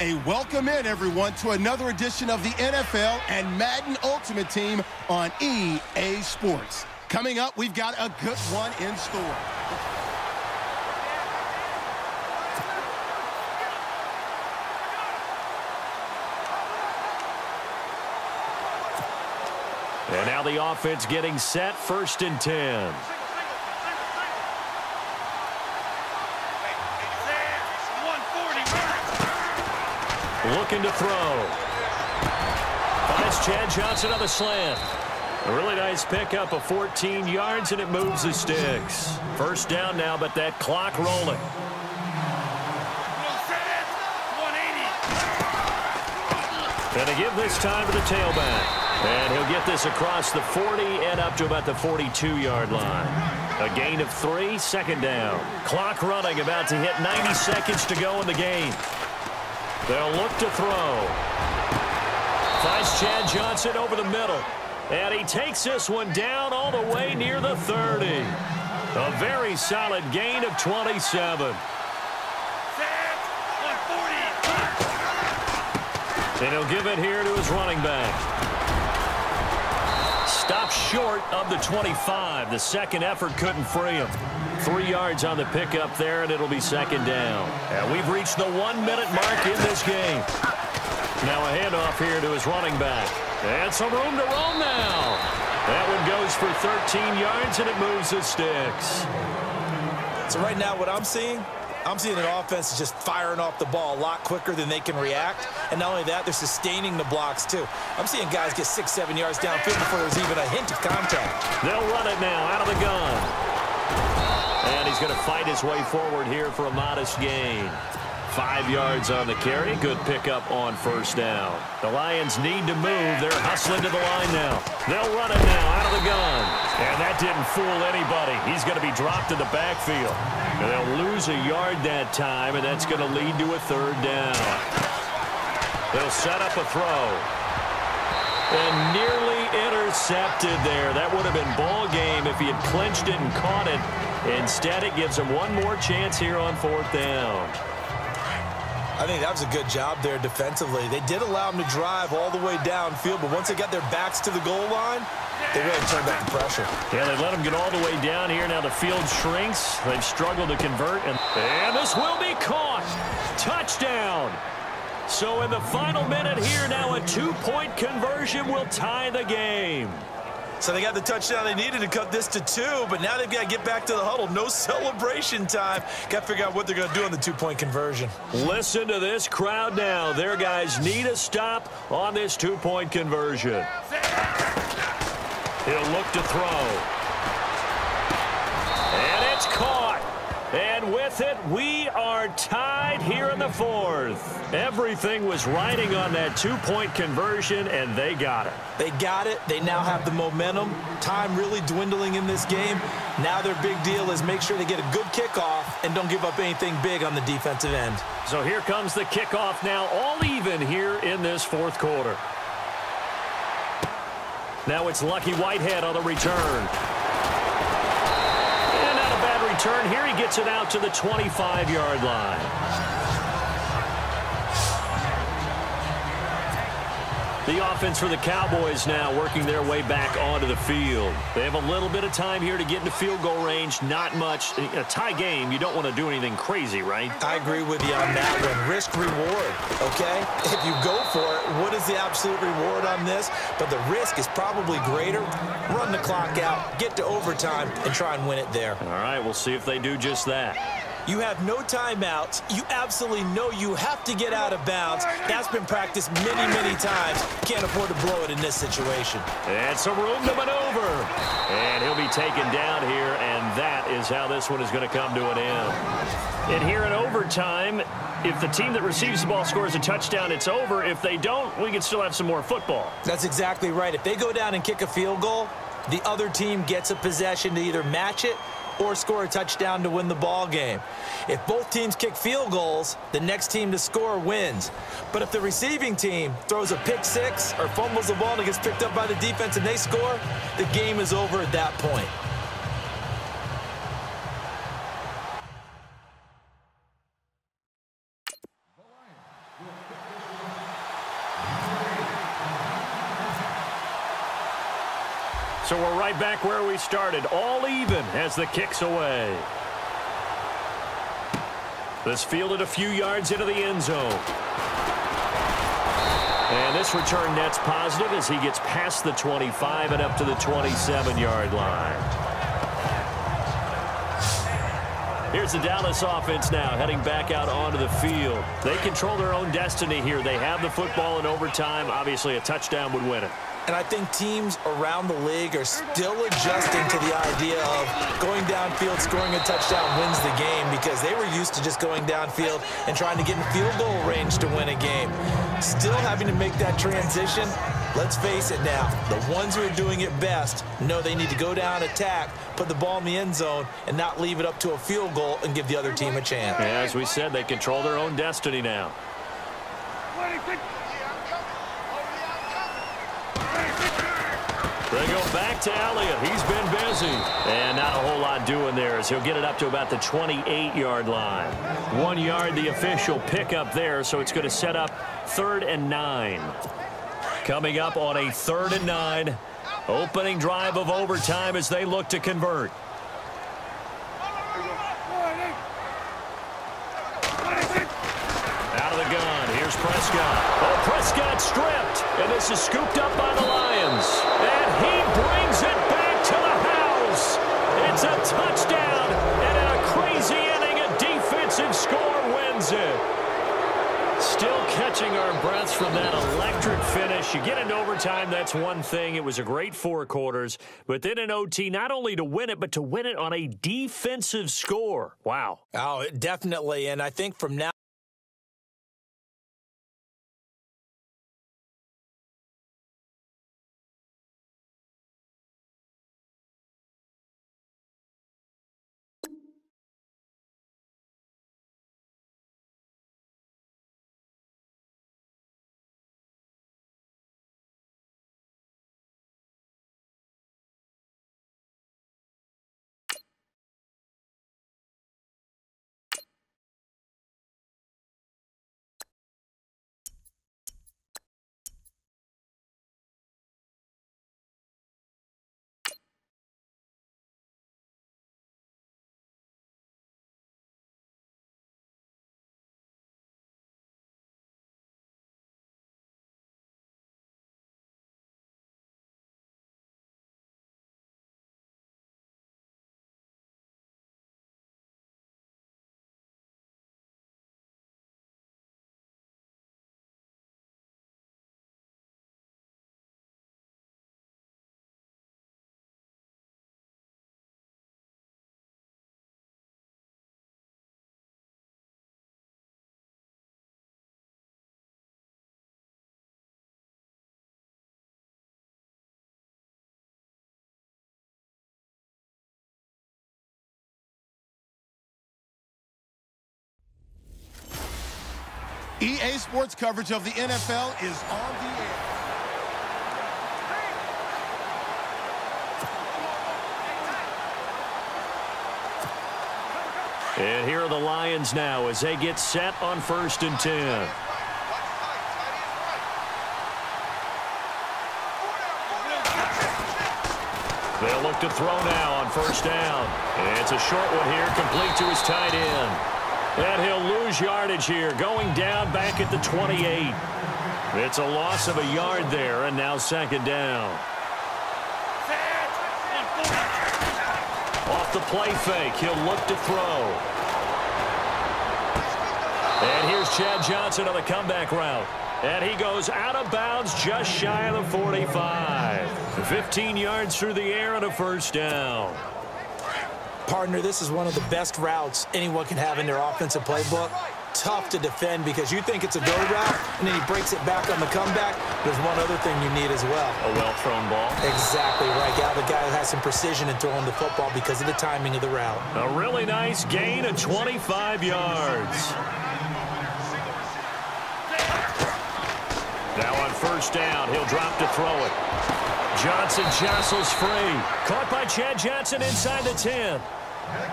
A welcome in, everyone, to another edition of the NFL and Madden Ultimate Team on EA Sports. Coming up, we've got a good one in store. And now the offense getting set, 1st and 10. Looking to throw. Finds Chad Johnson on the slant. A really nice pickup of 14 yards, and it moves the sticks. 1st down now, but that clock rolling. And to give this time to the tailback. And he'll get this across the 40 and up to about the 42-yard line. A gain of 3, 2nd down. Clock running, about to hit 90 seconds to go in the game. They'll look to throw. Finds Chad Johnson over the middle. And he takes this one down all the way near the 30. A very solid gain of 27. And he'll give it here to his running back. Stops short of the 25. The second effort couldn't free him. 3 yards on the pickup there, and it'll be 2nd down. And we've reached the 1-minute mark in this game. Now a handoff here to his running back. And some room to roam now. That one goes for 13 yards, and it moves the sticks. So right now what I'm seeing an offense is just firing off the ball a lot quicker than they can react. And not only that, they're sustaining the blocks, too. I'm seeing guys get 6, 7 yards downfield before there's even a hint of contact. They'll run it now out of the gun. And he's going to fight his way forward here for a modest gain. 5 yards on the carry. Good pickup on 1st down. The Lions need to move. They're hustling to the line now. They'll run it now out of the gun. And that didn't fool anybody. He's going to be dropped in the backfield. And they'll lose a yard that time, and that's going to lead to a 3rd down. They'll set up a throw. And nearly intercepted there. That would have been ball game if he had clinched it and caught it. Instead, it gives him one more chance here on 4th down. I think that was a good job there defensively. They did allow him to drive all the way downfield, but once they got their backs to the goal line, they really turned up the pressure. Yeah, they let him get all the way down here. Now the field shrinks. They've struggled to convert. And this will be caught. Touchdown. So in the final minute here, now a 2-point conversion will tie the game. So they got the touchdown they needed to cut this to 2, but now they've got to get back to the huddle. No celebration time. Got to figure out what they're going to do on the 2-point conversion. Listen to this crowd now. Their guys need a stop on this 2-point conversion. He'll look to throw. And it's caught. And with it, we are tied here in the 4th. Everything was riding on that 2-point conversion, and they got it. They got it. They now have the momentum. Time really dwindling in this game. Now their big deal is make sure they get a good kickoff and don't give up anything big on the defensive end. So here comes the kickoff now, all even here in this 4th quarter. Now it's Lucky Whitehead on the return. And not a bad return. Here he gets it out to the 25-yard line. The offense for the Cowboys now working their way back onto the field. They have a little bit of time here to get into field goal range. Not much. A tie game, you don't want to do anything crazy, right? I agree with you on that one. Risk reward, okay? If you go for it, what is the absolute reward on this? But the risk is probably greater. Run the clock out, get to overtime, and try and win it there. All right, we'll see if they do just that. You have no timeouts. You absolutely know you have to get out of bounds. That's been practiced many, many times. Can't afford to blow it in this situation. And some room to maneuver. And he'll be taken down here, and that is how this one is going to come to an end. And here in overtime, if the team that receives the ball scores a touchdown, it's over. If they don't, we can still have some more football. That's exactly right. If they go down and kick a field goal, the other team gets a possession to either match it or score a touchdown to win the ball game. If both teams kick field goals, the next team to score wins. But if the receiving team throws a pick six or fumbles the ball and it gets picked up by the defense and they score, the game is over at that point. So we're right back where we started, all even as the kick's away. This fielded a few yards into the end zone. And this return net's positive as he gets past the 25 and up to the 27-yard line. Here's the Dallas offense now heading back out onto the field. They control their own destiny here. They have the football in overtime. Obviously, a touchdown would win it. And I think teams around the league are still adjusting to the idea of going downfield, scoring a touchdown wins the game, because they were used to just going downfield and trying to get in field goal range to win a game. Still having to make that transition. Let's face it now, the ones who are doing it best know they need to go down, attack, put the ball in the end zone, and not leave it up to a field goal and give the other team a chance. Yeah, as we said, they control their own destiny now. They go back to Elliott. He's been busy. And not a whole lot doing there as he'll get it up to about the 28-yard line. 1 yard, the official pickup there, so it's going to set up 3rd and 9. Coming up on a 3rd and 9. Opening drive of overtime as they look to convert. Out of the gun. Here's Prescott. Oh, Prescott stripped. And this is scooped up by the Lions. And he brings it back to the house. It's a touchdown. And in a crazy inning, a defensive score wins it. Still catching our breaths from that electric finish. You get into overtime, that's one thing. It was a great 4 quarters. But then in OT, not only to win it, but to win it on a defensive score. Wow. Oh, definitely. And I think from now EA Sports coverage of the NFL is on the air. And here are the Lions now as they get set on 1st and 10. They'll look to throw now on 1st down. And it's a short one here, complete to his tight end. And he'll lose yardage here, going down back at the 28. It's a loss of a yard there, and now 2nd down. Off the play fake, he'll look to throw. And here's Chad Johnson on the comeback route. And he goes out of bounds just shy of the 45. 15 yards through the air and a 1st down. Partner, this is one of the best routes anyone can have in their offensive playbook. Tough to defend because you think it's a go route, and then he breaks it back on the comeback. There's one other thing you need as well. A well-thrown ball. Exactly right. Got the guy who has some precision in throwing the football because of the timing of the route. A really nice gain of 25 yards. Now on 1st down, he'll drop to throw it. Johnson jostles free. Caught by Chad Johnson inside the 10.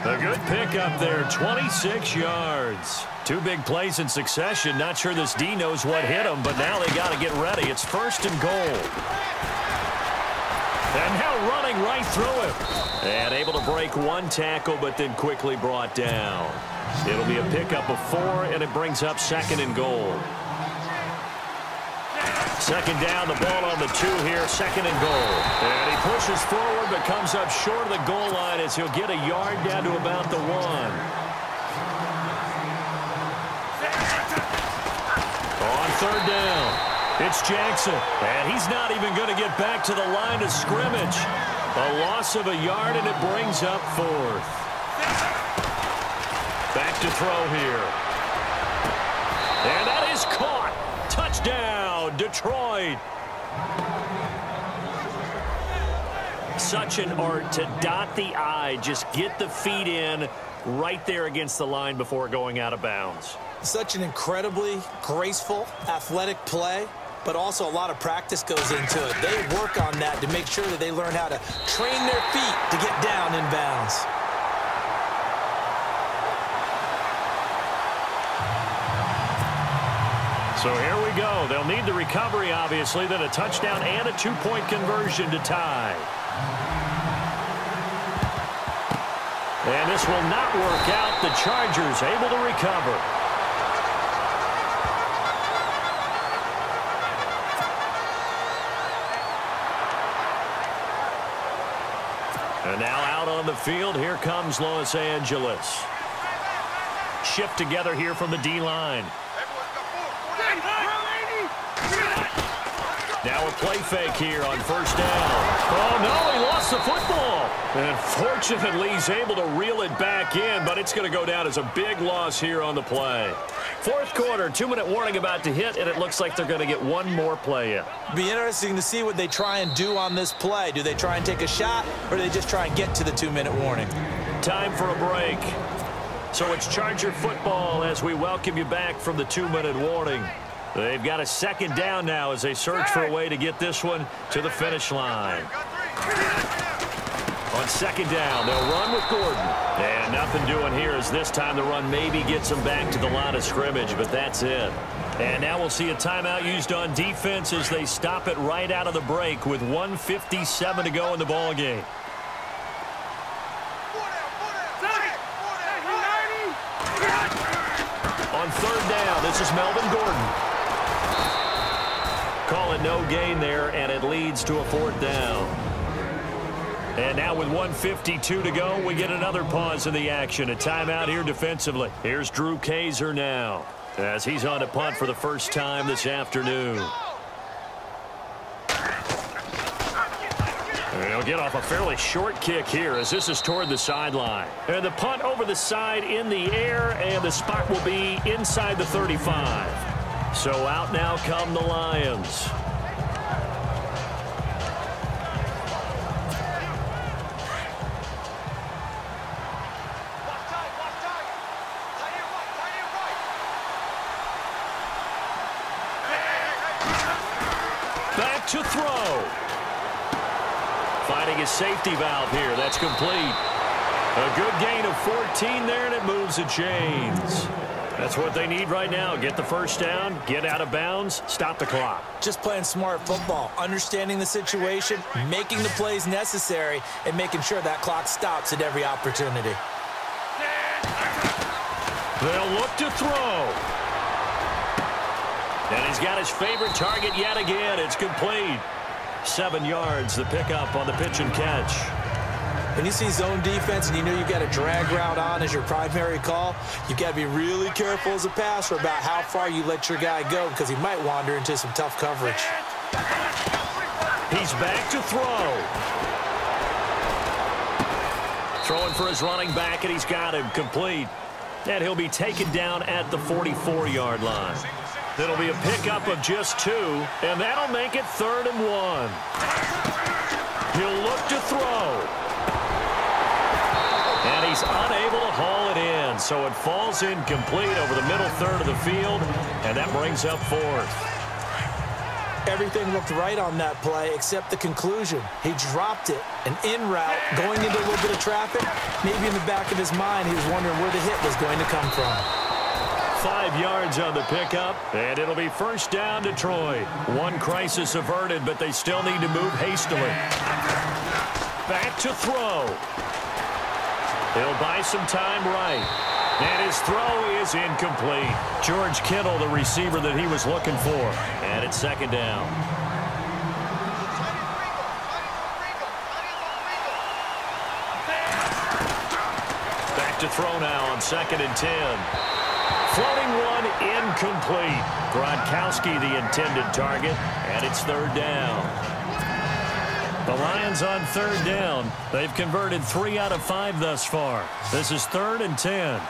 A good pickup there, 26 yards. 2 big plays in succession. Not sure this D knows what hit him, but now they got to get ready. It's 1st and goal. And now running right through him. And able to break one tackle, but then quickly brought down. It'll be a pickup of 4, and it brings up 2nd and goal. Second down, the ball on the 2 here, 2nd and goal. And he pushes forward, but comes up short of the goal line as he'll get a yard down to about the 1. On 3rd down, it's Jackson. And he's not even going to get back to the line of scrimmage. A loss of a yard, and it brings up 4th. Back to throw here. And that is caught. Touchdown, Detroit. Such an art to dot the I, just get the feet in right there against the line before going out of bounds. Such an incredibly graceful, athletic play, but also a lot of practice goes into it. They work on that to make sure that they learn how to train their feet to get down in bounds. So here we go. They'll need the recovery, obviously, then a touchdown and a 2-point conversion to tie. And this will not work out. The Chargers able to recover. And now out on the field, here comes Los Angeles. Shift together here from the D-line. Now a play fake here on 1st down. Oh, no, he lost the football. And fortunately, he's able to reel it back in, but it's going to go down as a big loss here on the play. 4th quarter, 2-minute warning about to hit, and it looks like they're going to get one more play in. Be interesting to see what they try and do on this play. Do they try and take a shot, or do they just try and get to the 2-minute warning? Time for a break. So it's Charger football as we welcome you back from the 2-minute warning. They've got a 2nd down now as they search for a way to get this one to the finish line. On 2nd down, they'll run with Gordon. And nothing doing here as this time the run maybe gets them back to the line of scrimmage, but that's it. And now we'll see a timeout used on defense as they stop it right out of the break with 1:57 to go in the ballgame. On 3rd down, this is Melvin Gordon. Call it no gain there, and it leads to a 4th down. And now with 1:52 to go, we get another pause in the action. A timeout here defensively. Here's Drew Kaiser now as he's on a punt for the first time this afternoon. And he'll get off a fairly short kick here as this is toward the sideline. And the punt over the side in the air, and the spot will be inside the 35. So out now come the Lions. Back to throw. Finding his safety valve here. That's complete. A good gain of 14 there, and it moves the chains. That's what they need right now. Get the 1st down, get out of bounds, stop the clock. Just playing smart football, understanding the situation, making the plays necessary, and making sure that clock stops at every opportunity. They'll look to throw. And he's got his favorite target yet again. It's complete. 7 yards, the pickup on the pitch and catch. When you see zone defense and you know you've got a drag route on as your primary call, you've got to be really careful as a passer about how far you let your guy go because he might wander into some tough coverage. He's back to throw. Throwing for his running back, and he's got him complete. And he'll be taken down at the 44-yard line. It'll be a pickup of just 2, and that'll make it 3rd and 1. He'll look to throw. And he's unable to haul it in, so it falls incomplete over the middle third of the field, and that brings up 4th. Everything looked right on that play except the conclusion. He dropped it, an in route, going into a little bit of traffic. Maybe in the back of his mind he was wondering where the hit was going to come from. 5 yards on the pickup, and it'll be first down Detroit. One crisis averted, but they still need to move hastily. Back to throw. He'll buy some time right. And his throw is incomplete. George Kittle, the receiver that he was looking for. And it's second down. Back to throw now on 2nd and 10. Floating one, incomplete. Gronkowski, the intended target, and it's 3rd down. The Lions on 3rd down. They've converted 3 out of 5 thus far. This is 3rd and 10.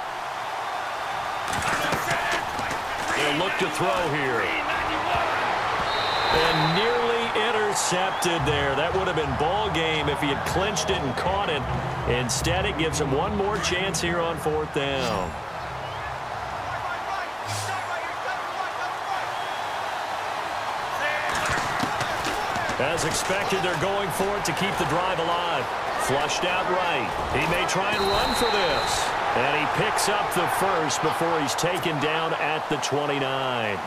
They'll look to throw here. And nearly intercepted there. That would have been ball game if he had clinched it and caught it. Instead, it gives him one more chance here on 4th down. As expected, they're going for it to keep the drive alive. Flushed out right. He may try and run for this. And he picks up the first before he's taken down at the 29.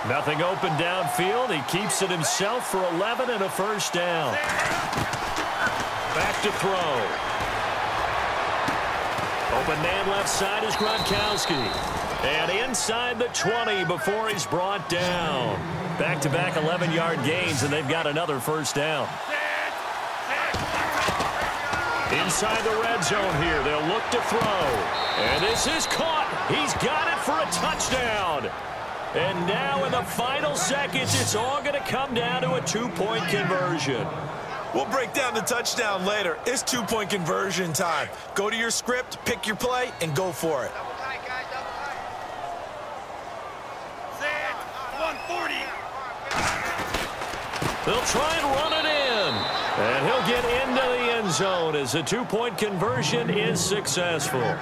Nothing open downfield. He keeps it himself for 11 and a first down. Back to throw. Open man left side is Gronkowski. And inside the 20 before he's brought down. Back-to-back 11-yard gains, and they've got another first down. Inside the red zone here, they'll look to throw. And this is caught. He's got it for a touchdown. And now in the final seconds, it's all going to come down to a 2-point conversion. We'll break down the touchdown later. It's 2-point conversion time. Go to your script, pick your play, and go for it. 140. They'll try and run it in. And he'll get into the end zone as the 2-point conversion is successful.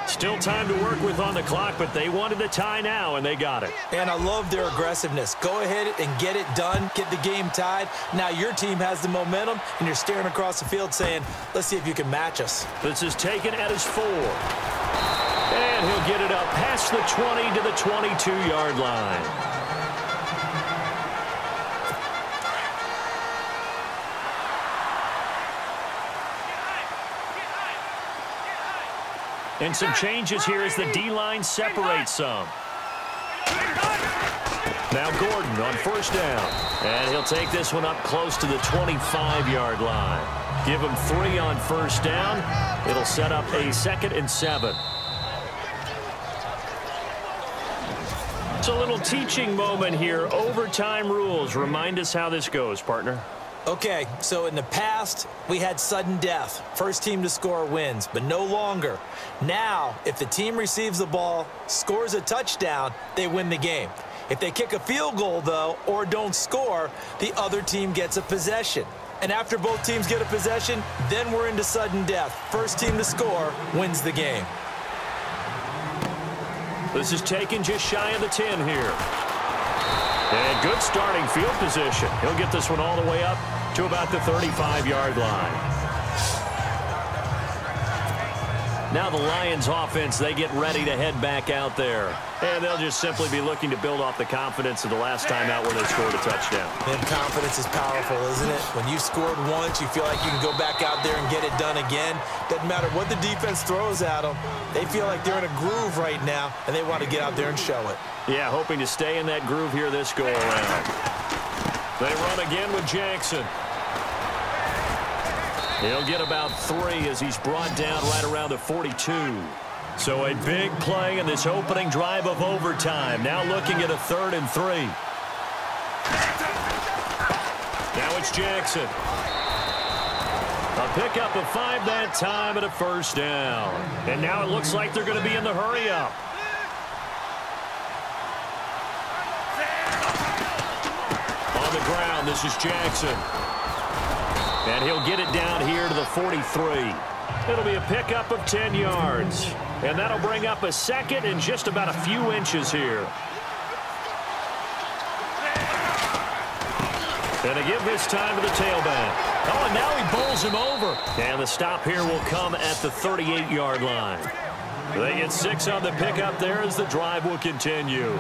Still time to work with on the clock, but they wanted the tie now, and they got it. And I love their aggressiveness. Go ahead and get it done. Get the game tied. Now your team has the momentum, and you're staring across the field saying, let's see if you can match us. This is taken at his 4. And he'll get it up past the 20 to the 22-yard line. And some changes here as the D-line separates some. Now Gordon on first down. And he'll take this one up close to the 25-yard line. Give him 3 on first down. It'll set up a 2nd and 7. It's a little teaching moment here. Overtime rules. Remind us how this goes, partner. Okay, so in the past, we had sudden death. First team to score wins, but no longer. Now, if the team receives the ball, scores a touchdown, they win the game. If they kick a field goal, though, or don't score, the other team gets a possession. And after both teams get a possession, then we're into sudden death. First team to score wins the game. This is taken just shy of the 10 here. And good starting field position. He'll get this one all the way up to about the 35-yard line. Now the Lions offense, they get ready to head back out there. And they'll just simply be looking to build off the confidence of the last time out where they scored a touchdown. And confidence is powerful, isn't it? When you've scored once, you feel like you can go back out there and get it done again. Doesn't matter what the defense throws at them. They feel like they're in a groove right now, and they want to get out there and show it. Yeah, hoping to stay in that groove here this go-around. They run again with Jackson. He'll get about 3 as he's brought down right around the 42. So a big play in this opening drive of overtime. Now looking at a 3rd and 3. Now it's Jackson. A pickup of 5 that time and a first down. And now it looks like they're going to be in the hurry-up. On the ground, this is Jackson. And he'll get it down here to the 43. It'll be a pickup of 10 yards. And that'll bring up a 2nd and just about a few inches here. And they give this time to the tailback. Oh, and now he bowls him over. And the stop here will come at the 38-yard line. They get 6 on the pickup there as the drive will continue.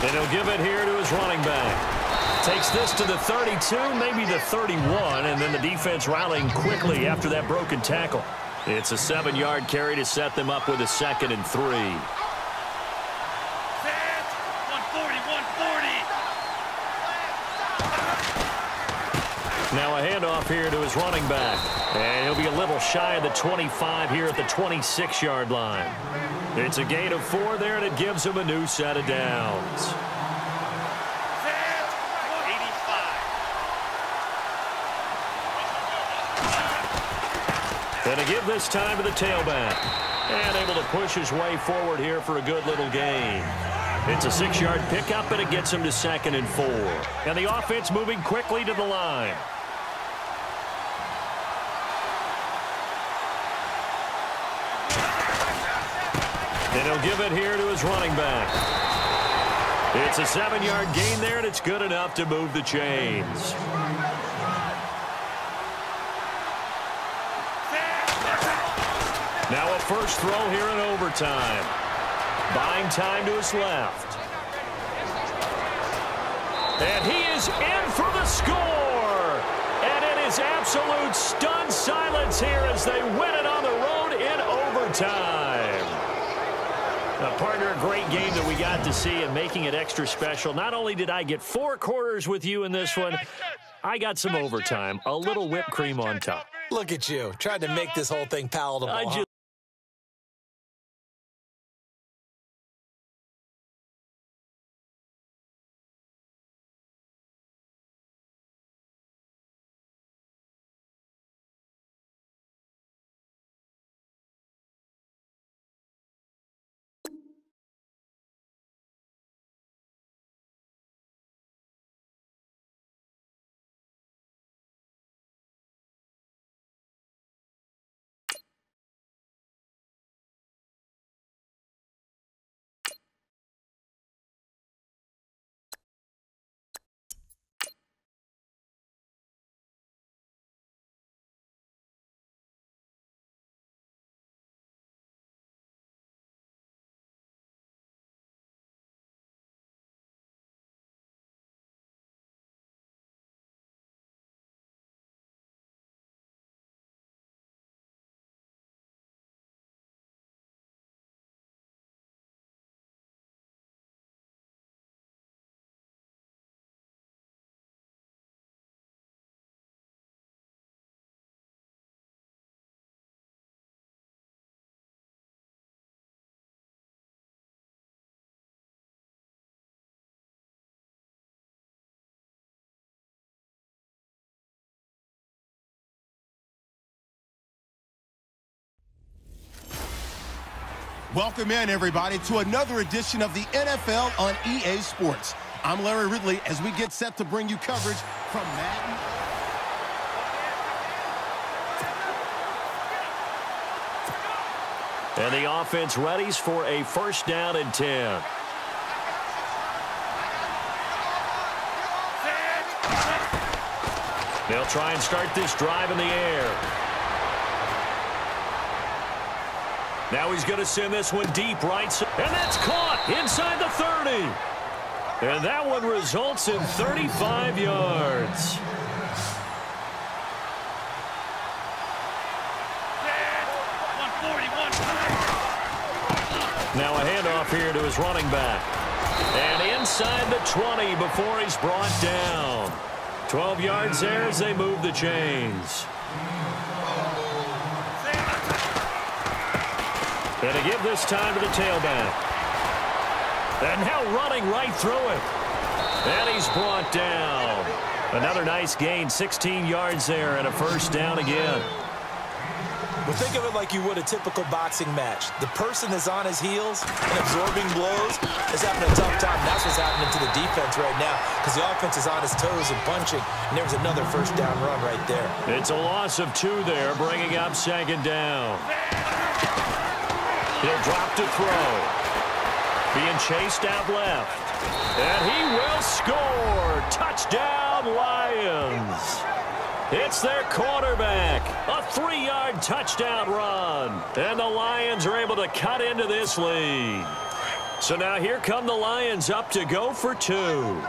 And he'll give it here to his running back. Takes this to the 32, maybe the 31, and then the defense rallying quickly after that broken tackle. It's a 7-yard carry to set them up with a 2nd and 3. 140, 140. Now a handoff here to his running back. And he'll be a little shy of the 25 here at the 26-yard line. It's a gain of 4 there, and it gives him a new set of downs. And to give this time to the tailback. And able to push his way forward here for a good little gain. It's a 6-yard pickup, and it gets him to 2nd and 4. And the offense moving quickly to the line. And he'll give it here to his running back. It's a 7-yard gain there, and it's good enough to move the chains. Now a first throw here in overtime. Buying time to his left. And he is in for the score. And it is absolute stunned silence here as they win it on the road in overtime. Now, partner, a great game that we got to see, and making it extra special. Not only did I get 4 quarters with you in this one, I got some overtime, a little whipped cream on top. Look at you, trying to make this whole thing palatable. Welcome in, everybody, to another edition of the NFL on EA Sports. I'm Larry Ridley as we get set to bring you coverage from Madden. And the offense readies for a 1st down and 10. They'll try and start this drive in the air. Now he's going to send this one deep right side. And that's caught inside the 30. And that one results in 35 yards. Now a handoff here to his running back. And inside the 20 before he's brought down. 12 yards there as they move the chains. And to give this time to the tailback. And now running right through it. And he's brought down. Another nice gain, 16 yards there, and a 1st down again. Well, think of it like you would a typical boxing match. The person is on his heels and absorbing blows is having a tough time. That's what's happening to the defense right now because the offense is on his toes and punching, and there's another 1st down run right there. It's a loss of 2 there, bringing up 2nd down. He'll drop to throw. Being chased out left. And he will score. Touchdown, Lions. It's their quarterback. A 3-yard touchdown run. And the Lions are able to cut into this lead. So now here come the Lions up to go for 2.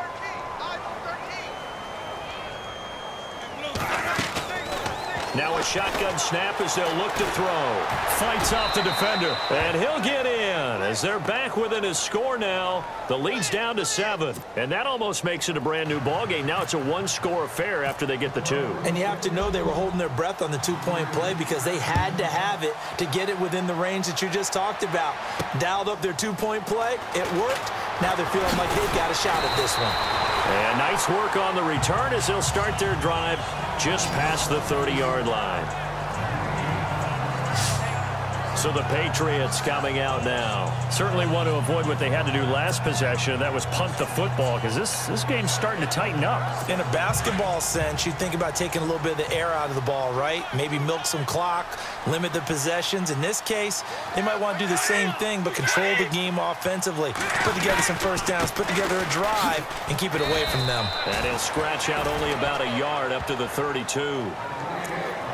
Now a shotgun snap as they'll look to throw. Fights off the defender. And he'll get in as they're back within his score now. The lead's down to 7. And that almost makes it a brand new ball game. Now it's a 1-score affair after they get the 2. And you have to know they were holding their breath on the 2-point play because they had to have it to get it within the range that you just talked about. Dialed up their 2-point play. It worked. Now they're feeling like they've got a shot at this one. And nice work on the return as they'll start their drive just past the 30-yard line. So the Patriots coming out now. Certainly want to avoid what they had to do last possession. That was punt the football because this game's starting to tighten up. In a basketball sense, you think about taking a little bit of the air out of the ball, right? Maybe milk some clock, limit the possessions. In this case, they might want to do the same thing but control the game offensively. Put together some first downs, put together a drive, and keep it away from them. And he'll scratch out only about a yard up to the 32.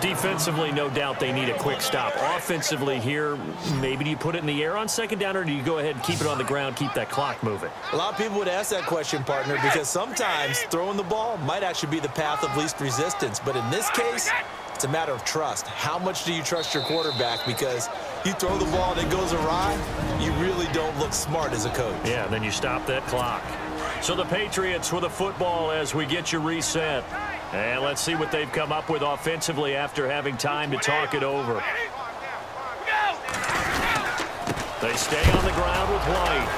Defensively, no doubt they need a quick stop. Offensively here, maybe do you put it in the air on second down, or do you go ahead and keep it on the ground, keep that clock moving? A lot of people would ask that question, partner, because sometimes throwing the ball might actually be the path of least resistance. But in this case, it's a matter of trust. How much do you trust your quarterback? Because you throw the ball and it goes awry, you really don't look smart as a coach. Yeah, then you stop that clock. So the Patriots with a football as we get you reset. And let's see what they've come up with offensively after having time to talk it over. They stay on the ground with White.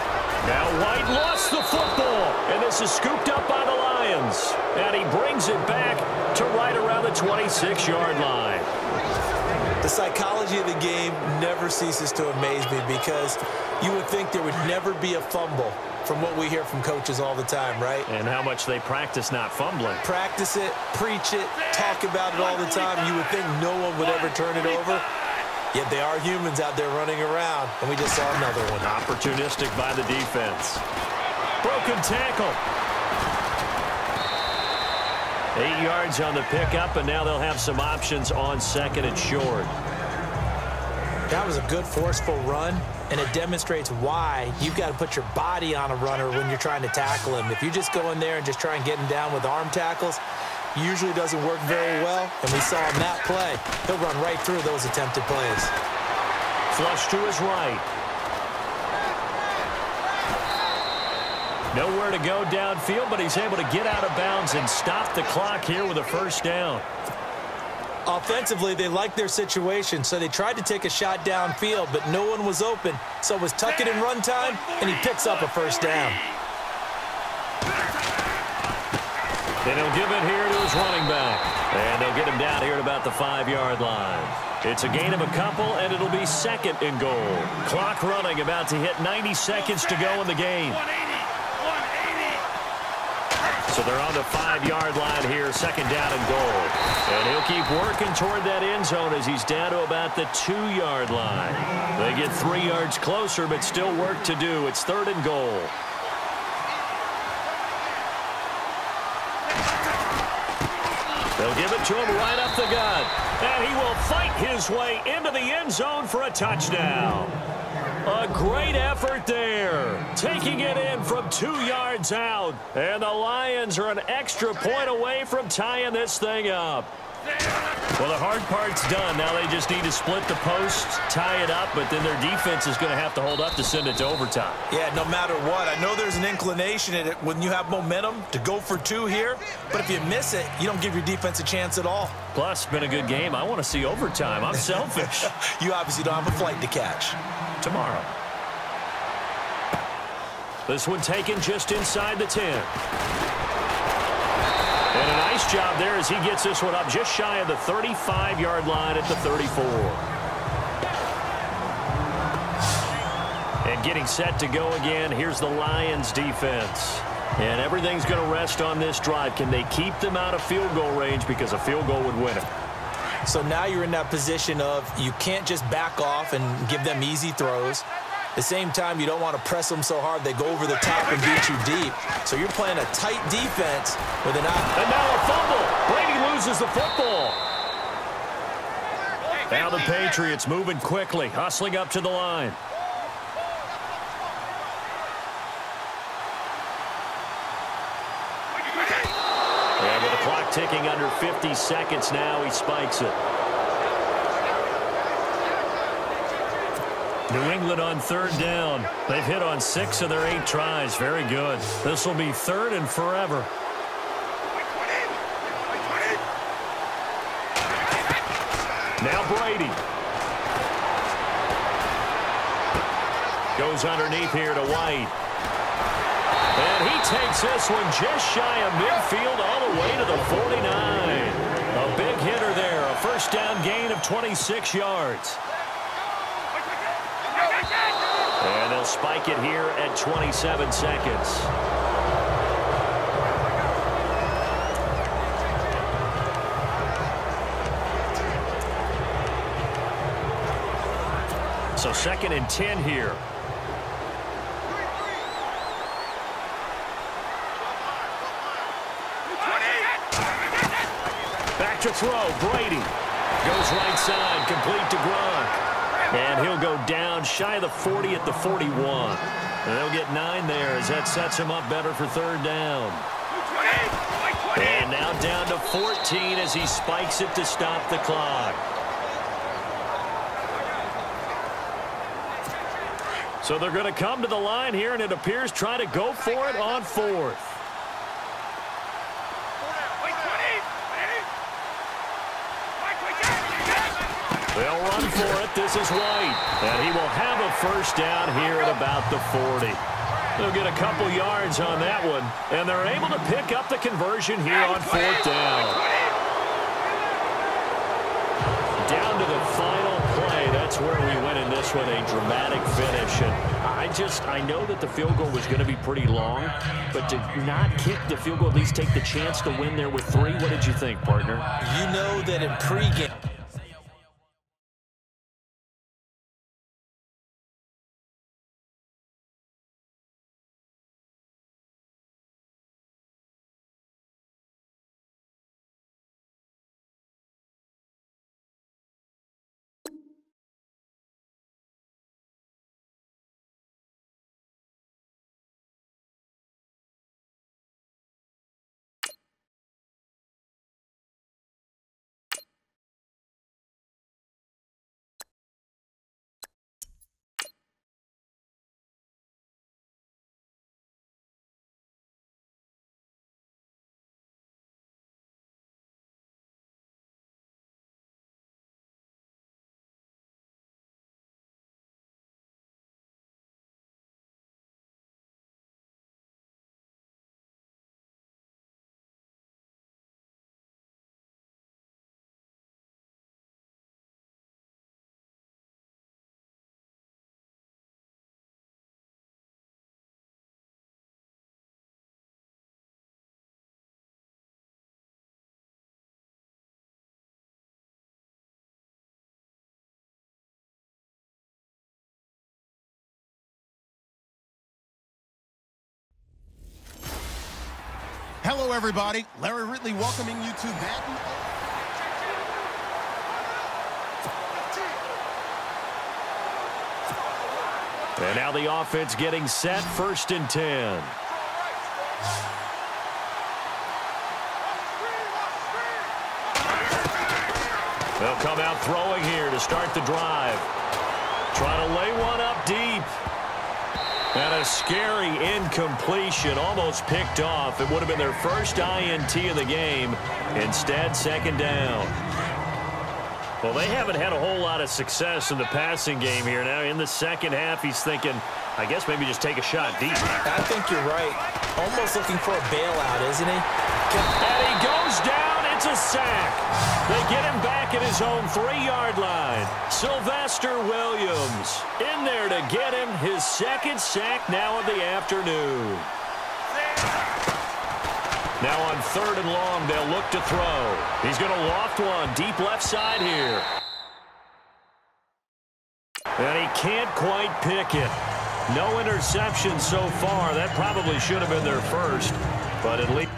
Now White lost the football, and this is scooped up by the Lions. And he brings it back to right around the 26-yard line. The psychology of the game never ceases to amaze me because you would think there would never be a fumble from what we hear from coaches all the time, right? And how much they practice not fumbling. Practice it, preach it, talk about it all the time. You would think no one would ever turn it over. Yet they are humans out there running around, and we just saw another one. Opportunistic by the defense. Broken tackle. 8 yards on the pickup, and now they'll have some options on second and short. That was a good, forceful run, and it demonstrates why you've got to put your body on a runner when you're trying to tackle him. If you just go in there and just try and get him down with arm tackles, usually doesn't work very well, and we saw in that play, he'll run right through those attempted plays. Flush to his right. Nowhere to go downfield, but he's able to get out of bounds and stop the clock here with a first down. Offensively, they liked their situation, so they tried to take a shot downfield, but no one was open. So it was tuck it in run time, and he picks up a first down. Then he'll give it here to his running back. And they'll get him down here at about the 5-yard line. It's a gain of a couple, and it'll be second and goal. Clock running, about to hit 90 seconds to go in the game. 180. So they're on the 5-yard line here, second down and goal. And he'll keep working toward that end zone as he's down to about the 2-yard line. They get 3 yards closer, but still work to do. It's third and goal. They'll give it to him right up the gut. And he will fight his way into the end zone for a touchdown. A great effort there. Taking it in from 2 yards out. And the Lions are an extra point away from tying this thing up. Well, the hard part's done. Now they just need to split the posts, tie it up, but then their defense is going to have to hold up to send it to overtime. Yeah, no matter what. I know there's an inclination in it when you have momentum to go for 2 here, but if you miss it, you don't give your defense a chance at all. Plus, it's been a good game. I want to see overtime. I'm selfish. You obviously don't have a flight to catch. Tomorrow. This one taken just inside the 10. And a nice job there as he gets this one up just shy of the 35-yard line at the 34. And getting set to go again, here's the Lions defense. And everything's going to rest on this drive. Can they keep them out of field goal range, because a field goal would win it? So now you're in that position of you can't just back off and give them easy throws. At the same time, you don't want to press them so hard they go over the top and beat you deep. So you're playing a tight defense with an eye. And now a fumble. Brady loses the football. Now the Patriots moving quickly, hustling up to the line. And with the clock ticking under 50 seconds now, he spikes it. New England on third down. They've hit on 6 of their 8 tries. Very good. This will be third and forever. Now Brady. Goes underneath here to White. And he takes this one just shy of midfield all the way to the 49. A big hitter there. A first down gain of 26 yards. And they'll spike it here at 27 seconds. So 2nd and 10 here. Back to throw. Brady goes right side, complete to Gronk. And he'll go down shy of the 40 at the 41. And they'll get 9 there as that sets him up better for third down. And now down to 14 as he spikes it to stop the clock. So they're going to come to the line here, and it appears trying to go for it on 4th. They'll run for it. This is White. And he will have a first down here at about the 40. They'll get a couple yards on that one, and they're able to pick up the conversion here on 4th down. Down to the final play. That's where we went in this one, a dramatic finish. And I know that the field goal was going to be pretty long, but to not kick the field goal, at least take the chance to win there with 3, what did you think, partner? You know that in pregame. Hello, everybody. Larry Ridley welcoming you to Madden. And now the offense getting set, 1st and 10. They'll come out throwing here to start the drive. Trying to lay one up deep. And a scary incompletion, almost picked off. It would have been their first INT of the game. Instead, 2nd down. Well, they haven't had a whole lot of success in the passing game here. Now, in the second half, he's thinking, I guess maybe just take a shot deep. I think you're right. Almost looking for a bailout, isn't he? And he goes down. It's a sack. They get him back at his own 3-yard line. Sylvester Williams in there to get him his 2nd sack now of the afternoon. Now on 3rd and long, they'll look to throw. He's going to loft one deep left side here. And he can't quite pick it. No interception so far. That probably should have been their first, but at least...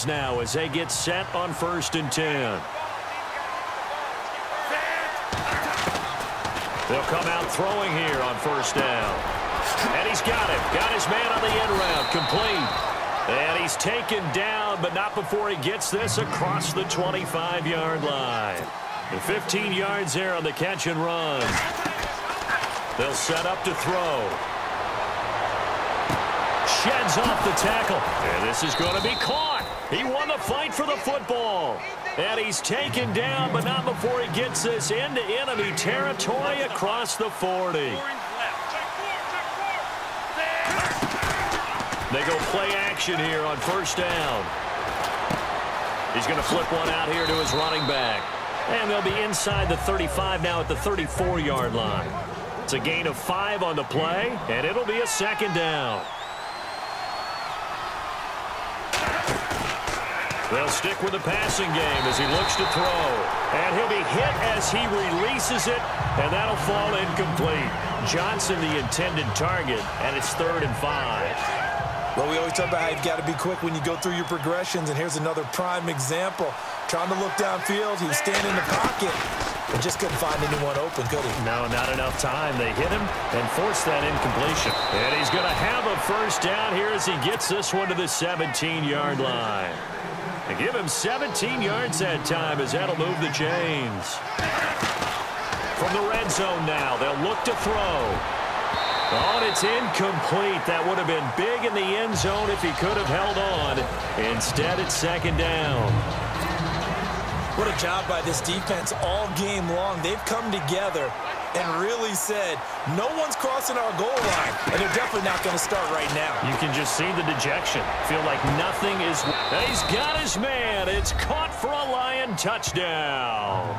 Lions now as they get set on 1st and 10. They'll come out throwing here on 1st down. And he's got him. Got his man on the end route. Complete. And he's taken down, but not before he gets this across the 25-yard line. And 15 yards there on the catch and run. They'll set up to throw. Sheds off the tackle. And this is going to be caught. He won the fight for the football. And he's taken down, but not before he gets this into enemy territory across the 40. They go play action here on 1st down. He's going to flip one out here to his running back. And they'll be inside the 35 now at the 34-yard line. It's a gain of 5 on the play, and it'll be a 2nd down. They'll stick with the passing game as he looks to throw. And he'll be hit as he releases it, and that'll fall incomplete. Johnson the intended target, and it's 3rd and 5. Well, we always talk about how you've got to be quick when you go through your progressions, and here's another prime example. Trying to look downfield, he was standing in the pocket, but just couldn't find anyone open, could he? No, not enough time. They hit him and forced that incompletion. And he's going to have a 1st down here as he gets this one to the 17-yard line. And give him 17 yards that time as that'll move the chains. From the red zone now, they'll look to throw. Oh, and it's incomplete. That would have been big in the end zone if he could have held on. Instead, it's 2nd down. What a job by this defense all game long. They've come together and really said, no one's crossing our goal line, and they're definitely not going to start right now. You can just see the dejection. Feel like nothing is... And he's got his man. It's caught for a Lion touchdown.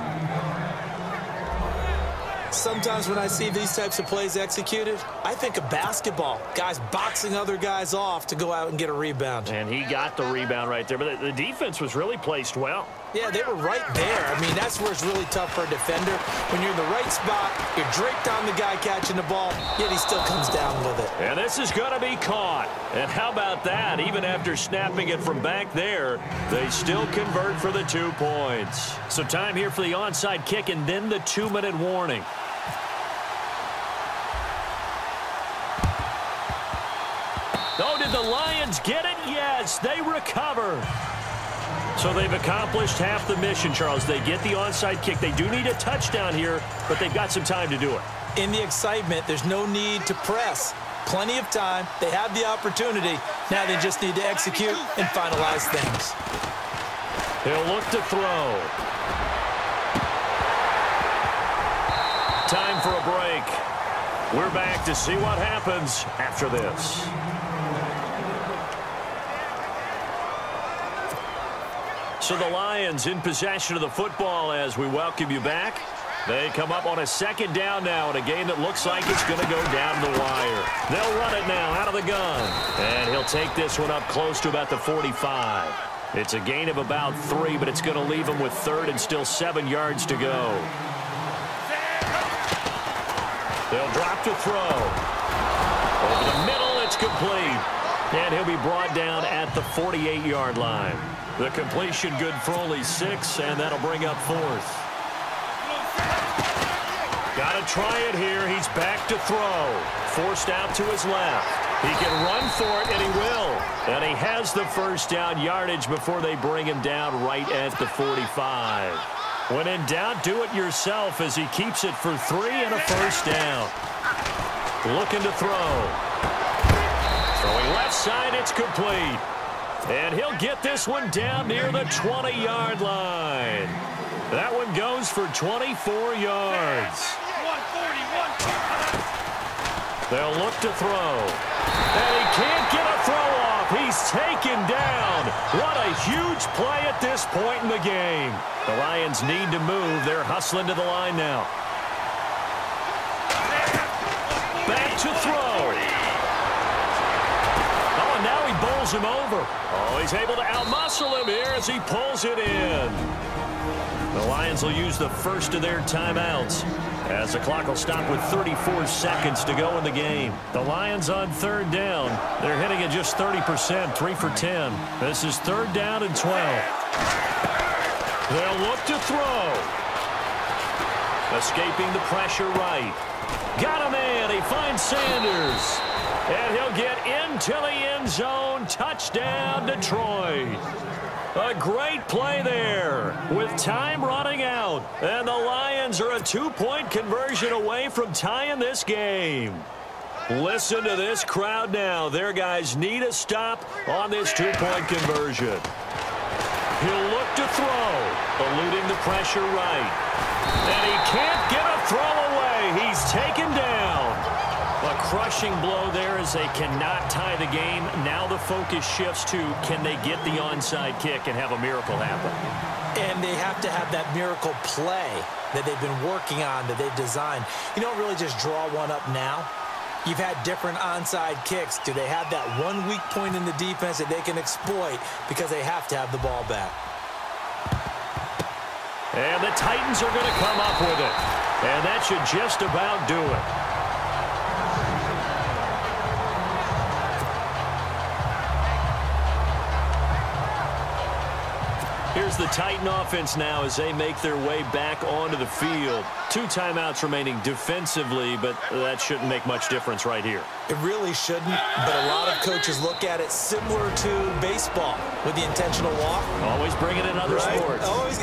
Sometimes when I see these types of plays executed, I think of basketball. Guys boxing other guys off to go out and get a rebound. And he got the rebound right there. But the defense was really placed well. Yeah, they were right there. I mean, that's where it's really tough for a defender. When you're in the right spot, you're draped on the guy catching the ball, yet he still comes down with it. And this is going to be caught. And how about that? Even after snapping it from back there, they still convert for the 2 points. So time here for the onside kick and then the 2-minute warning. Oh, did the Lions get it? Yes, they recover. So they've accomplished half the mission, Charles. They get the onside kick. They do need a touchdown here, but they've got some time to do it. In the excitement, there's no need to press. Plenty of time. They have the opportunity. Now they just need to execute and finalize things. He'll look to throw. Time for a break. We're back to see what happens after this. So the Lions in possession of the football as we welcome you back. They come up on a 2nd down now in a game that looks like it's going to go down the wire. They'll run it now out of the gun. And he'll take this one up close to about the 45. It's a gain of about 3, but it's going to leave him with 3rd and still 7 yards to go. They'll drop to throw. Over the middle, it's complete. And he'll be brought down at the 48-yard line. The completion good for only 6, and that'll bring up 4th. Got to try it here. He's back to throw. Forced out to his left. He can run for it, and he will. And he has the 1st down yardage before they bring him down right at the 45. When in doubt, do it yourself as he keeps it for 3 and a 1st down. Looking to throw. Throwing left side, it's complete. And he'll get this one down near the 20-yard line. That one goes for 24 yards. 140. They'll look to throw. And he can't get a throw off. He's taken down. What a huge play at this point in the game. The Lions need to move. They're hustling to the line now. Back to throw. Oh, and now he bowls him over. Oh, he's able to outmuscle him here as he pulls it in. The Lions will use the first of their timeouts as the clock will stop with 34 seconds to go in the game. The Lions on third down. They're hitting at just 30%, 3 for 10. This is third down and 12. They'll look to throw. Escaping the pressure right. Got a man. He finds Sanders. And he'll get into the end zone. Touchdown, Detroit. A great play there with time running out. And the Lions are a 2-point conversion away from tying this game. Listen to this crowd now. Their guys need a stop on this 2-point conversion. He'll look to throw, eluding the pressure right. And he can't get a throw away. He's taken down. A crushing blow there as they cannot tie the game. Now the focus shifts to can they get the onside kick and have a miracle happen. And they have to have that miracle play that they've been working on, that they've designed. You don't really just draw one up now. You've had different onside kicks. Do they have that one weak point in the defense that they can exploit because they have to have the ball back? And the Titans are going to come up with it. And that should just about do it. Here's the Titan offense now as they make their way back onto the field. 2 timeouts remaining defensively, but that shouldn't make much difference right here. It really shouldn't, but a lot of coaches look at it similar to baseball with the intentional walk. Always bringing in other sports. Always.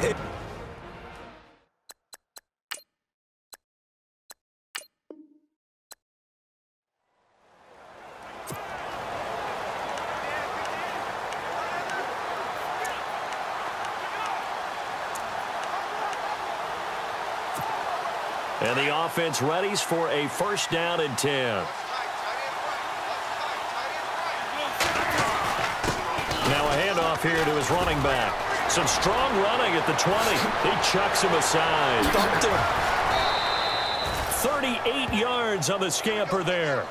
And the offense readies for a first down and 10. Now a handoff here to his running back. Some strong running at the 20. He chucks him aside. 38 yards on the scamper there.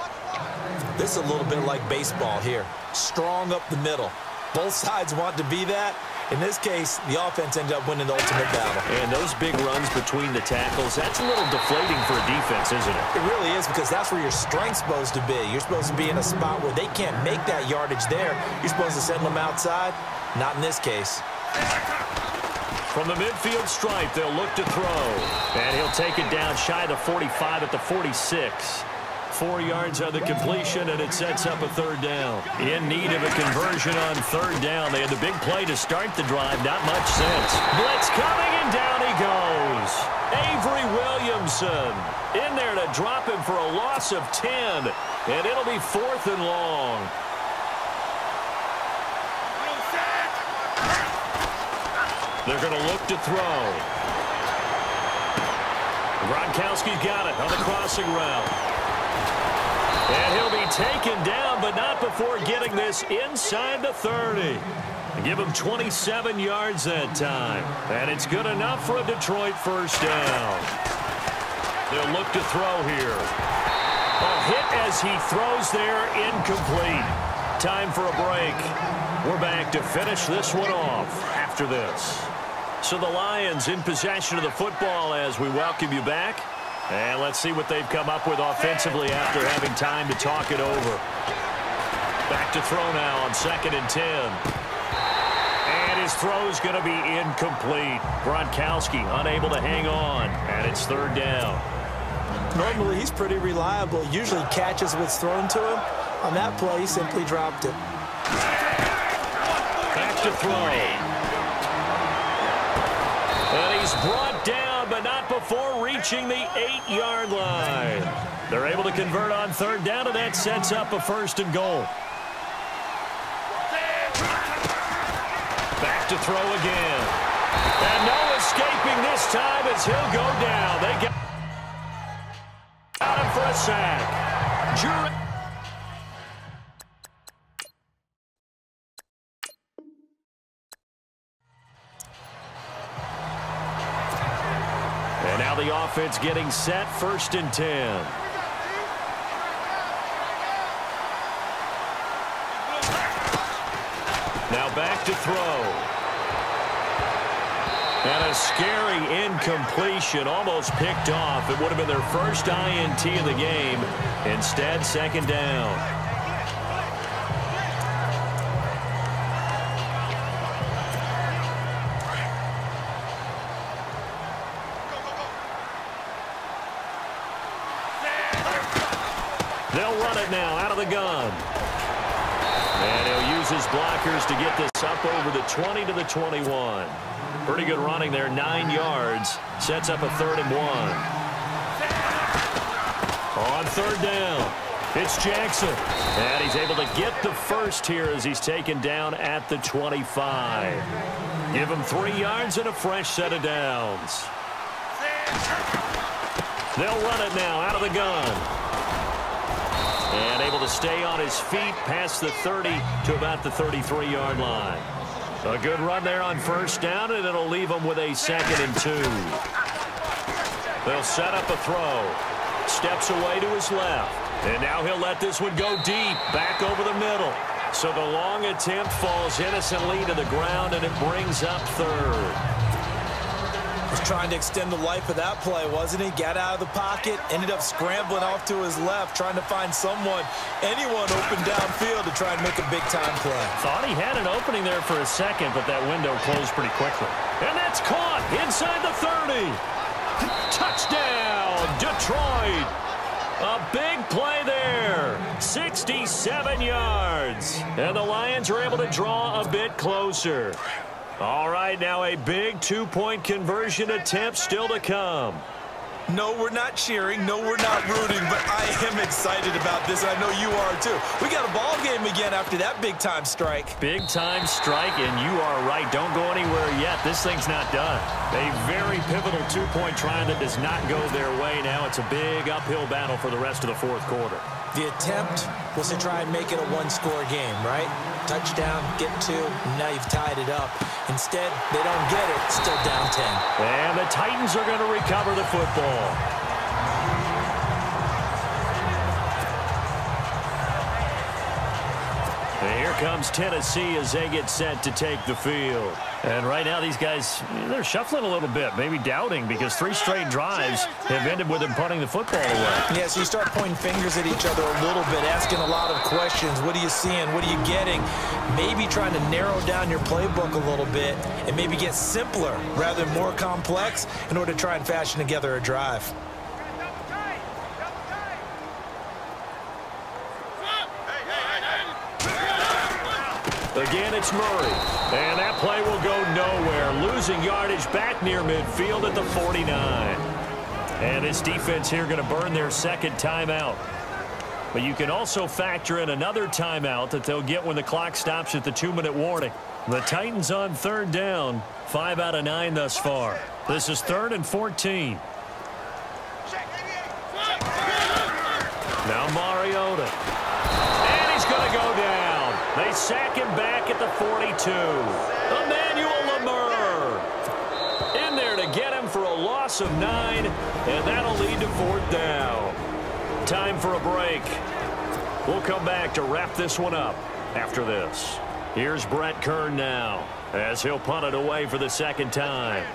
This is a little bit like baseball here. Strong up the middle. Both sides want to be that. In this case, the offense ended up winning the ultimate battle. And those big runs between the tackles, that's a little deflating for a defense, isn't it? It really is, because that's where your strength's supposed to be. You're supposed to be in a spot where they can't make that yardage there. You're supposed to send them outside. Not in this case. From the midfield stripe, they'll look to throw. And he'll take it down shy of the 45 at the 46. 4 yards on the completion, and it sets up a third down. In need of a conversion on third down. They had the big play to start the drive. Not much sense. Blitz coming, and down he goes. Avery Williamson in there to drop him for a loss of 10. And it'll be 4th and long. They're going to look to throw. Gronkowski's got it on the crossing route. And he'll be taken down, but not before getting this inside the 30. Give him 27 yards that time. And it's good enough for a Detroit first down. They'll look to throw here. A hit as he throws there, incomplete. Time for a break. We're back to finish this one off after this. So the Lions in possession of the football as we welcome you back. And let's see what they've come up with offensively after having time to talk it over. Back to throw now on 2nd and 10. And his throw's going to be incomplete. Gronkowski unable to hang on. And it's 3rd down. Normally, he's pretty reliable. Usually catches what's thrown to him. On that play, he simply dropped it. Back to throw. And he's brought down, but not before reaching the 8-yard line. They're able to convert on 3rd down, and that sets up a 1st and goal. Back to throw again. And no escaping this time as he'll go down. They got him for a sack. And now the offense getting set, 1st and 10. Now back to throw. And a scary incompletion, almost picked off. It would have been their first INT of the game. Instead, second down. They'll run it now out of the gun. And he'll use his blockers to get this up over the 20 to the 21. Pretty good running there, 9 yards. Sets up a 3rd and 1. On 3rd down, it's Jackson. And he's able to get the first here as he's taken down at the 25. Give him 3 yards and a fresh set of downs. They'll run it now out of the gun. And able to stay on his feet past the 30 to about the 33-yard line. A good run there on 1st down, and it'll leave him with a 2nd and 2. They'll set up a throw. Steps away to his left. And now he'll let this one go deep, back over the middle. So the long attempt falls innocently to the ground, and it brings up 3rd. Was trying to extend the life of that play, wasn't he? Got out of the pocket, ended up scrambling off to his left, trying to find anyone open downfield to try and make a big-time play. Thought he had an opening there for a second, but that window closed pretty quickly. And that's caught inside the 30. Touchdown, Detroit. A big play there. 67 yards. And the Lions are able to draw a bit closer. All right, now a big 2-point conversion attempt still to come. No, we're not cheering. No, we're not rooting, but I am excited about this. I know you are, too. We got a ball game again after that big-time strike. Big-time strike, and you are right. Don't go anywhere yet. This thing's not done. A very pivotal 2-point try that does not go their way now. It's a big uphill battle for the rest of the 4th quarter. The attempt was to try and make it a 1-score game, right? Touchdown, get 2, now you've tied it up. Instead, they don't get it, still down 10. And the Titans are going to recover the football. And here comes Tennessee as they get set to take the field. And right now these guys, they're shuffling a little bit, maybe doubting, because 3 straight drives have ended with them punting the football away. Yeah, so you start pointing fingers at each other a little bit, asking a lot of questions. What are you seeing? What are you getting? Maybe trying to narrow down your playbook a little bit and maybe get simpler rather than more complex in order to try and fashion together a drive. Again, it's Murray. And that play will go nowhere. Losing yardage back near midfield at the 49. And this defense here going to burn their 2nd timeout. But you can also factor in another timeout that they'll get when the clock stops at the 2-minute warning. The Titans on 3rd down. 5 out of 9 thus far. This is 3rd and 14. Now Mariota. And he's going to go down. They sack him back at the 42. Emmanuel Lamur in there to get him for a loss of 9, and that'll lead to 4th down. Time for a break. We'll come back to wrap this one up after this. Here's Brett Kern now as he'll punt it away for the 2nd time.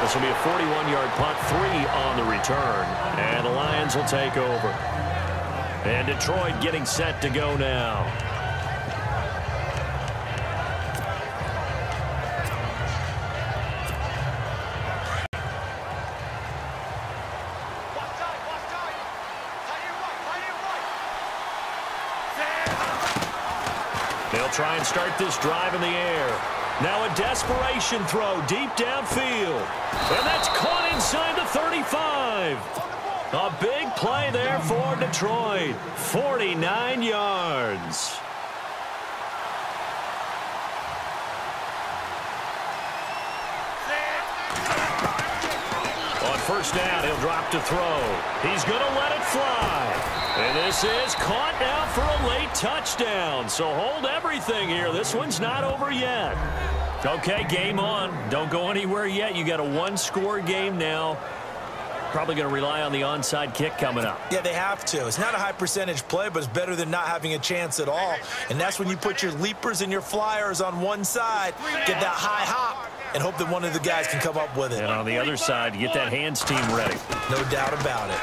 This will be a 41-yard punt, 3 on the return, and the Lions will take over. And Detroit getting set to go now. They'll try and start this drive in the air. Now a desperation throw deep downfield. And that's caught inside the 35. A big play there for Detroit. 49 yards. On 1st down, he'll drop to throw. He's going to let it fly. And this is caught now for a late touchdown. So hold everything here. This one's not over yet. Okay, game on. Don't go anywhere yet. You got a 1-score game now. Probably going to rely on the onside kick coming up. Yeah, they have to. It's not a high percentage play, but it's better than not having a chance at all. And that's when you put your leapers and your flyers on one side, get that high hop, and hope that one of the guys can come up with it. And on the other side, you get that hands team ready. No doubt about it.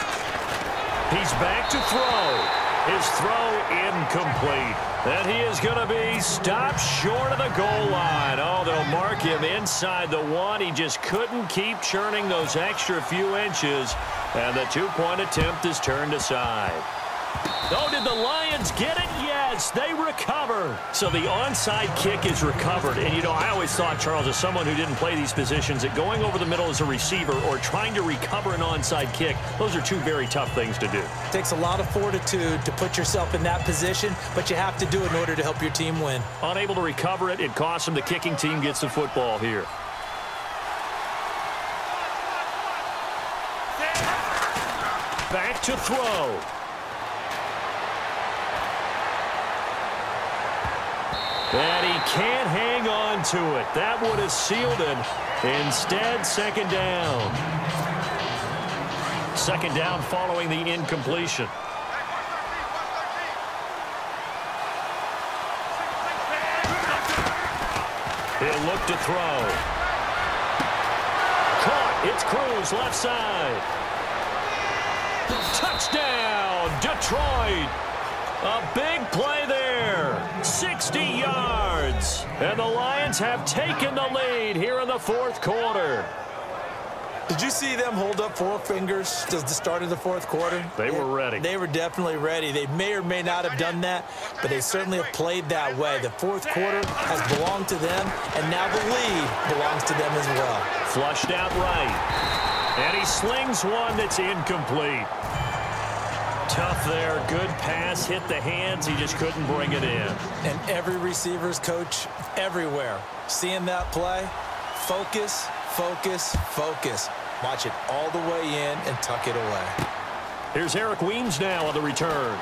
He's back to throw. His throw incomplete. And he is going to be stopped short of the goal line. Oh, they'll mark him inside the 1. He just couldn't keep churning those extra few inches. And the 2-point attempt is turned aside. Oh, did the Lions get it? Yes, they recover. So the onside kick is recovered. And, you know, I always thought, Charles, as someone who didn't play these positions, that going over the middle as a receiver or trying to recover an onside kick, those are two very tough things to do. It takes a lot of fortitude to put yourself in that position, but you have to do it in order to help your team win. Unable to recover it, it costs him. The kicking team gets the football here. Back to throw. And he can't hang on to it. That would have sealed it. Instead, second down. Second down following the incompletion. He'll look to throw. Caught. It's Cruz, left side. Touchdown, Detroit. A big play there. 60 yards. And the Lions have taken the lead here in the fourth quarter. Did you see them hold up 4 fingers to the start of the fourth quarter? They were ready. They were definitely ready. They may or may not have done that, but they certainly have played that way. The fourth quarter has belonged to them, and now the lead belongs to them as well. Flushed out right. And he slings one that's incomplete. Tough there. Good pass. Hit the hands. He just couldn't bring it in. And every receiver's coach everywhere, seeing that play, focus, focus, focus. Watch it all the way in and tuck it away. Here's Eric Weems now on the return.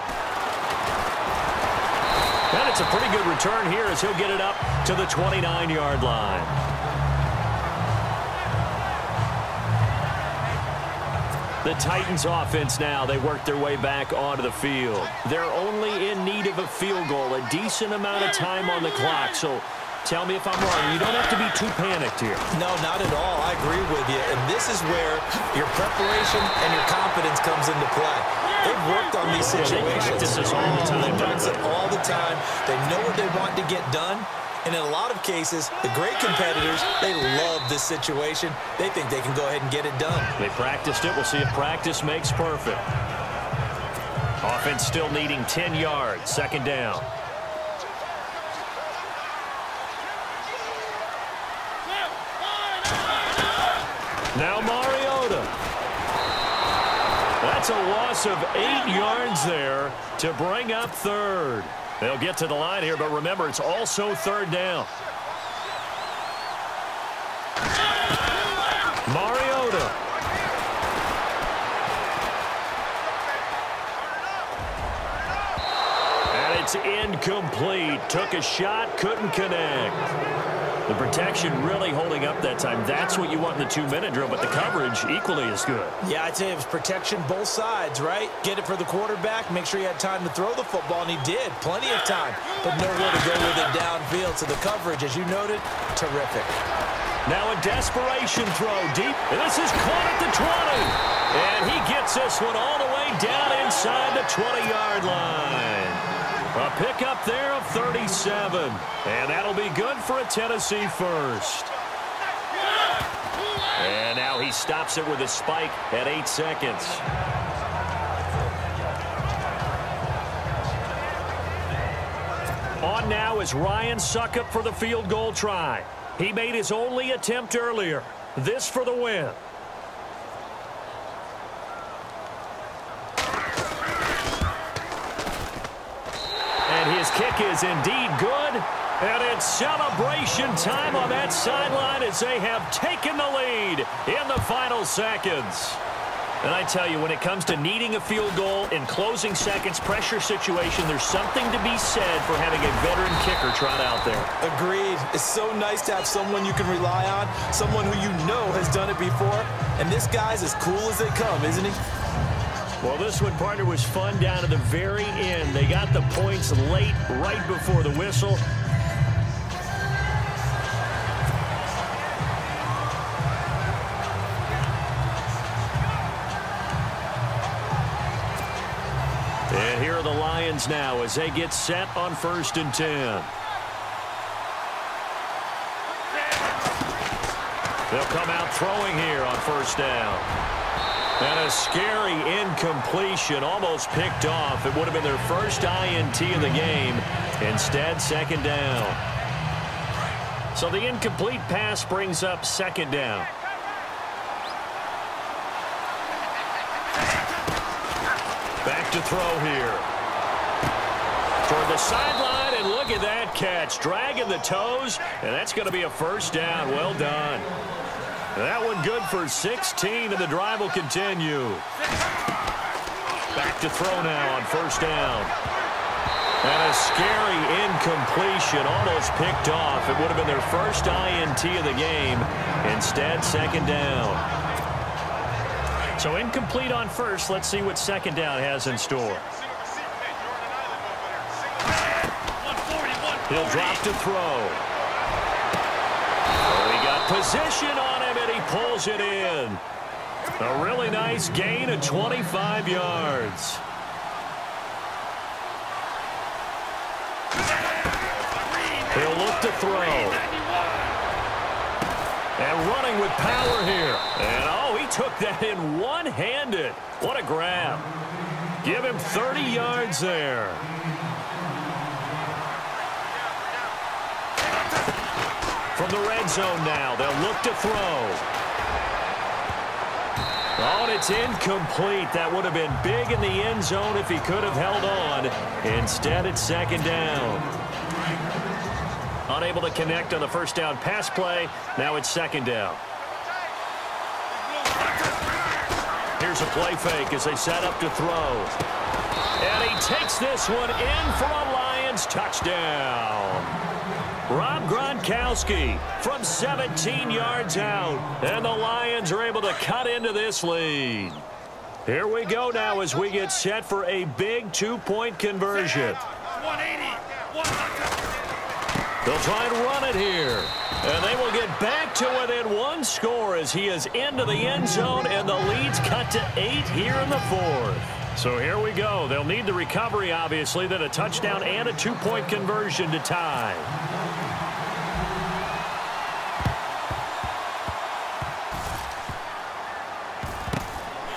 And it's a pretty good return here as he'll get it up to the 29-yard line. The Titans offense now, they work their way back onto the field. They're only in need of a field goal, a decent amount of time on the clock. So tell me if I'm wrong. You don't have to be too panicked here. No, not at all. I agree with you. And this is where your preparation and your confidence comes into play. They've worked on these situations. They practice this all the time. They practice it all the time. They know what they want to get done. And in a lot of cases, the great competitors, they love this situation. They think they can go ahead and get it done. They practiced it. We'll see if practice makes perfect. Offense still needing 10 yards. Second down. Now Mariota. That's a loss of 8 yards there to bring up third. They'll get to the line here, but remember, it's also third down. Mariota. And it's incomplete. Took a shot, couldn't connect. The protection really holding up that time. That's what you want in the 2-minute drill, but the coverage equally as good. Yeah, I'd say it was protection both sides, right? Get it for the quarterback, make sure he had time to throw the football, and he did. Plenty of time, but nowhere to go with it downfield. So the coverage, as you noted, terrific. Now a desperation throw deep. And this is caught at the 20. And he gets this one all the way down inside the 20-yard line. A pickup there of 37. And that'll be good for a Tennessee first. And now he stops it with a spike at 8 seconds. On now is Ryan Succop for the field goal try. He made his only attempt earlier. This for the win. And his kick is indeed good. And it's celebration time on that sideline as they have taken the lead in the final seconds. And I tell you, when it comes to needing a field goal in closing seconds, pressure situation, there's something to be said for having a veteran kicker trot out there. Agreed. It's so nice to have someone you can rely on, someone who you know has done it before. And this guy's as cool as they come, isn't he? Well, this one, partner, was fun down to the very end. They got the points late, right before the whistle. And here are the Lions now as they get set on 1st and 10. They'll come out throwing here on 1st down. And a scary incompletion, almost picked off. It would have been their first INT of the game. Instead, 2nd down. So the incomplete pass brings up 2nd down. Back to throw here. Toward the sideline, and look at that catch. Dragging the toes, and that's going to be a 1st down. Well done. That one good for 16, and the drive will continue. Back to throw now on 1st down. And a scary incompletion, almost picked off. It would have been their first INT of the game. Instead, 2nd down. So incomplete on 1st. Let's see what 2nd down has in store. He'll drop to throw. Oh, he got position on him, and he pulls it in. A really nice gain of 25 yards. He'll look to throw. And running with power here. And, oh, he took that in one-handed. What a grab. Give him 30 yards there. From the red zone now, they'll look to throw. Oh, and it's incomplete. That would have been big in the end zone if he could have held on. Instead, it's 2nd down. Unable to connect on the 1st down pass play. Now it's 2nd down. Here's a play fake as they set up to throw. And he takes this one in for a Lions touchdown. Rob Gronkowski from 17 yards out. And the Lions are able to cut into this lead. Here we go now as we get set for a big 2-point conversion. 180. They'll try and run it here. And they will get back to within 1 score as he is into the end zone, and the lead's cut to 8 here in the 4th. So here we go. They'll need the recovery, obviously, then a touchdown and a 2-point conversion to tie.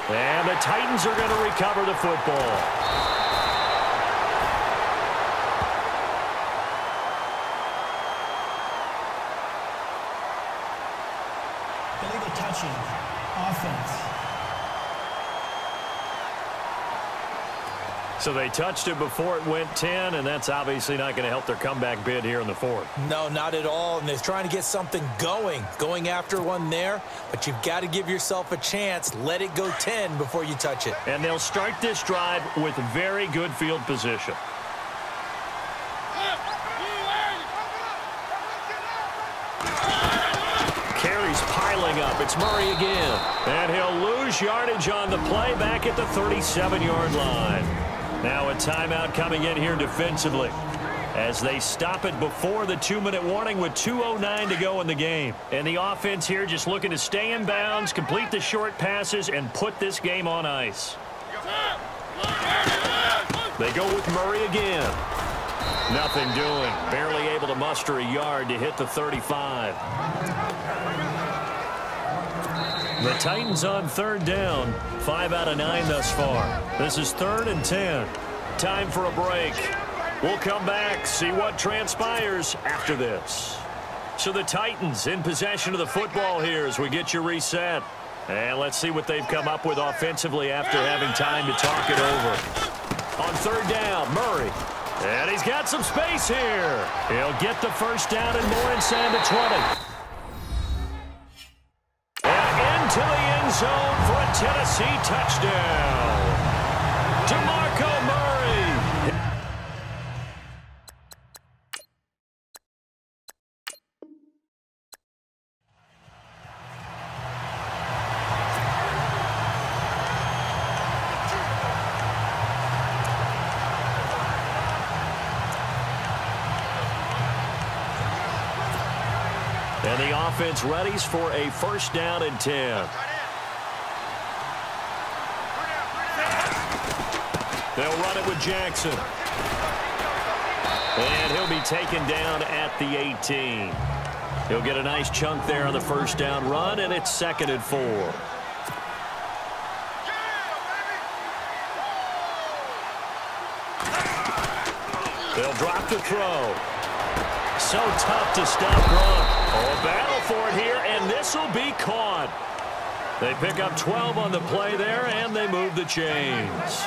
And the Titans are going to recover the football. Illegal touching. Offense. So they touched it before it went 10, and that's obviously not going to help their comeback bid here in the 4th. No, not at all. And they're trying to get something going after one there. But you've got to give yourself a chance. Let it go 10 before you touch it. And they'll start this drive with very good field position. Carries piling up. It's Murray again. And he'll lose yardage on the play back at the 37-yard line. Now a timeout coming in here defensively as they stop it before the 2-minute warning with 2:09 to go in the game. And the offense here just looking to stay in bounds, complete the short passes, and put this game on ice. They go with Murray again. Nothing doing. Barely able to muster a yard to hit the 35. The Titans on 3rd down. 5 out of 9 thus far. This is 3rd and 10. Time for a break. We'll come back, see what transpires after this. So the Titans in possession of the football here as we get you reset. And let's see what they've come up with offensively after having time to talk it over. On 3rd down, Murray. And he's got some space here. He'll get the 1st down and more inside the 20. And into the end zone for a Tennessee touchdown. DeMarco Murray. And the offense readies for a first down and 10. They'll run it with Jackson. And he'll be taken down at the 18. He'll get a nice chunk there on the first down run, and it's 2nd and 4. They'll drop the throw. So tough to stop Gronk. Oh, a battle for it here, and this will be caught. They pick up 12 on the play there, and they move the chains.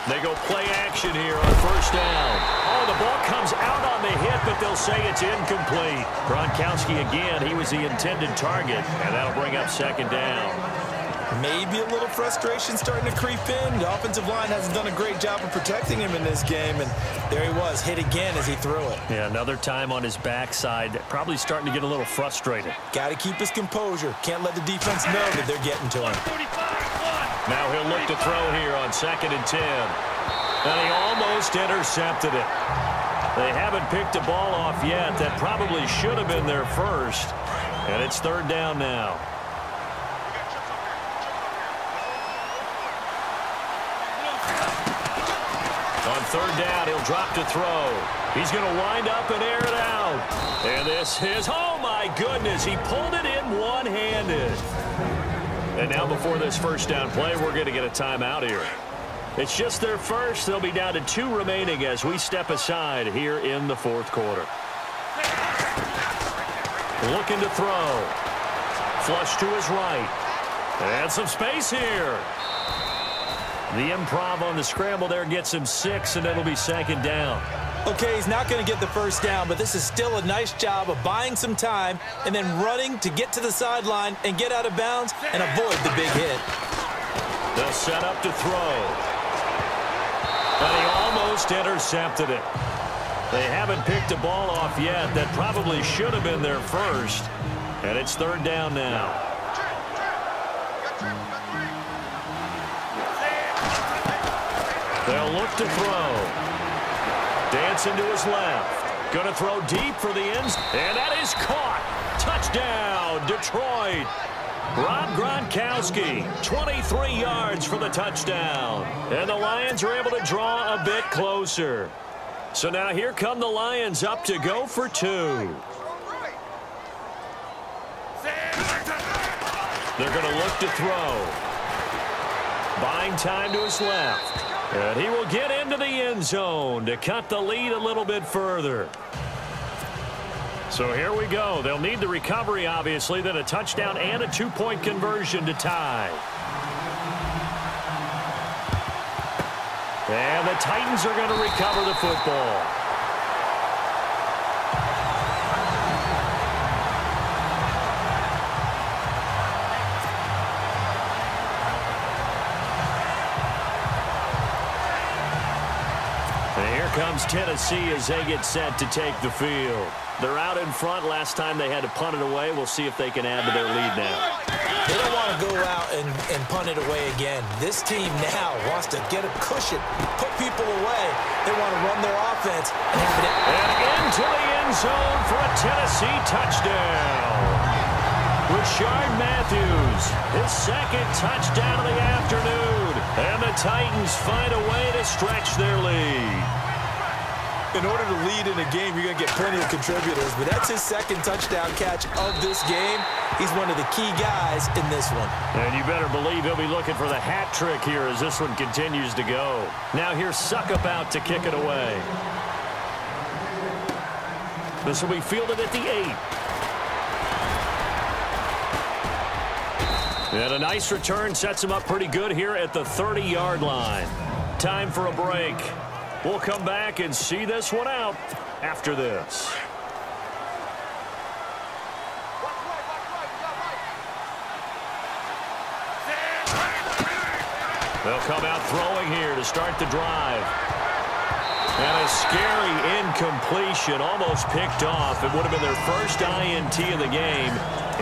They go play action here on first down. Oh, the ball comes out on the hit, but they'll say it's incomplete. Gronkowski again, he was the intended target, and that'll bring up 2nd down. Maybe a little frustration starting to creep in. The offensive line hasn't done a great job of protecting him in this game, and there he was, hit again as he threw it. Yeah, another time on his backside, probably starting to get a little frustrated. Got to keep his composure. Can't let the defense know that they're getting to him. Now he'll look to throw here on 2nd and 10. And he almost intercepted it. They haven't picked a ball off yet. That probably should have been their first. And it's 3rd down now. On 3rd down, he'll drop to throw. He's going to wind up and air it out. And this is, oh my goodness, he pulled it in one-handed. And now before this first down play, we're going to get a timeout here. It's just their first. They'll be down to 2 remaining as we step aside here in the 4th quarter. Looking to throw. Flush to his right. And some space here. The improv on the scramble there gets him 6, and it'll be 2nd down. Okay, he's not going to get the first down, but this is still a nice job of buying some time and then running to get to the sideline and get out of bounds and avoid the big hit. They'll set up to throw. But he almost intercepted it. They haven't picked a ball off yet. That probably should have been their first. And it's 3rd down now. They'll look to throw. Dancing to his left. Going to throw deep for the ends. And that is caught. Touchdown, Detroit. Rob Gronkowski, 23 yards for the touchdown. And the Lions are able to draw a bit closer. So now here come the Lions up to go for 2. They're going to look to throw. Buying time to his left. And he will get into the end zone to cut the lead a little bit further. So here we go. They'll need the recovery, obviously, then a touchdown and a 2-point conversion to tie. And the Titans are going to recover the football. And here comes Tennessee as they get set to take the field. They're out in front. Last time they had to punt it away. We'll see if they can add to their lead now. They don't want to go out and punt it away again. This team now wants to get a cushion, put people away. They want to run their offense and have it. And into the end zone for a Tennessee touchdown. Rashard Matthews, his 2nd touchdown of the afternoon. And the Titans find a way to stretch their lead. In order to lead in a game, you're going to get plenty of contributors, but that's his 2nd touchdown catch of this game. He's one of the key guys in this one. And you better believe he'll be looking for the hat trick here as this one continues to go. Now here's Suckup out to kick it away. This will be fielded at the 8. And a nice return sets him up pretty good here at the 30-yard line. Time for a break. We'll come back and see this one out after this. They'll come out throwing here to start the drive. And a scary incompletion, almost picked off. It would have been their first INT of the game.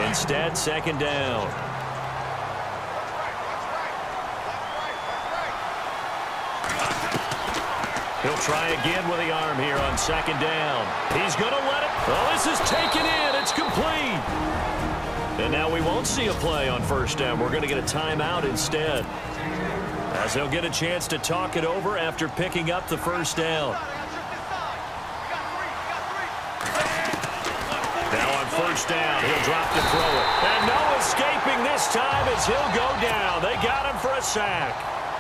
Instead, second down. He'll try again with the arm here on second down. He's going to let it. Oh, this is taken in. It's complete. And now we won't see a play on first down. We're going to get a timeout instead, as he'll get a chance to talk it over after picking up the first down. Now on first down, he'll drop to throw it. And no escaping this time as he'll go down. They got him for a sack.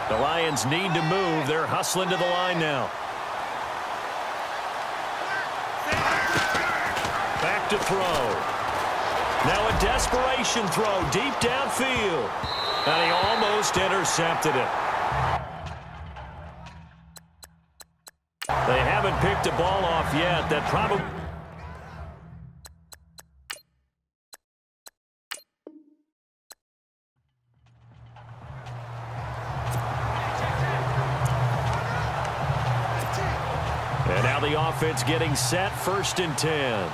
The Lions need to move. They're hustling to the line now. Back to throw. Now a desperation throw deep downfield. And he almost intercepted it. They haven't picked a ball off yet. That probably... And now the offense getting set, 1st and 10.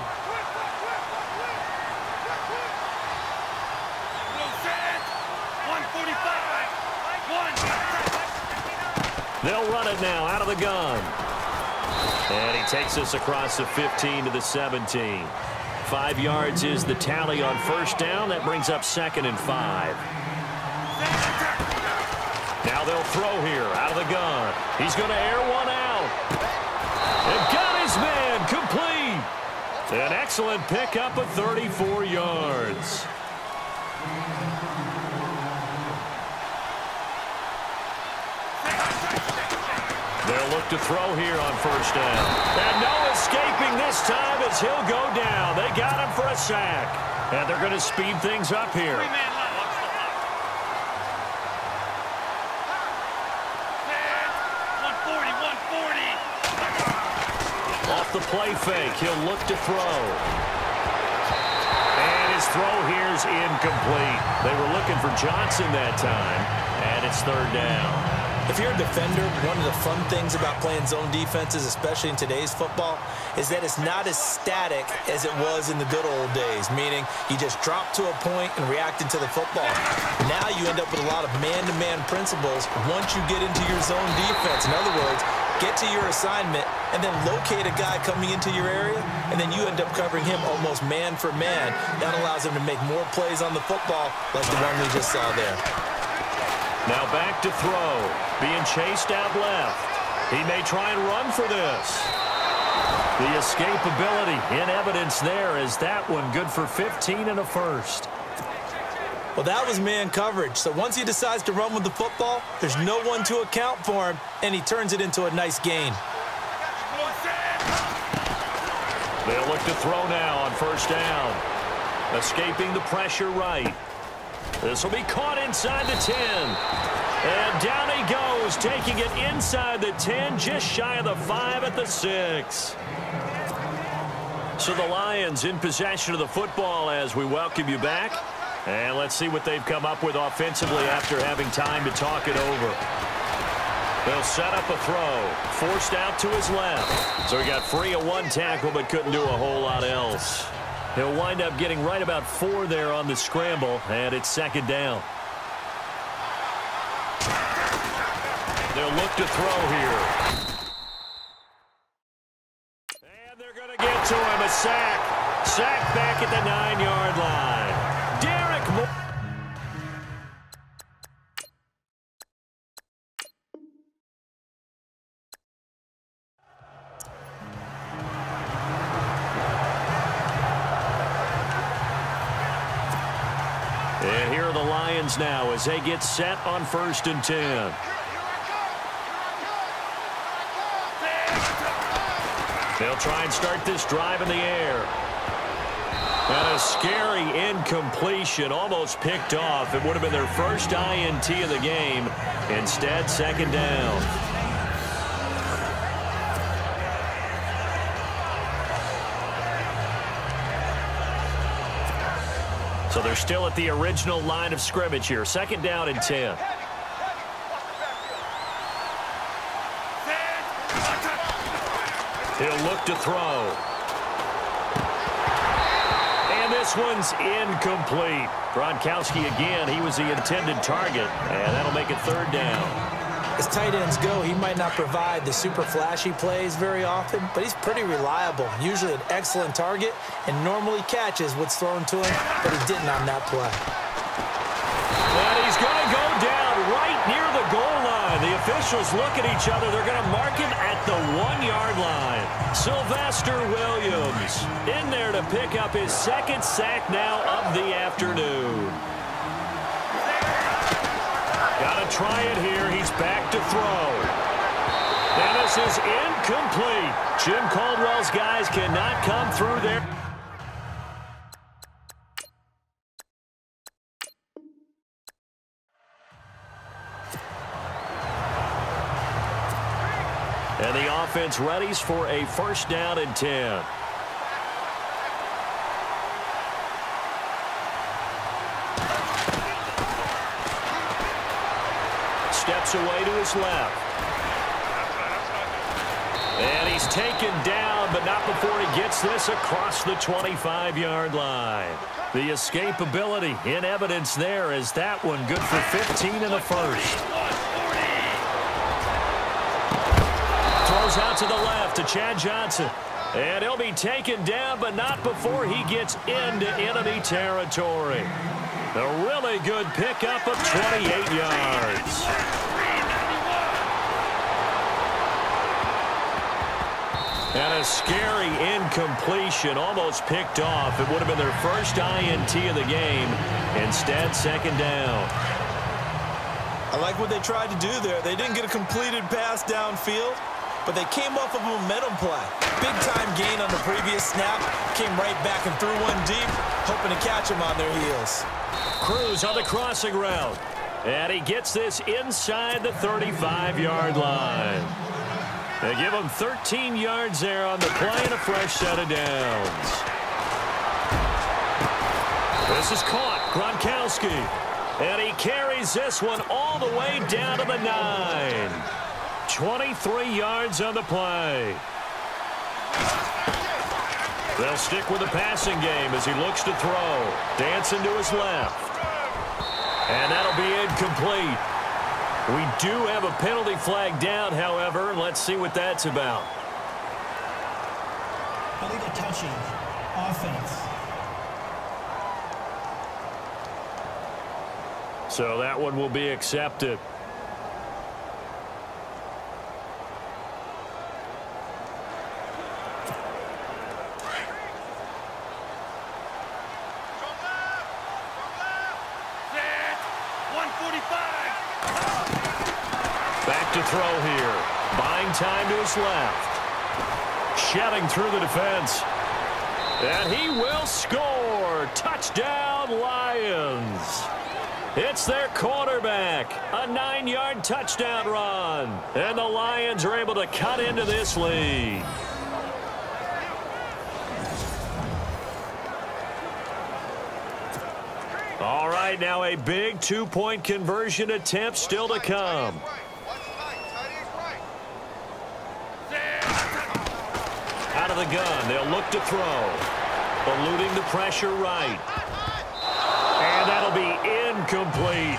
They'll run it now out of the gun. And he takes us across the 15 to the 17. 5 yards is the tally on first down. That brings up 2nd and 5. Now they'll throw here out of the gun. He's going to air one out. And got his man complete. An excellent pickup of 34 yards. They'll look to throw here on first down. And no escaping this time as he'll go down. They got him for a sack. And they're going to speed things up here. Off the play fake, he'll look to throw. And his throw here is incomplete. They were looking for Johnson that time. And it's 3rd down. If you're a defender, one of the fun things about playing zone defenses, especially in today's football, is that it's not as static as it was in the good old days, meaning you just drop to a point and react into the football. Now you end up with a lot of man-to-man principles once you get into your zone defense. In other words, get to your assignment and then locate a guy coming into your area, and then you end up covering him almost man for man. That allows him to make more plays on the football like the one we just saw there. Now back to throw. Being chased out left. He may try and run for this. The escapability in evidence there is that one good for 15 and a first. Well, that was man coverage. So once he decides to run with the football, there's no one to account for him, and he turns it into a nice gain. They'll look to throw now on first down. Escaping the pressure right. This will be caught inside the 10. And down he goes, taking it inside the 10, just shy of the 5 at the 6. So the Lions in possession of the football as we welcome you back. And let's see what they've come up with offensively after having time to talk it over. They'll set up a throw. Forced out to his left. So he got free of one tackle but couldn't do a whole lot else. He'll wind up getting right about 4 there on the scramble, and it's 2nd down. They'll look to throw here. And they're going to get to him, a sack. Sack back at the 9-yard line. Derek Moore. And here are the Lions now as they get set on 1st and 10. They'll try and start this drive in the air. And a scary incompletion, almost picked off. It would have been their first INT of the game. Instead, 2nd down. So they're still at the original line of scrimmage here. 2nd down and 10. He'll look to throw. And this one's incomplete. Gronkowski again, he was the intended target, and that'll make it third down. As tight ends go, he might not provide the super flashy plays very often, but he's pretty reliable, usually an excellent target, and normally catches what's thrown to him, but he didn't on that play. And he's going to go down right near the goal line. The officials look at each other. They're going to mark him at the 1-yard line. Sylvester Williams in there to pick up his second sack now of the afternoon. Got to try it here. He's back to throw. And this is incomplete. Jim Caldwell's guys cannot come through there. And the offense readies for a first down and 10. Steps away to his left. And he's taken down, but not before he gets this across the 25-yard line. The escapability in evidence there as that one good for 15 in the first. Throws out to the left to Chad Johnson. And he'll be taken down, but not before he gets into enemy territory. A really good pickup of 28 yards. And a scary incompletion, almost picked off. It would have been their first INT of the game. Instead, second down. I like what they tried to do there. They didn't get a completed pass downfield, but they came off of a momentum play. Big-time gain on the previous snap. Came right back and threw one deep, hoping to catch them on their heels. Cruz on the crossing route. And he gets this inside the 35-yard line. They give him 13 yards there on the play and a fresh set of downs. This is caught. Gronkowski. And he carries this one all the way down to the 9. 23 yards on the play. They'll stick with the passing game as he looks to throw. Dancing to his left. And that'll be incomplete. We do have a penalty flag down, however, and let's see what that's about. Illegal touching. Offense. So that one will be accepted. Back to throw here. Buying time to his left. Shedding through the defense. And he will score. Touchdown, Lions. It's their quarterback. A 9-yard touchdown run. And the Lions are able to cut into this lead. All right, now a big two-point conversion attempt still to come. Out of the gun, they'll look to throw. Eluding the pressure right. And that'll be incomplete.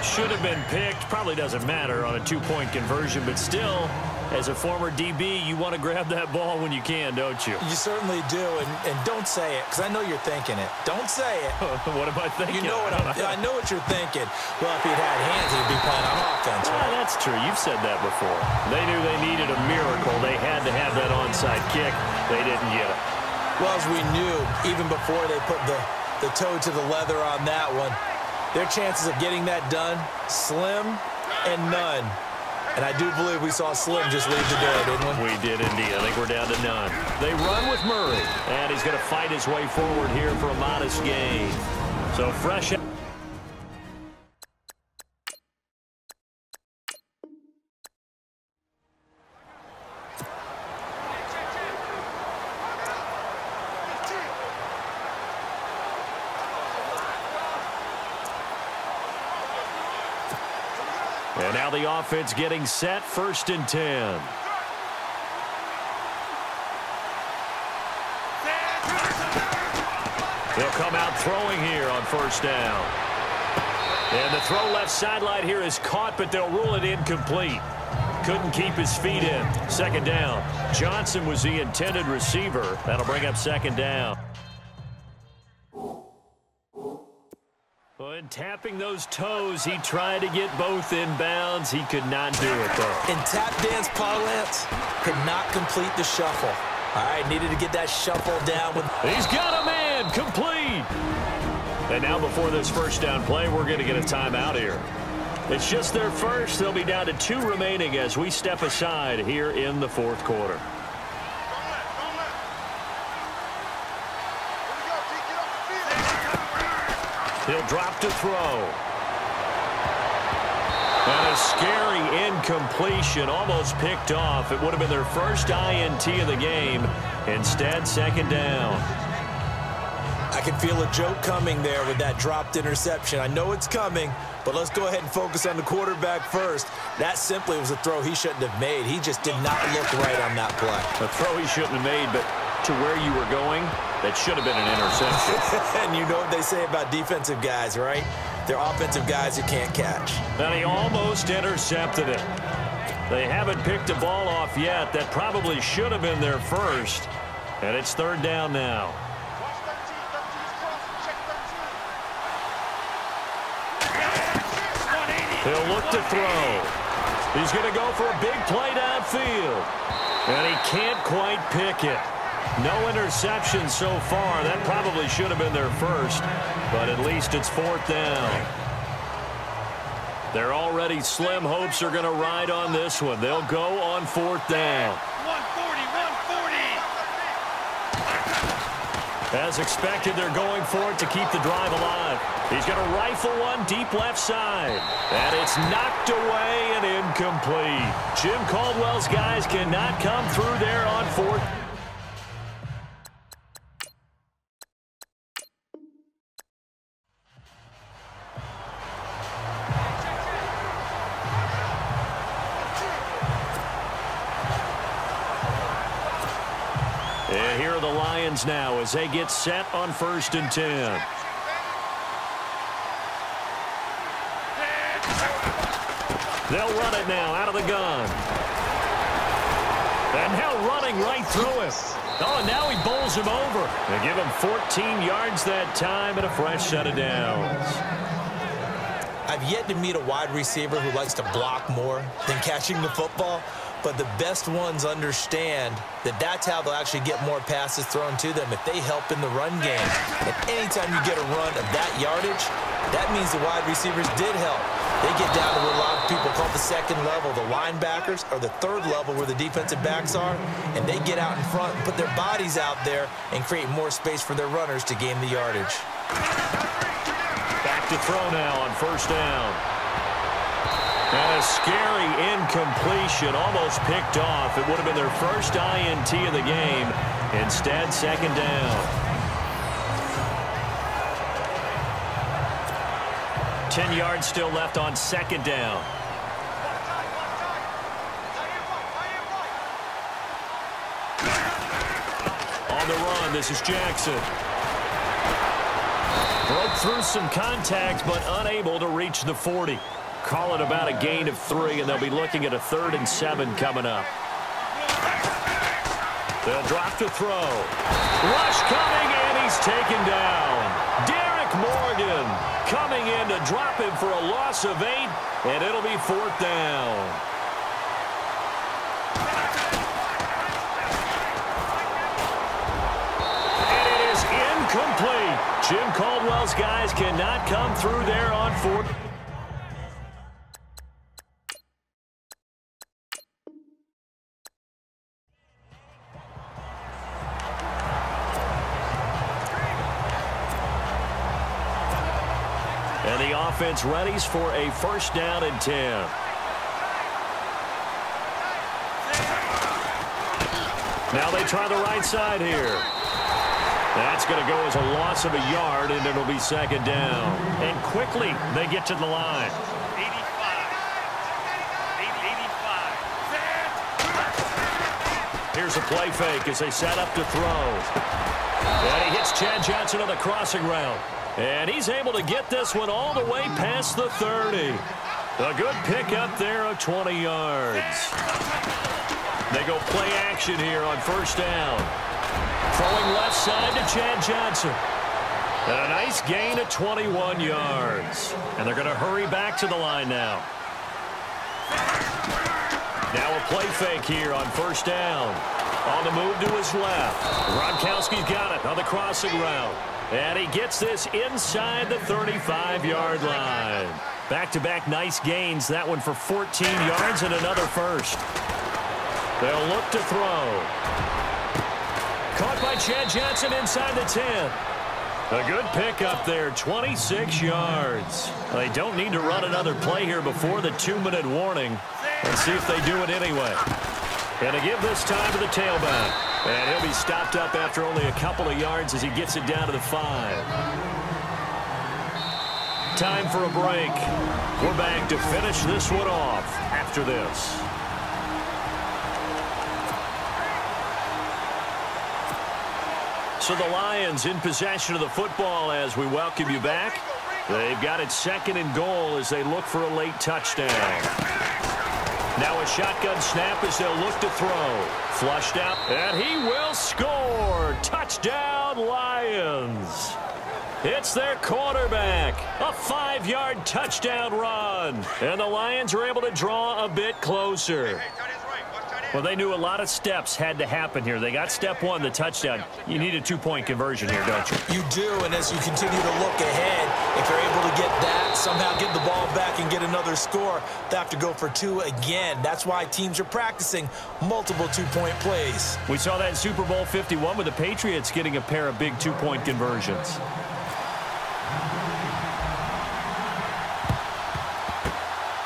Should have been picked. Probably doesn't matter on a two-point conversion, but still, as a former DB, you want to grab that ball when you can, don't you? You certainly do, and don't say it, because I know you're thinking it. Don't say it. What am I thinking? You know what I know what you're thinking. Well, if he'd had hands, he'd be playing on offense, right? That's true. You've said that before. They knew they needed a miracle. They had to have that onside kick. They didn't get it. Well, as we knew, even before they put the toe to the leather on that one, their chances of getting that done, slim and none. And I do believe we saw Slim just leave the door, didn't we? We did indeed. I think we're down to none. They run with Murray. And he's going to fight his way forward here for a modest gain. So fresh. And now the offense getting set, 1st and 10. They'll come out throwing here on first down. And the throw left sideline here is caught, but they'll rule it incomplete. Couldn't keep his feet in. Second down. Johnson was the intended receiver. That'll bring up second down. And tapping those toes, he tried to get both in bounds. He could not do it, though. In tap dance parlance, could not complete the shuffle. All right, needed to get that shuffle down. He's got a man, complete. And now before this first down play, we're going to get a timeout here. It's just their first. They'll be down to 2 remaining as we step aside here in the fourth quarter. He'll drop to throw. And a scary incompletion, almost picked off. It would have been their first INT of the game. Instead, second down. I can feel a joke coming there with that dropped interception. I know it's coming, but let's go ahead and focus on the quarterback first. That simply was a throw he shouldn't have made. He just did not look right on that play. A throw he shouldn't have made, but to where you were going, that should have been an interception. And you know what they say about defensive guys, right? They're offensive guys who can't catch. And he almost intercepted it. They haven't picked a ball off yet. That probably should have been their first. And it's third down now. He'll look to throw. He's going to go for a big play downfield. And he can't quite pick it. No interception so far. That probably should have been their first, but at least it's fourth down. Their already slim hopes are going to ride on this one. They'll go on fourth down. 140, 140. As expected, they're going for it to keep the drive alive. He's going to rifle one deep left side. And it's knocked away and incomplete. Jim Caldwell's guys cannot come through there on fourth. And here are the Lions now as they get set on 1st and 10. They'll run it now out of the gun. And now running right through him. Oh, and now he bowls him over. They give him 14 yards that time and a fresh set of downs. I've yet to meet a wide receiver who likes to block more than catching the football. But the best ones understand that that's how they'll actually get more passes thrown to them if they help in the run game. And anytime you get a run of that yardage, that means the wide receivers did help. They get down to what a lot of people call the second level, the linebackers, or the third level where the defensive backs are, and they get out in front and put their bodies out there and create more space for their runners to gain the yardage. Back to throw now on first down. And a scary incompletion, almost picked off. It would have been their first INT of the game. Instead, second down. 10 yards still left on second down. On the run, this is Jackson. Broke through some contact, but unable to reach the 40. Call it about a gain of 3, and they'll be looking at a 3rd and 7 coming up. They'll drop to throw. Rush coming, and he's taken down. Derek Morgan coming in to drop him for a loss of 8, and it'll be 4th down. And it is incomplete. Jim Caldwell's guys cannot come through there on 4th. And the offense readies for a 1st down and 10. Now they try the right side here. That's going to go as a loss of a yard, and it'll be 2nd down. And quickly they get to the line. 85. Here's a play fake as they set up to throw. And he hits Chad Johnson on the crossing route. And he's able to get this one all the way past the 30. A good pickup there of 20 yards. They go play action here on first down. Throwing left side to Chad Johnson. And a nice gain of 21 yards. And they're going to hurry back to the line now. Now a play fake here on first down. On the move to his left. Gronkowski's got it on the crossing route. And he gets this inside the 35-yard line. Back-to-back nice gains. That one for 14 yards and another first. They'll look to throw. Caught by Chad Johnson inside the 10. A good pickup there, 26 yards. They don't need to run another play here before the 2-minute warning. Let's see if they do it anyway. And to give this time to the tailback. And he'll be stopped up after only a couple of yards as he gets it down to the 5. Time for a break. We're back to finish this one off after this. So the Lions in possession of the football as we welcome you back. They've got it 2nd and goal as they look for a late touchdown. Now a shotgun snap as they'll look to throw. Flushed out, and he will score. Touchdown, Lions. It's their quarterback. A 5-yard touchdown run. And the Lions are able to draw a bit closer. Well, they knew a lot of steps had to happen here. They got step 1, the touchdown. You need a 2-point conversion here, don't you? You do, and as you continue to look ahead, if you're able to get that, somehow get the ball back and get another score, they have to go for 2 again. That's why teams are practicing multiple 2-point plays. We saw that in Super Bowl 51 with the Patriots getting a pair of big 2-point conversions.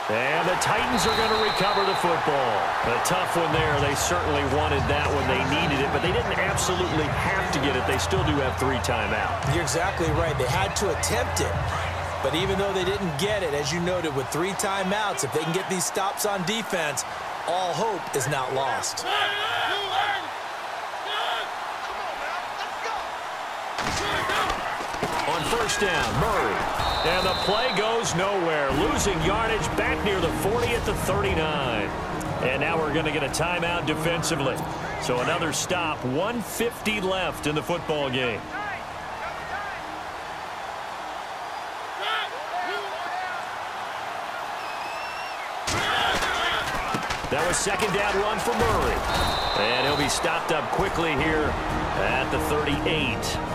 And the Titans are going to recover the football. A tough one there. They certainly wanted that when they needed it, but they didn't absolutely have to get it. They still do have 3 timeouts. You're exactly right. They had to attempt it. But even though they didn't get it, as you noted, with 3 timeouts, if they can get these stops on defense, all hope is not lost. On first down, Murray. And the play goes nowhere. Losing yardage back near the 40 at the 39. And now we're going to get a timeout defensively. So another stop. 1:50 left in the football game. That was 2nd down run for Murray. And he'll be stopped up quickly here at the 38.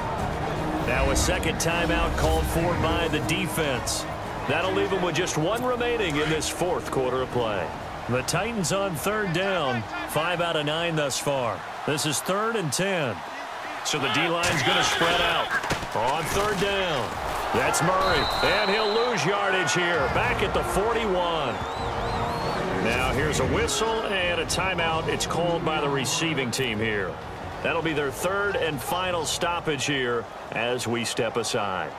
Now a 2nd timeout called for by the defense. That'll leave them with just 1 remaining in this 4th quarter of play. The Titans on 3rd down. 5 out of 9 thus far. This is 3rd and 10. So the D-line's going to spread out. On 3rd down. That's Murray. And he'll lose yardage here. Back at the 41. Now here's a whistle and a timeout. It's called by the receiving team here. That'll be their 3rd and final stoppage here as we step aside.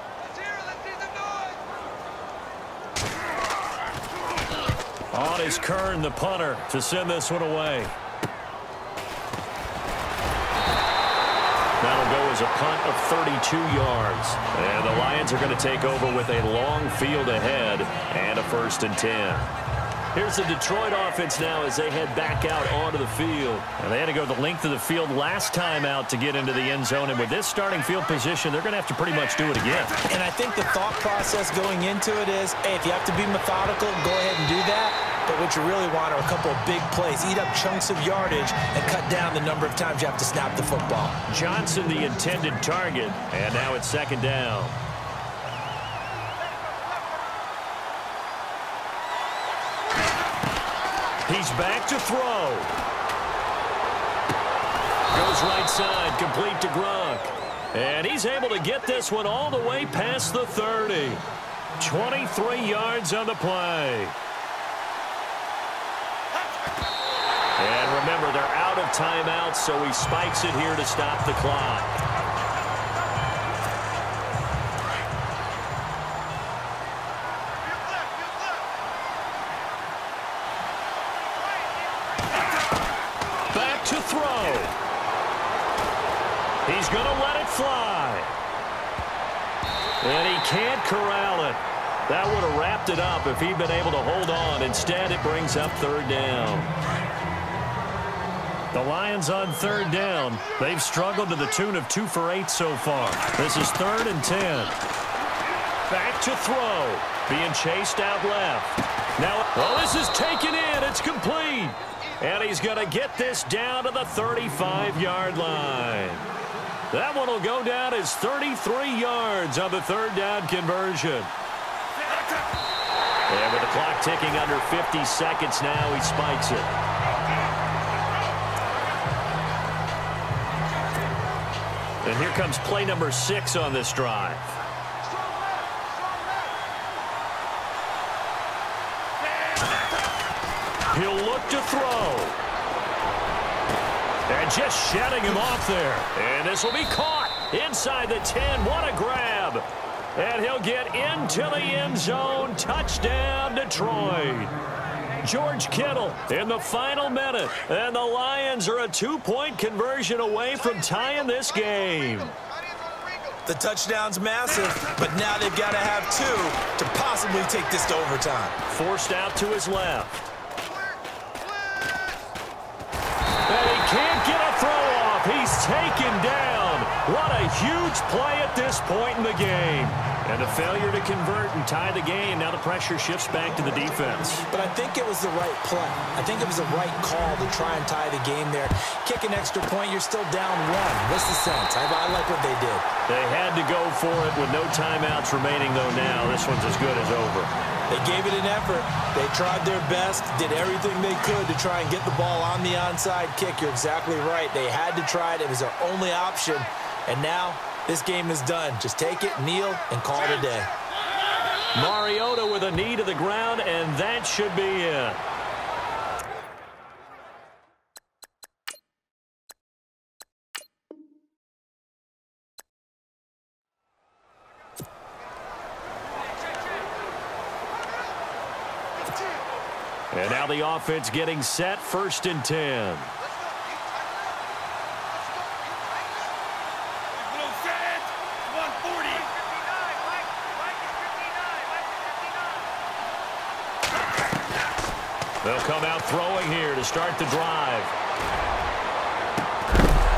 On is Kern, the punter, to send this one away. That'll go as a punt of 32 yards. And the Lions are going to take over with a long field ahead and a 1st and 10. Here's the Detroit offense now as they head back out onto the field. And they had to go the length of the field last time out to get into the end zone. And with this starting field position, they're going to have to pretty much do it again. And I think the thought process going into it is, hey, if you have to be methodical, go ahead and do that. But what you really want are a couple of big plays. Eat up chunks of yardage and cut down the number of times you have to snap the football. Johnson, the intended target. And now it's 2nd down. He's back to throw. Goes right side, complete to Gronk. And he's able to get this one all the way past the 30. 23 yards on the play. And remember, they're out of timeouts, so he spikes it here to stop the clock. To throw. He's going to let it fly. And he can't corral it. That would have wrapped it up if he'd been able to hold on. Instead, it brings up third down. The Lions on third down. They've struggled to the tune of 2 for 8 so far. This is 3rd and 10. Back to throw. Being chased out left. Now, well, this is taken in. It's complete. And he's going to get this down to the 35-yard line. That one will go down as 33 yards on the third down conversion. And with the clock ticking under 50 seconds now, he spikes it. And here comes play number 6 on this drive. He'll look to throw. And just shutting him off there. And this will be caught inside the 10. What a grab. And he'll get into the end zone. Touchdown, Detroit. George Kittle in the final minute. And the Lions are a 2-point conversion away from tying this game. The touchdown's massive, but now they've got to have 2 to possibly take this to overtime. Forced out to his left. And he can't get a throw off. He's taken down. What a huge play at this point in the game. And a failure to convert and tie the game. Now the pressure shifts back to the defense. But I think it was the right play. I think it was the right call to try and tie the game there. Kick an extra point, you're still down 1. What's the sense? I like what they did. They had to go for it with no timeouts remaining, though now. This one's as good as over. They gave it an effort. They tried their best, did everything they could to try and get the ball on the onside kick. You're exactly right. They had to try it. It was their only option. And now this game is done. Just take it, kneel, and call it a day. Mariota with a knee to the ground, and that should be it. And now the offense getting set, 1st and 10. They'll come out throwing here to start the drive.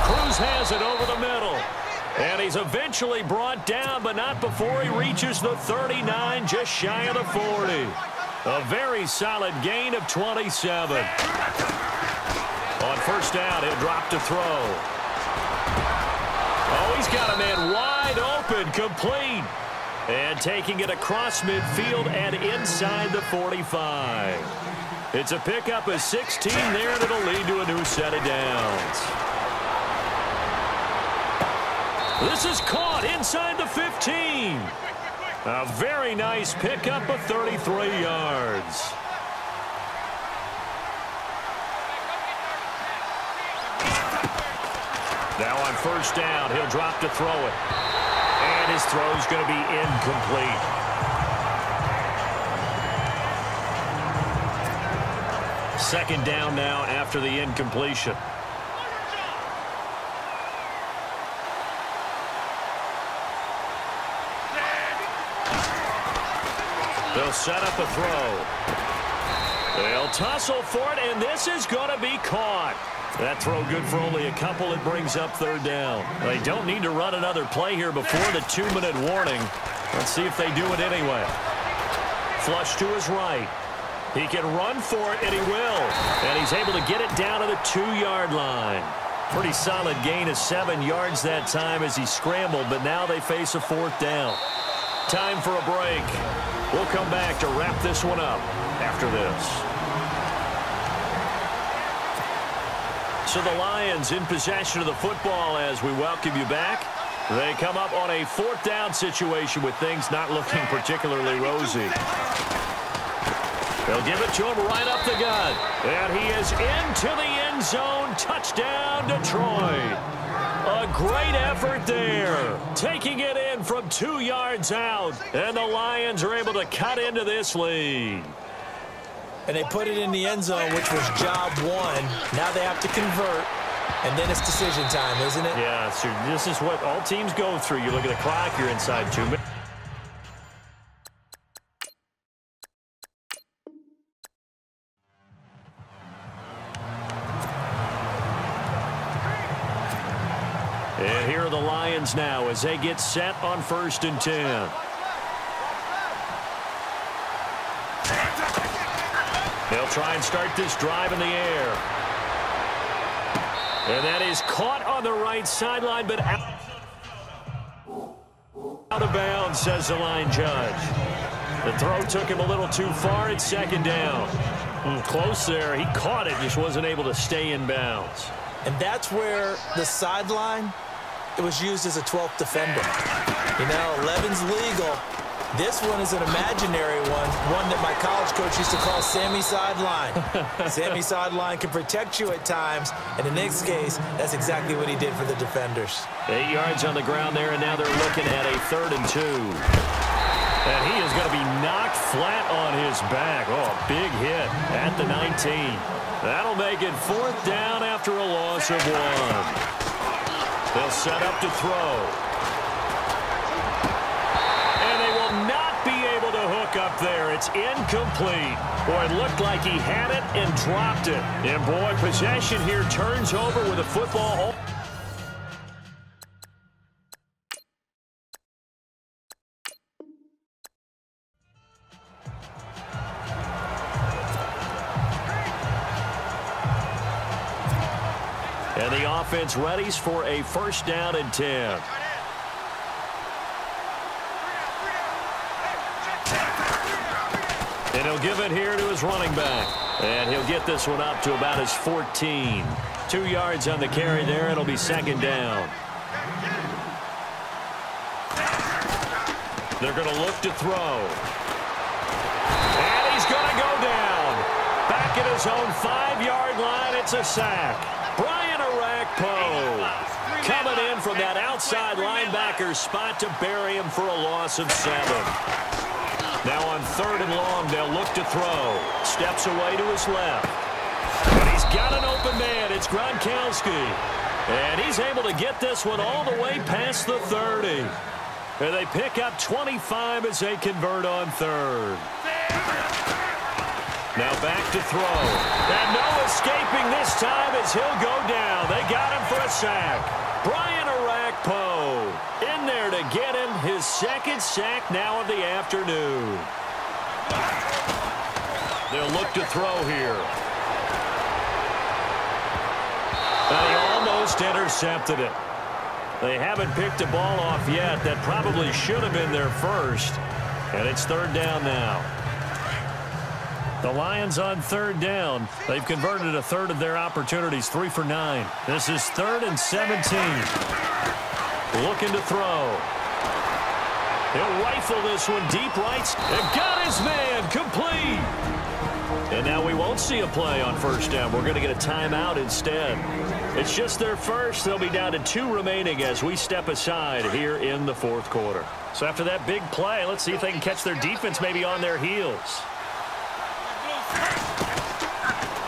Cruz has it over the middle. And he's eventually brought down, but not before he reaches the 39, just shy of the 40. A very solid gain of 27. On first down, he'll drop to throw. Oh, he's got a man wide open, complete. And taking it across midfield and inside the 45. It's a pickup of 16 there, and it'll lead to a new set of downs. This is caught inside the 15. A very nice pickup of 33 yards. Now on first down, he'll drop to throw it. And his throw's going to be incomplete. Second down now after the incompletion. They'll set up a throw. They'll tussle for it, and this is going to be caught. That throw good for only a couple. It brings up third down. They don't need to run another play here before the 2-minute warning. Let's see if they do it anyway. Flush to his right. He can run for it, and he will. And he's able to get it down to the 2-yard line. Pretty solid gain of 7 yards that time as he scrambled, but now they face a 4th down. Time for a break. We'll come back to wrap this one up after this. So the Lions in possession of the football as we welcome you back. They come up on a 4th down situation with things not looking particularly rosy. They'll give it to him right up the gut. And he is into the end zone. Touchdown, Detroit. A great effort there. Taking it in from 2 yards out. And the Lions are able to cut into this lead. And they put it in the end zone, which was job 1. Now they have to convert. And then it's decision time, isn't it? Yeah, so this is what all teams go through. You look at the clock, you're inside 2 minutes. And here are the Lions now as they get set on 1st and 10. They'll try and start this drive in the air. And that is caught on the right sideline, but out of bounds, says the line judge. The throw took him a little too far. It's 2nd down. Close there. He caught it, just wasn't able to stay in bounds. And that's where the sideline, it was used as a 12th defender. You know, 11's legal. This one is an imaginary one that my college coach used to call Sammy Sideline. Sammy Sideline can protect you at times, and in this case, that's exactly what he did for the defenders. 8 yards on the ground there, and now they're looking at a 3rd and 2. And he is going to be knocked flat on his back. Oh, a big hit at the 19. That'll make it 4th down after a loss of 1. They'll set up to throw. And they will not be able to hook up there. It's incomplete. Boy, it looked like he had it and dropped it. And, boy, possession here turns over with a football. And the offense readies for a 1st down and 10. And he'll give it here to his running back. And he'll get this one up to about his 14. 2 yards on the carry there. It'll be 2nd down. They're going to look to throw. And he's going to go down. Back at his own 5-yard line. It's a sack. Coming in from that outside linebacker spot to bury him for a loss of 7. Now on 3rd and long, they'll look to throw. Steps away to his left. But he's got an open man. It's Gronkowski. And he's able to get this one all the way past the 30. And they pick up 25 as they convert on 3rd. Now back to throw. And no escaping this time as he'll go down. They got him for a sack. Brian Orakpo in there to get him his 2nd sack now of the afternoon. They'll look to throw here. And he almost intercepted it. They haven't picked a ball off yet. That probably should have been their first. And it's 3rd down now. The Lions on 3rd down. They've converted a 1/3 of their opportunities, 3 for 9. This is 3rd and 17. Looking to throw. He'll rifle this one deep right. And got his man complete. And now we won't see a play on 1st down. We're going to get a timeout instead. It's just their first. They'll be down to 2 remaining as we step aside here in the 4th quarter. So after that big play, let's see if they can catch their defense maybe on their heels.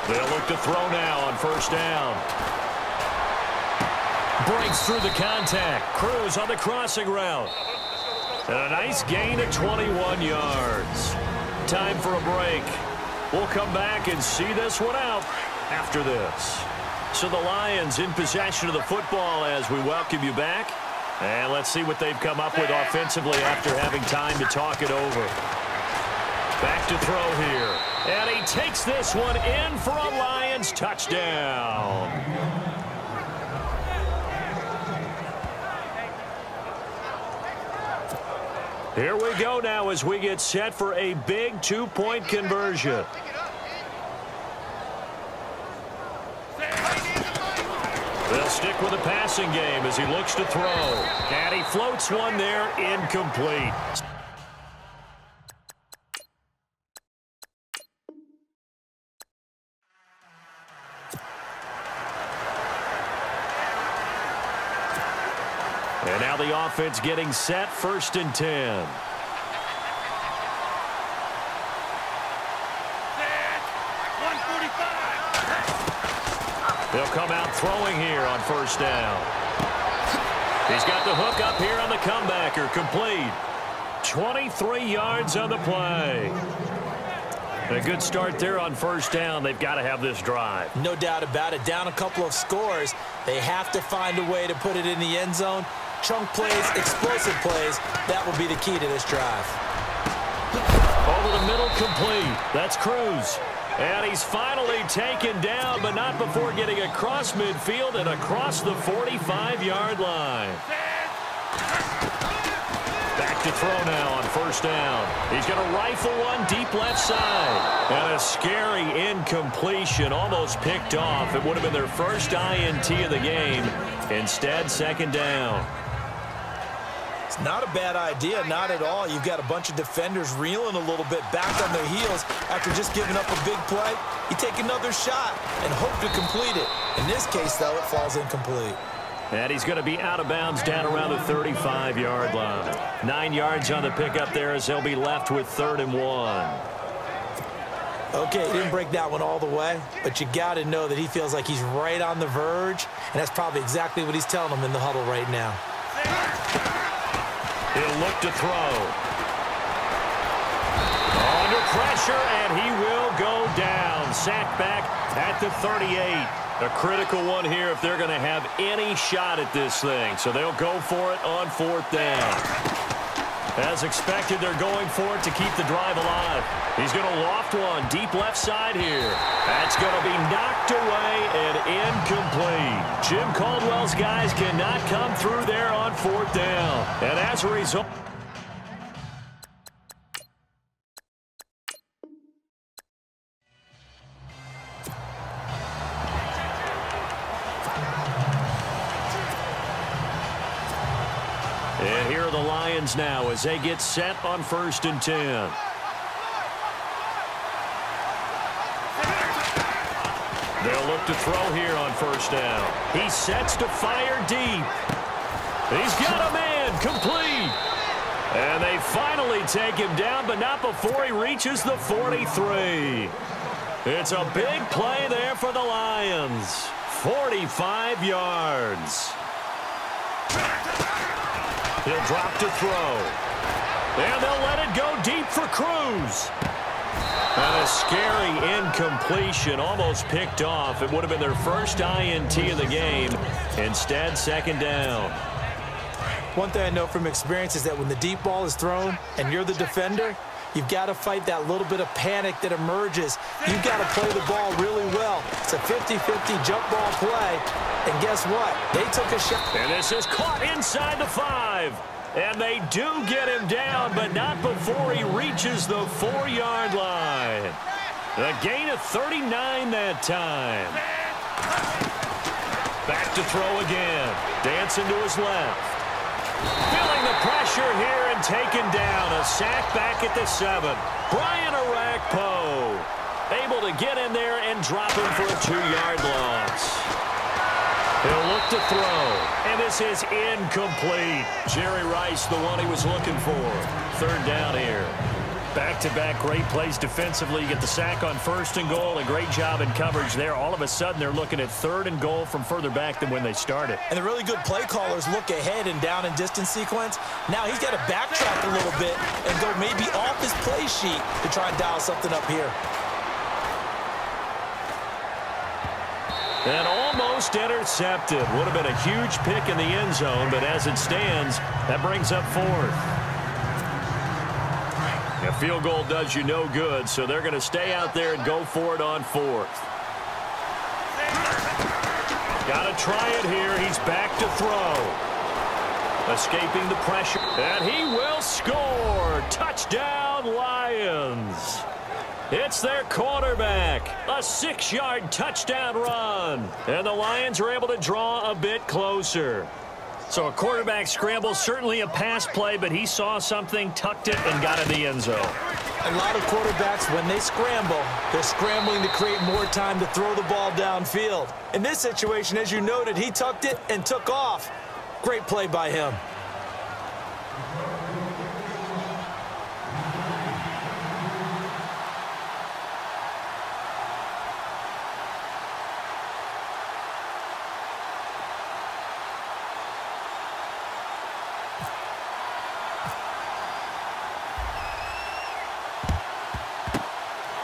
They'll look to throw now on 1st down. Breaks through the contact. Cruz on the crossing route. And a nice gain of 21 yards. Time for a break. We'll come back and see this one out after this. So the Lions in possession of the football as we welcome you back. And let's see what they've come up with offensively after having time to talk it over. Back to throw here. And he takes this one in for a Lions touchdown. Here we go now as we get set for a big 2-point conversion. They'll stick with the passing game as he looks to throw. And he floats one there, incomplete. And now the offense getting set, 1st and 10. They'll come out throwing here on first down. He's got the hook up here on the comebacker. Complete. 23 yards on the play. A good start there on first down. They've got to have this drive. No doubt about it. Down a couple of scores. They have to find a way to put it in the end zone. Chunk plays, explosive plays. That will be the key to this drive. Over the middle, complete. That's Cruz. And he's finally taken down, but not before getting across midfield and across the 45-yard line. Back to throw now on first down. He's going to rifle one deep left side. And a scary incompletion, almost picked off. It would have been their first INT of the game. Instead, second down. It's not a bad idea, not at all. You've got a bunch of defenders reeling a little bit back on their heels after just giving up a big play. You take another shot and hope to complete it. In this case, though, it falls incomplete. And he's going to be out of bounds down around the 35-yard line. 9 yards on the pickup there as they'll be left with 3rd and 1. Okay, he didn't break that one all the way, but you got to know that he feels like he's right on the verge, and that's probably exactly what he's telling them in the huddle right now. He'll look to throw. Under pressure, and he will go down. Sacked back at the 38. A critical one here if they're going to have any shot at this thing. So they'll go for it on 4th down. As expected, they're going for it to keep the drive alive. He's going to loft one deep left side here. That's going to be knocked away and incomplete. Jim Caldwell's guys cannot come through there on 4th down. And as a result... And here are the Lions now as they get set on 1st and 10. They'll look to throw here on 1st down. He sets to fire deep. He's got a man, complete. And they finally take him down, but not before he reaches the 43. It's a big play there for the Lions. 45 yards. He'll drop to throw. And they'll let it go deep for Cruz. And a scary incompletion, almost picked off. It would have been their first INT of the game. Instead, second down. One thing I know from experience is that when the deep ball is thrown and you're the defender, you've got to fight that little bit of panic that emerges. You've got to play the ball really well. It's a 50-50 jump ball play. And guess what? They took a shot. And this is caught inside the 5. And they do get him down, but not before he reaches the 4-yard line. A gain of 39 that time. Back to throw again. Dancing to his left. Feeling the pressure here and taken down. A sack back at the 7. Brian Arakpo able to get in there and drop him for a 2-yard loss. He'll look to throw, and this is incomplete. Jerry Rice, the one he was looking for. 3rd down here. Back-to-back great plays defensively. You get the sack on 1st and goal. A great job in coverage there. All of a sudden, they're looking at 3rd and goal from further back than when they started. And the really good play callers look ahead and down and distance sequence. Now he's got to backtrack a little bit and go maybe off his play sheet to try and dial something up here. And almost intercepted. Would have been a huge pick in the end zone, but as it stands, that brings up 4th. A field goal does you no good, so they're going to stay out there and go for it on 4th. Got to try it here. He's back to throw. Escaping the pressure. And he will score. Touchdown, Lions. It's their quarterback. A 6-yard touchdown run. And the Lions are able to draw a bit closer. So a quarterback scramble, certainly a pass play, but he saw something, tucked it, and got in the end zone. A lot of quarterbacks, when they scramble, they're scrambling to create more time to throw the ball downfield. In this situation, as you noted, he tucked it and took off. Great play by him.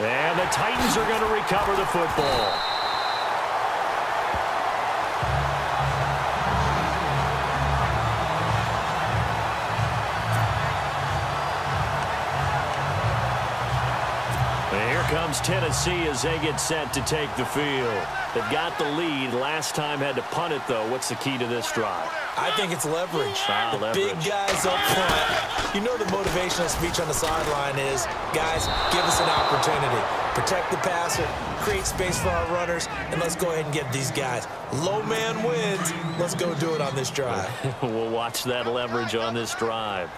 And the Titans are going to recover the football. And here comes Tennessee as they get set to take the field. They've got the lead. Last time had to punt it, though. What's the key to this drive? I think it's leverage. Leverage. Big guys up front. You know the motivational speech on the sideline is, guys, give us an opportunity. Protect the passer, create space for our runners, and let's go ahead and get these guys. Low man wins. Let's go do it on this drive. We'll watch that leverage on this drive.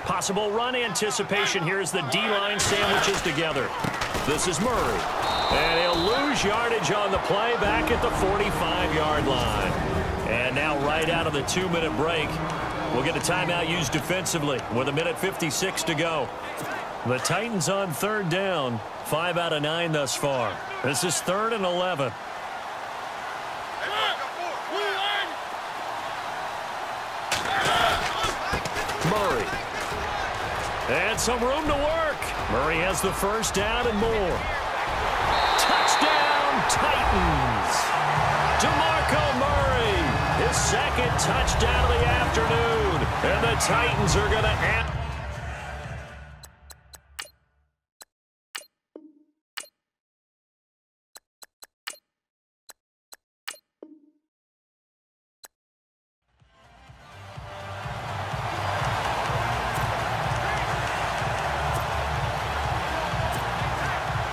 Possible run anticipation here as the D-line sandwiches together. This is Murray. And he'll lose yardage on the play back at the 45-yard line. And now right out of the 2-minute break, we'll get a timeout used defensively with 1:56 to go. The Titans on third down, 5 out of 9 thus far. This is 3rd and 11. Murray. And some room to work. Murray has the first down and more. Touchdown, Titans. DeMarco Murray, his second touchdown of the afternoon. And the Titans are going to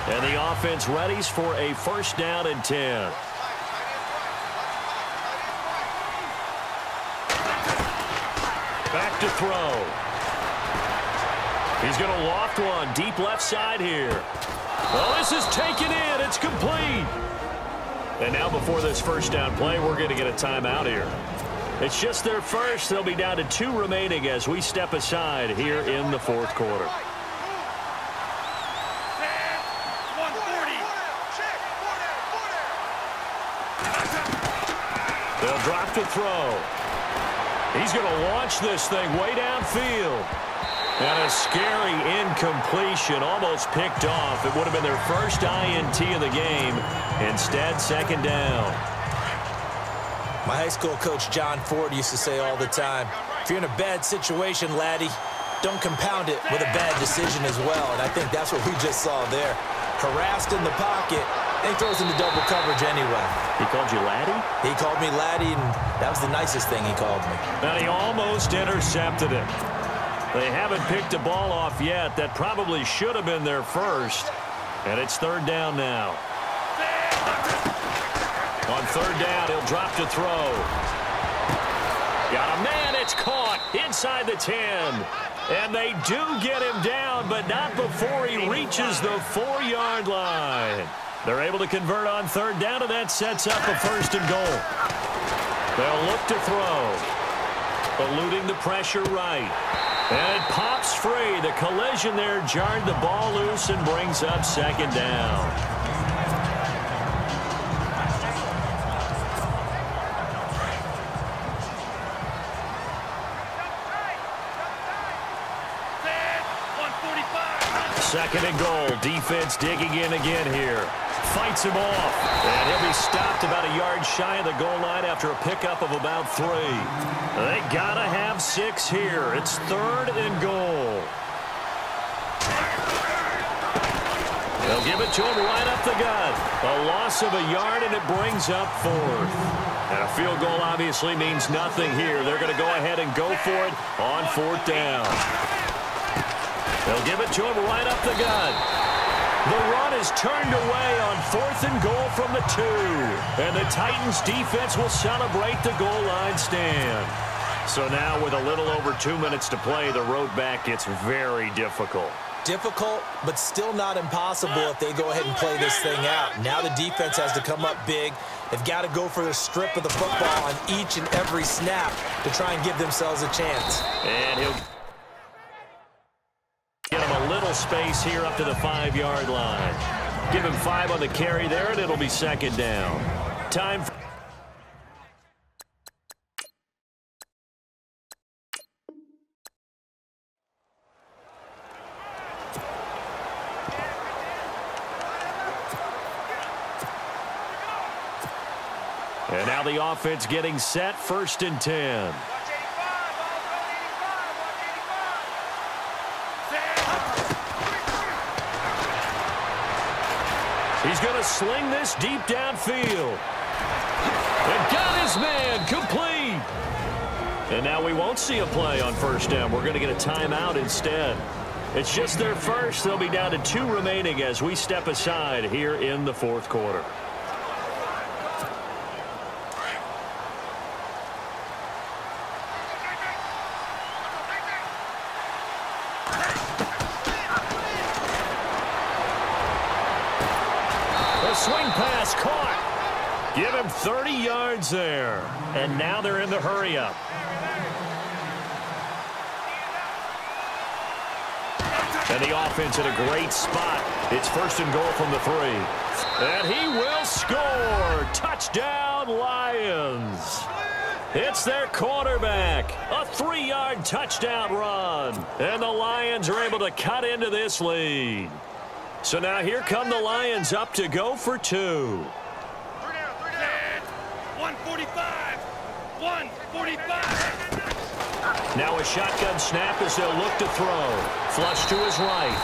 and the offense readies for a first down and 10. Back to throw. He's going to loft one deep left side here. Well, this is taken in. It's complete. And now before this first down play, we're going to get a timeout here. It's just their first. They'll be down to 2 remaining as we step aside here in the 4th quarter. They'll drop to throw. He's going to launch this thing way downfield. And a scary incompletion, almost picked off. It would have been their first INT of the game. Instead, second down. My high school coach, John Ford, used to say all the time, if you're in a bad situation, laddie, don't compound it with a bad decision as well. And I think that's what we just saw there. Harassed in the pocket, and he throws into double coverage anyway. He called you laddie? He called me laddie, and that was the nicest thing he called me. And he almost intercepted it. They haven't picked a ball off yet. That probably should have been their first. And it's 3rd down now. On 3rd down, he'll drop to throw. Got a man. It's caught inside the 10. And they do get him down, but not before he reaches the 4-yard line. They're able to convert on 3rd down, and that sets up a 1st and goal. They'll look to throw. Eluding the pressure right. And it pops free. The collision there jarred the ball loose and brings up 2nd down. Second and goal. Defense digging in again here. Fights him off. And he'll be stopped about a yard shy of the goal line after a pickup of about 3. They gotta have 6 here. It's 3rd and goal. They'll give it to him right up the gut. A loss of a yard, and it brings up 4th. And a field goal obviously means nothing here. They're going to go ahead and go for it on 4th down. They'll give it to him right up the gut. The run is turned away on 4th and goal from the 2. And the Titans defense will celebrate the goal line stand. So now with a little over 2 minutes to play, the road back gets very difficult. Difficult, but still not impossible if they go ahead and play this thing out. Now the defense has to come up big. They've got to go for the strip of the football on each and every snap to try and give themselves a chance. And he'll get him a little space here up to the 5-yard line. Give him 5 on the carry there, and it'll be 2nd down. Time for And now the offense getting set, 1st and 10. He's going to sling this deep downfield. And got his man complete. And now we won't see a play on 1st down. We're going to get a timeout instead. It's just their first. They'll be down to 2 remaining as we step aside here in the 4th quarter. Swing pass caught. Give him 30 yards there. And now they're in the hurry-up. And the offense in a great spot. It's 1st and goal from the 3. And he will score. Touchdown, Lions. It's their quarterback. A 3-yard touchdown run. And the Lions are able to cut into this lead. So now here come the Lions up to go for 2. 145. 145. Now a shotgun snap as they'll look to throw. Flush to his right.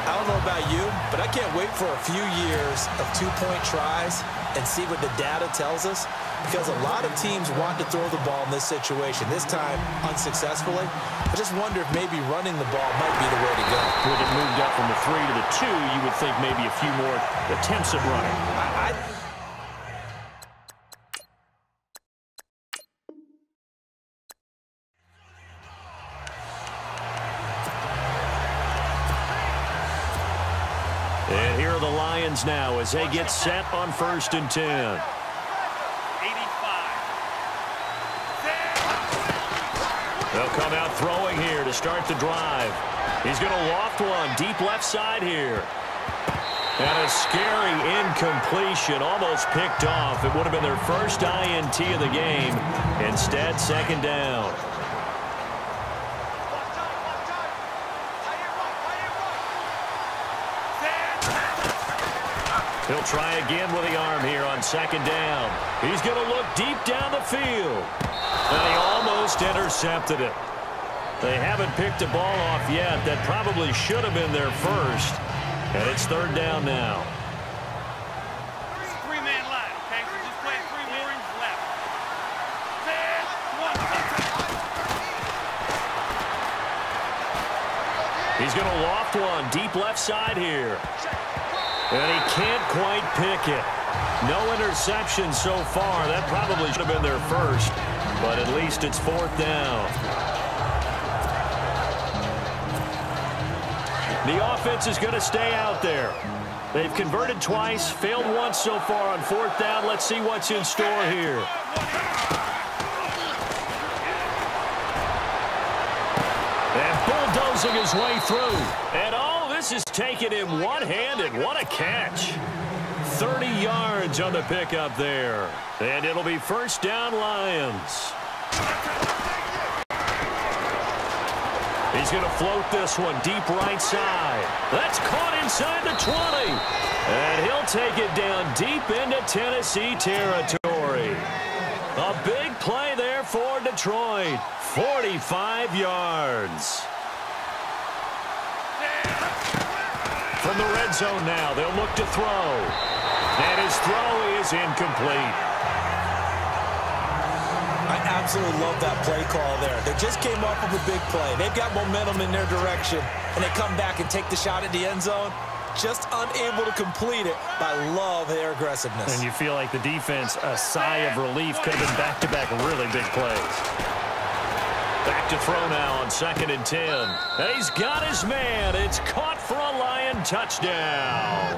I don't know about you, but I can't wait for a few years of 2-point tries and see what the data tells us, because a lot of teams want to throw the ball in this situation, this time unsuccessfully. I just wonder if maybe running the ball might be the way to go. With it moved up from the 3 to the 2, you would think maybe a few more attempts at running. And here are the Lions now as they get set on 1st and 10. They'll come out throwing here to start the drive. He's going to loft one deep left side here. And a scary incompletion, almost picked off. It would have been their first INT of the game. Instead, 2nd down. He'll try again with the arm here on 2nd down. He's going to look deep down the field. And he almost intercepted it. They haven't picked a ball off yet. That probably should have been their first. And it's 3rd down now. 3-man line, okay? So just play 3 warrings left. He's going to loft one deep left side here. And he can't quite pick it. No interception so far. That probably should have been their first. But at least it's 4th down. The offense is going to stay out there. They've converted twice, failed once so far on 4th down. Let's see what's in store here. And bulldozing his way through. And oh, this is taken in one-handed. What a catch. 30 yards on the pickup there. And it'll be 1st down, Lions. He's going to float this one deep right side. That's caught inside the 20. And he'll take it down deep into Tennessee territory. A big play there for Detroit. 45 yards. From the red zone now, they'll look to throw. And his throw is incomplete. I absolutely love that play call there. They just came up with a big play. They've got momentum in their direction, and they come back and take the shot at the end zone, just unable to complete it. But I love their aggressiveness. And you feel like the defense, a sigh of relief, could have been back-to-back really big plays. Back to throw now on 2nd and 10. And he's got his man. It's caught for a Lion touchdown.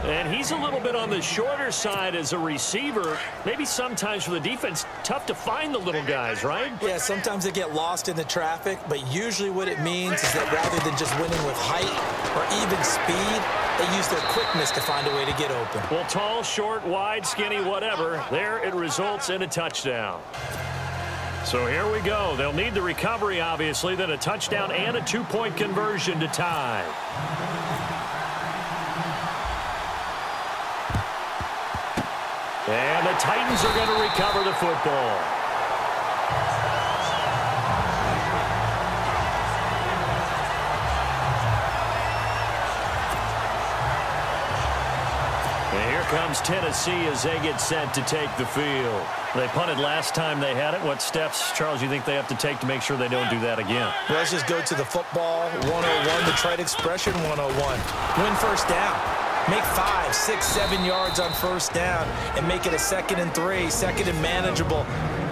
And he's a little bit on the shorter side as a receiver. Maybe sometimes for the defense, tough to find the little guys, right? Yeah, sometimes they get lost in the traffic, but usually what it means is that rather than just winning with height or even speed, they use their quickness to find a way to get open. Well, tall, short, wide, skinny, whatever, there it results in a touchdown. So here we go. They'll need the recovery, obviously, then a touchdown and a 2-point conversion to tie. And the Titans are going to recover the football. And here comes Tennessee as they get set to take the field. They punted last time they had it. What steps, Charles, you think they have to take to make sure they don't do that again? Well, let's just go to the football 101, the trite expression 101. Win first down. Make 5, 6, 7 yards on first down and make it a 2nd and 3, 2nd and manageable.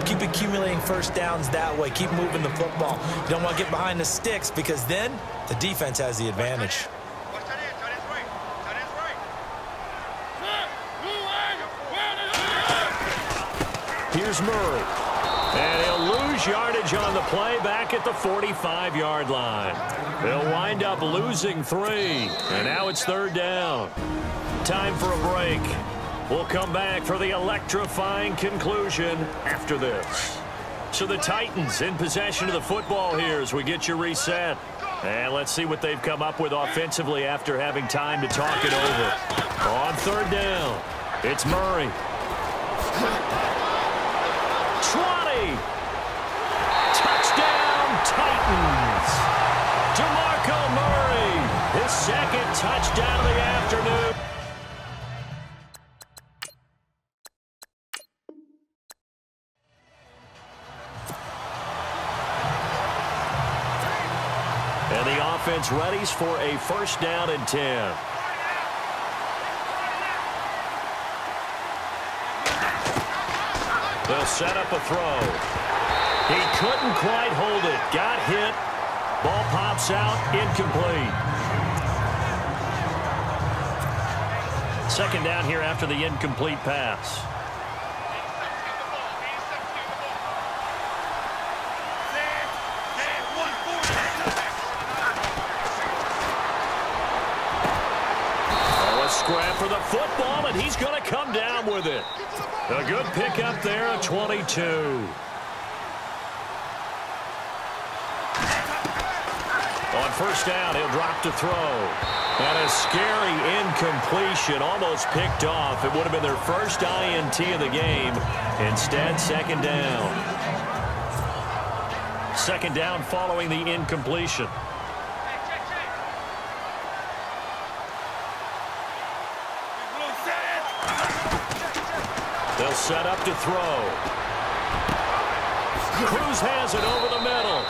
Keep accumulating first downs that way. Keep moving the football. You don't want to get behind the sticks because then the defense has the advantage. Here's Murray. And he'll lose yardage on the play back at the 45-yard line. They'll wind up losing 3. And now it's 3rd down. Time for a break. We'll come back for the electrifying conclusion after this. So the Titans in possession of the football here as we get you reset. And let's see what they've come up with offensively after having time to talk it over. On 3rd down, it's Murray. 20. Touchdown, Titans. DeMarco Murray, his 2nd touchdown of the afternoon. And the offense readies for a 1st down and 10. They'll set up a throw. He couldn't quite hold it. Got hit. Ball pops out. Incomplete. 2nd down here after the incomplete pass. A scrap for the football, and he's going to come down with it. A good pickup there, a 22. On 1st down, he'll drop to throw. And a scary incompletion, almost picked off. It would have been their first INT of the game. Instead, 2nd down. 2nd down following the incompletion. They'll set up to throw. Cruz has it over the middle.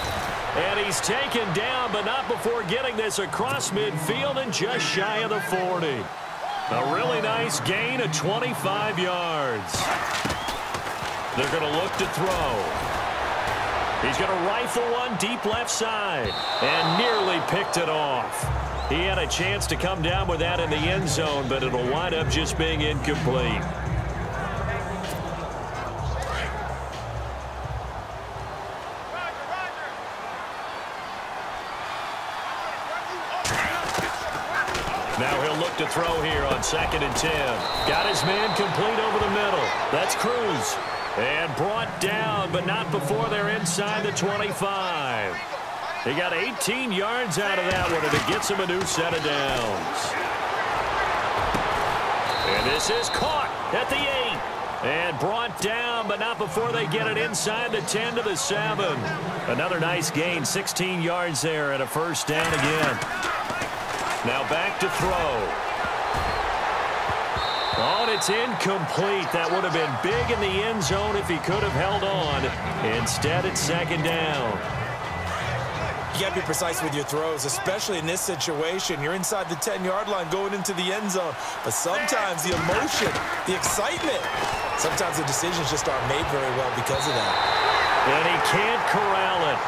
And he's taken down, but not before getting this across midfield and just shy of the 40. A really nice gain of 25 yards. They're going to look to throw. He's going to rifle one deep left side and nearly picked it off. He had a chance to come down with that in the end zone, but it'll wind up just being incomplete. Now he'll look to throw here on 2nd and 10. Got his man complete over the middle. That's Cruz. And brought down, but not before they're inside the 25. He got 18 yards out of that one, and it gets him a new set of downs. And this is caught at the 8. And brought down, but not before they get it inside the 10 to the 7. Another nice gain, 16 yards there, and a 1st down again. Now back to throw. Oh, and it's incomplete. That would have been big in the end zone if he could have held on. Instead, it's 2nd down. You got to be precise with your throws, especially in this situation. You're inside the 10-yard line going into the end zone. But sometimes the emotion, the excitement, sometimes the decisions just aren't made very well because of that. And he can't corral it.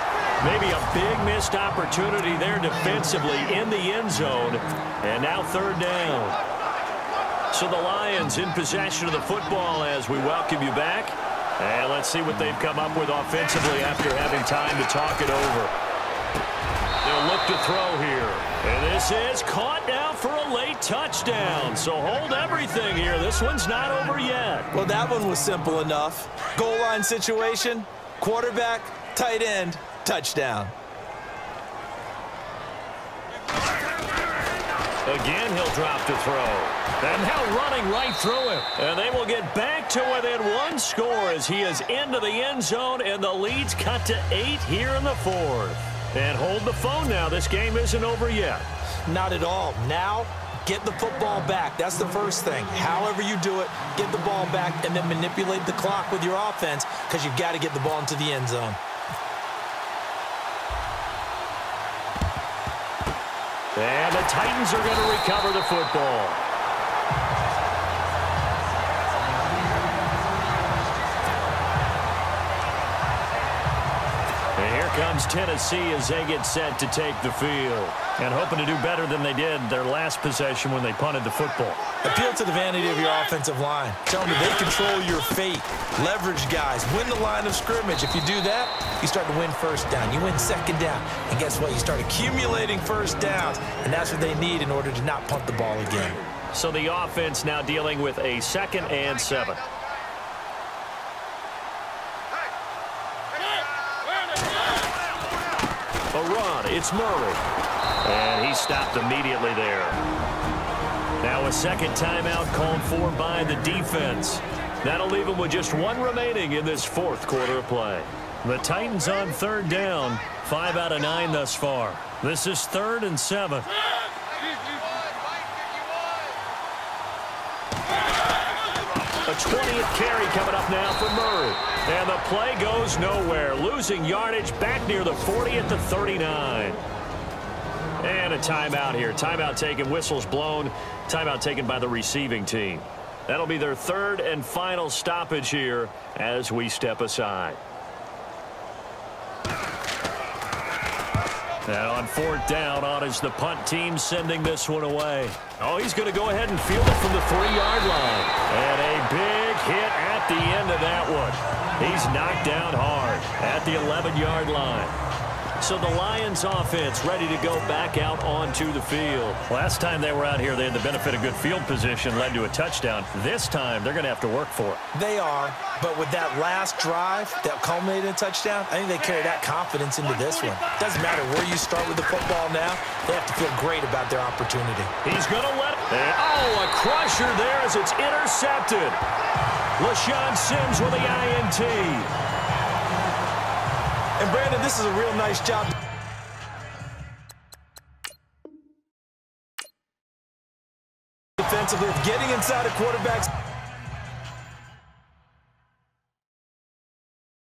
Maybe a big missed opportunity there defensively in the end zone. And now 3rd down. So the Lions in possession of the football as we welcome you back. And let's see what they've come up with offensively after having time to talk it over. They'll look to throw here. And this is caught now for a late touchdown. So hold everything here. This one's not over yet. Well, that one was simple enough. Goal line situation, quarterback, tight end, touchdown. Again, he'll drop to throw. And now running right through him. And they will get back to within one score as he is into the end zone, and the lead's cut to 8 here in the fourth. And hold the phone now. This game isn't over yet. Not at all. Now, get the football back. That's the first thing. However you do it, get the ball back and then manipulate the clock with your offense because you've got to get the ball into the end zone. And the Titans are going to recover the football. And here comes Tennessee as they get set to take the field. And hoping to do better than they did their last possession when they punted the football. Appeal to the vanity of your offensive line. Tell them that they control your fate. Leverage guys. Win the line of scrimmage. If you do that, you start to win first down. You win second down. And guess what? You start accumulating first downs. And that's what they need in order to not punt the ball again. So the offense now dealing with a 2nd and 7. A run. It's Murray. And he stopped immediately there. Now a second timeout called for by the defense. That'll leave them with just one remaining in this fourth quarter of play. The Titans on 3rd down. 5 out of 9 thus far. This is 3rd and 7. A 20th carry coming up now for Murray. And the play goes nowhere. Losing yardage back near the 40 at the 39. And a timeout here. Timeout taken, whistles blown. Timeout taken by the receiving team. That'll be their 3rd and final stoppage here as we step aside. And on 4th down, on is the punt team sending this one away. Oh, he's going to go ahead and field it from the 3-yard line. And a big hit at the end of that one. He's knocked down hard at the 11-yard line. So the Lions offense ready to go back out onto the field. Last time they were out here, they had the benefit of good field position, led to a touchdown. This time, they're going to have to work for it. They are, but with that last drive that culminated in a touchdown, I think they carry that confidence into this one. Doesn't matter where you start with the football now, they have to feel great about their opportunity. He's going to let it. Oh, a crusher there as it's intercepted. LaShawn Sims with the INT. And, Brandon, this is a real nice job. Defensively, of getting inside a quarterback's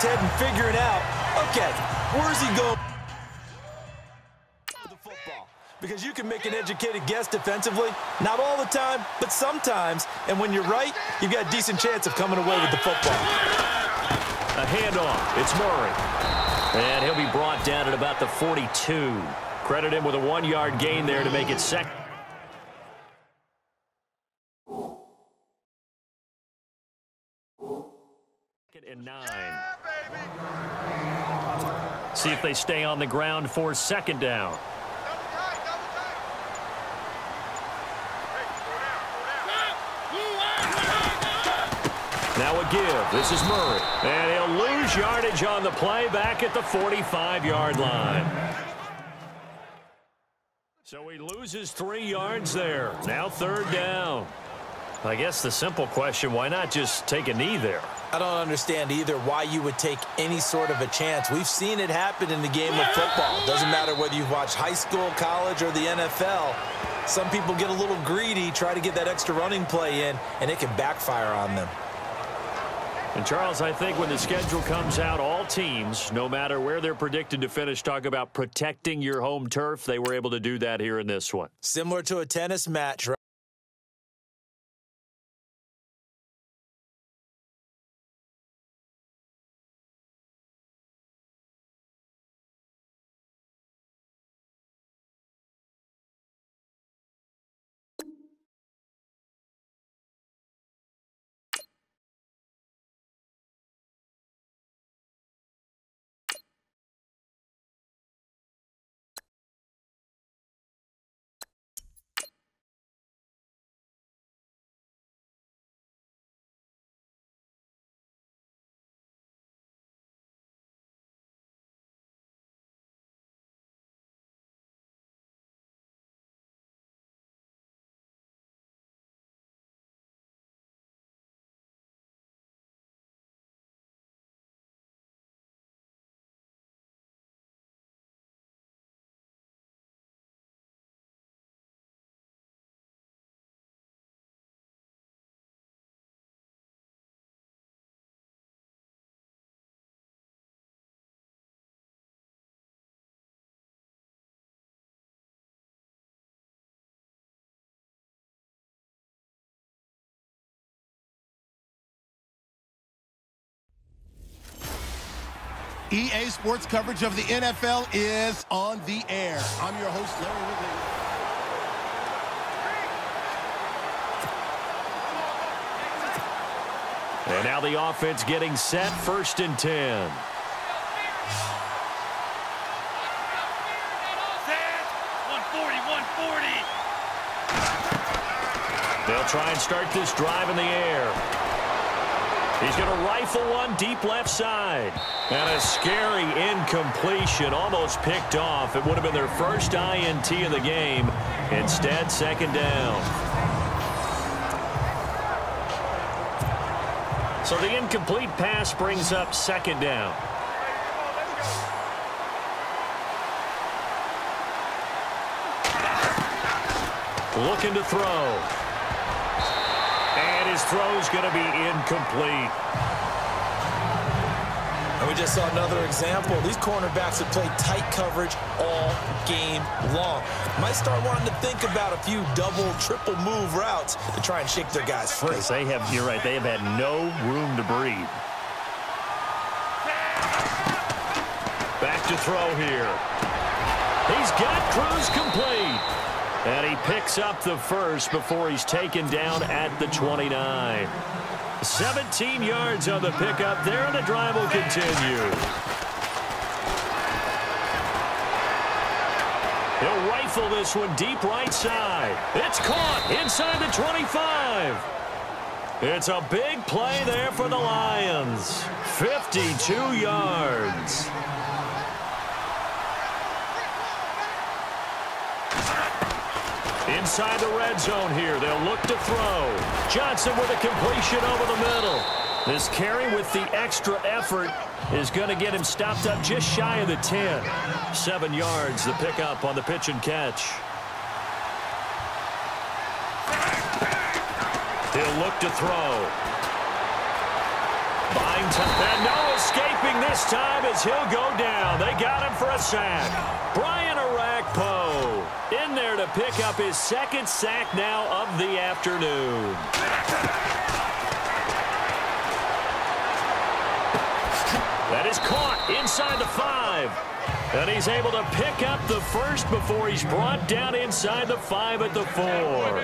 head and figuring out, okay, where's he going with the football? Because you can make an educated guess defensively, not all the time, but sometimes. And when you're right, you've got a decent chance of coming away with the football. A handoff. It's Murray. And he'll be brought down at about the 42. Credit him with a 1-yard gain there to make it 2nd and 9. See if they stay on the ground for 2nd down. Now a give. This is Murray. And he'll lose yardage on the play back at the 45-yard line. So he loses 3 yards there. Now 3rd down. I guess the simple question, why not just take a knee there? I don't understand either why you would take any sort of a chance. We've seen it happen in the game of football. Doesn't matter whether you've watched high school, college, or the NFL. Some people get a little greedy, try to get that extra running play in, and it can backfire on them. And, Charles, I think when the schedule comes out, all teams, no matter where they're predicted to finish, talk about protecting your home turf. They were able to do that here in this one. Similar to a tennis match, right? EA Sports coverage of the NFL is on the air. I'm your host, Larry Ridley. And now the offense getting set, 1st and 10. Set. 140, 140. They'll try and start this drive in the air. He's going to rifle one deep left side. And a scary incompletion, almost picked off. It would have been their first INT of the game. Instead, 2nd down. So the incomplete pass brings up 2nd down. Looking to throw. And his throw's going to be incomplete. And we just saw another example. These cornerbacks have played tight coverage all game long. Might start wanting to think about a few double, triple move routes to try and shake their guys free. They have, you're right, they have had no room to breathe. Back to throw here. He's got Cruz complete. And he picks up the first before he's taken down at the 29. 17 yards on the pickup there, and the drive will continue. He'll rifle this one deep right side. It's caught inside the 25. It's a big play there for the Lions. 52 yards. Inside the red zone here. They'll look to throw. Johnson with a completion over the middle. This carry with the extra effort is going to get him stopped up just shy of the 10. 7 yards, the pickup on the pitch and catch. He'll look to throw. Behind time. And no escaping this time as he'll go down. They got him for a sack. Brian Arakpo in there to pick up his 2nd sack now of the afternoon. That is caught inside the 5. And he's able to pick up the first before he's brought down inside the 5 at the 4.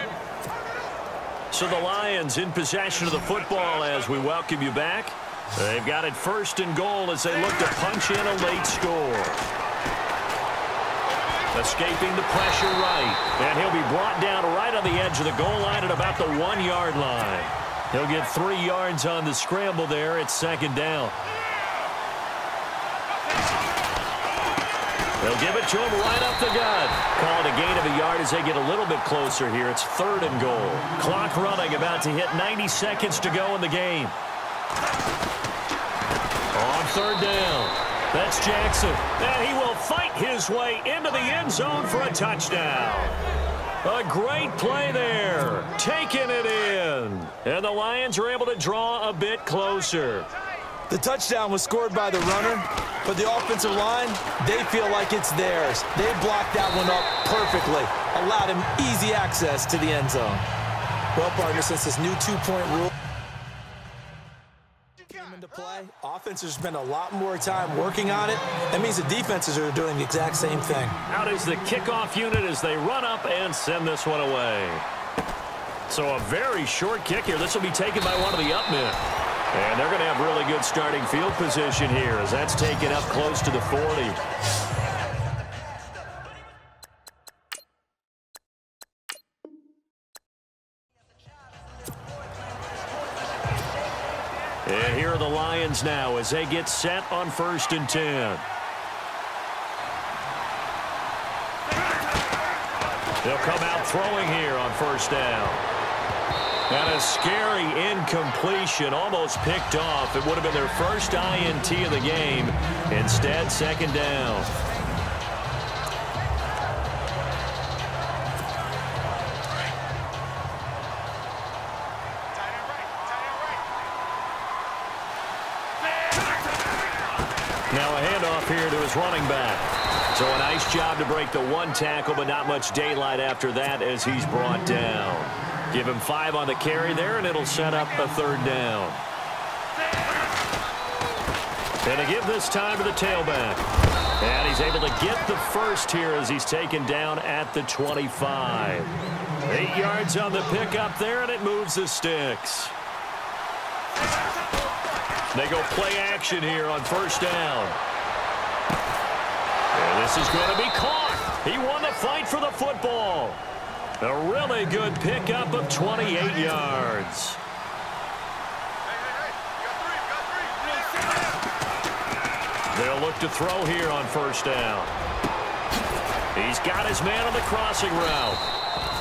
So the Lions in possession of the football as we welcome you back. They've got it 1st and goal as they look to punch in a late score. Escaping the pressure right. And he'll be brought down right on the edge of the goal line at about the 1-yard line. He'll get 3 yards on the scramble there. It's 2nd down. They'll give it to him right up the gut. Call it a gain of a yard as they get a little bit closer here. It's 3rd and goal. Clock running, about to hit 90 seconds to go in the game. On 3rd down. That's Jackson. And he will fight his way into the end zone for a touchdown. A great play there. Taking it in. And the Lions are able to draw a bit closer. The touchdown was scored by the runner, but the offensive line, they feel like it's theirs. They blocked that one up perfectly, allowed him easy access to the end zone. Well, partner, since this new 2-point rule came into play, offenses spend a lot more time working on it. That means the defenses are doing the exact same thing. Out is the kickoff unit as they run up and send this one away. So a very short kick here. This will be taken by one of the up men. And they're going to have really good starting field position here as that's taken up close to the 40. And here are the Lions now as they get set on 1st and 10. They'll come out throwing here on 1st down. And a scary incompletion, almost picked off. It would have been their first INT of the game. Instead, 2nd down. Now a handoff here to his running back. So a nice job to break the 1 tackle, but not much daylight after that as he's brought down. Give him 5 on the carry there, and it'll set up a 3rd down. And to give this time to the tailback. And he's able to get the first here as he's taken down at the 25. 8 yards on the pickup there, and it moves the sticks. They go play action here on first down. And this is going to be caught. He won the fight for the football. A really good pickup of 28 yards. They'll look to throw here on first down. He's got his man on the crossing route.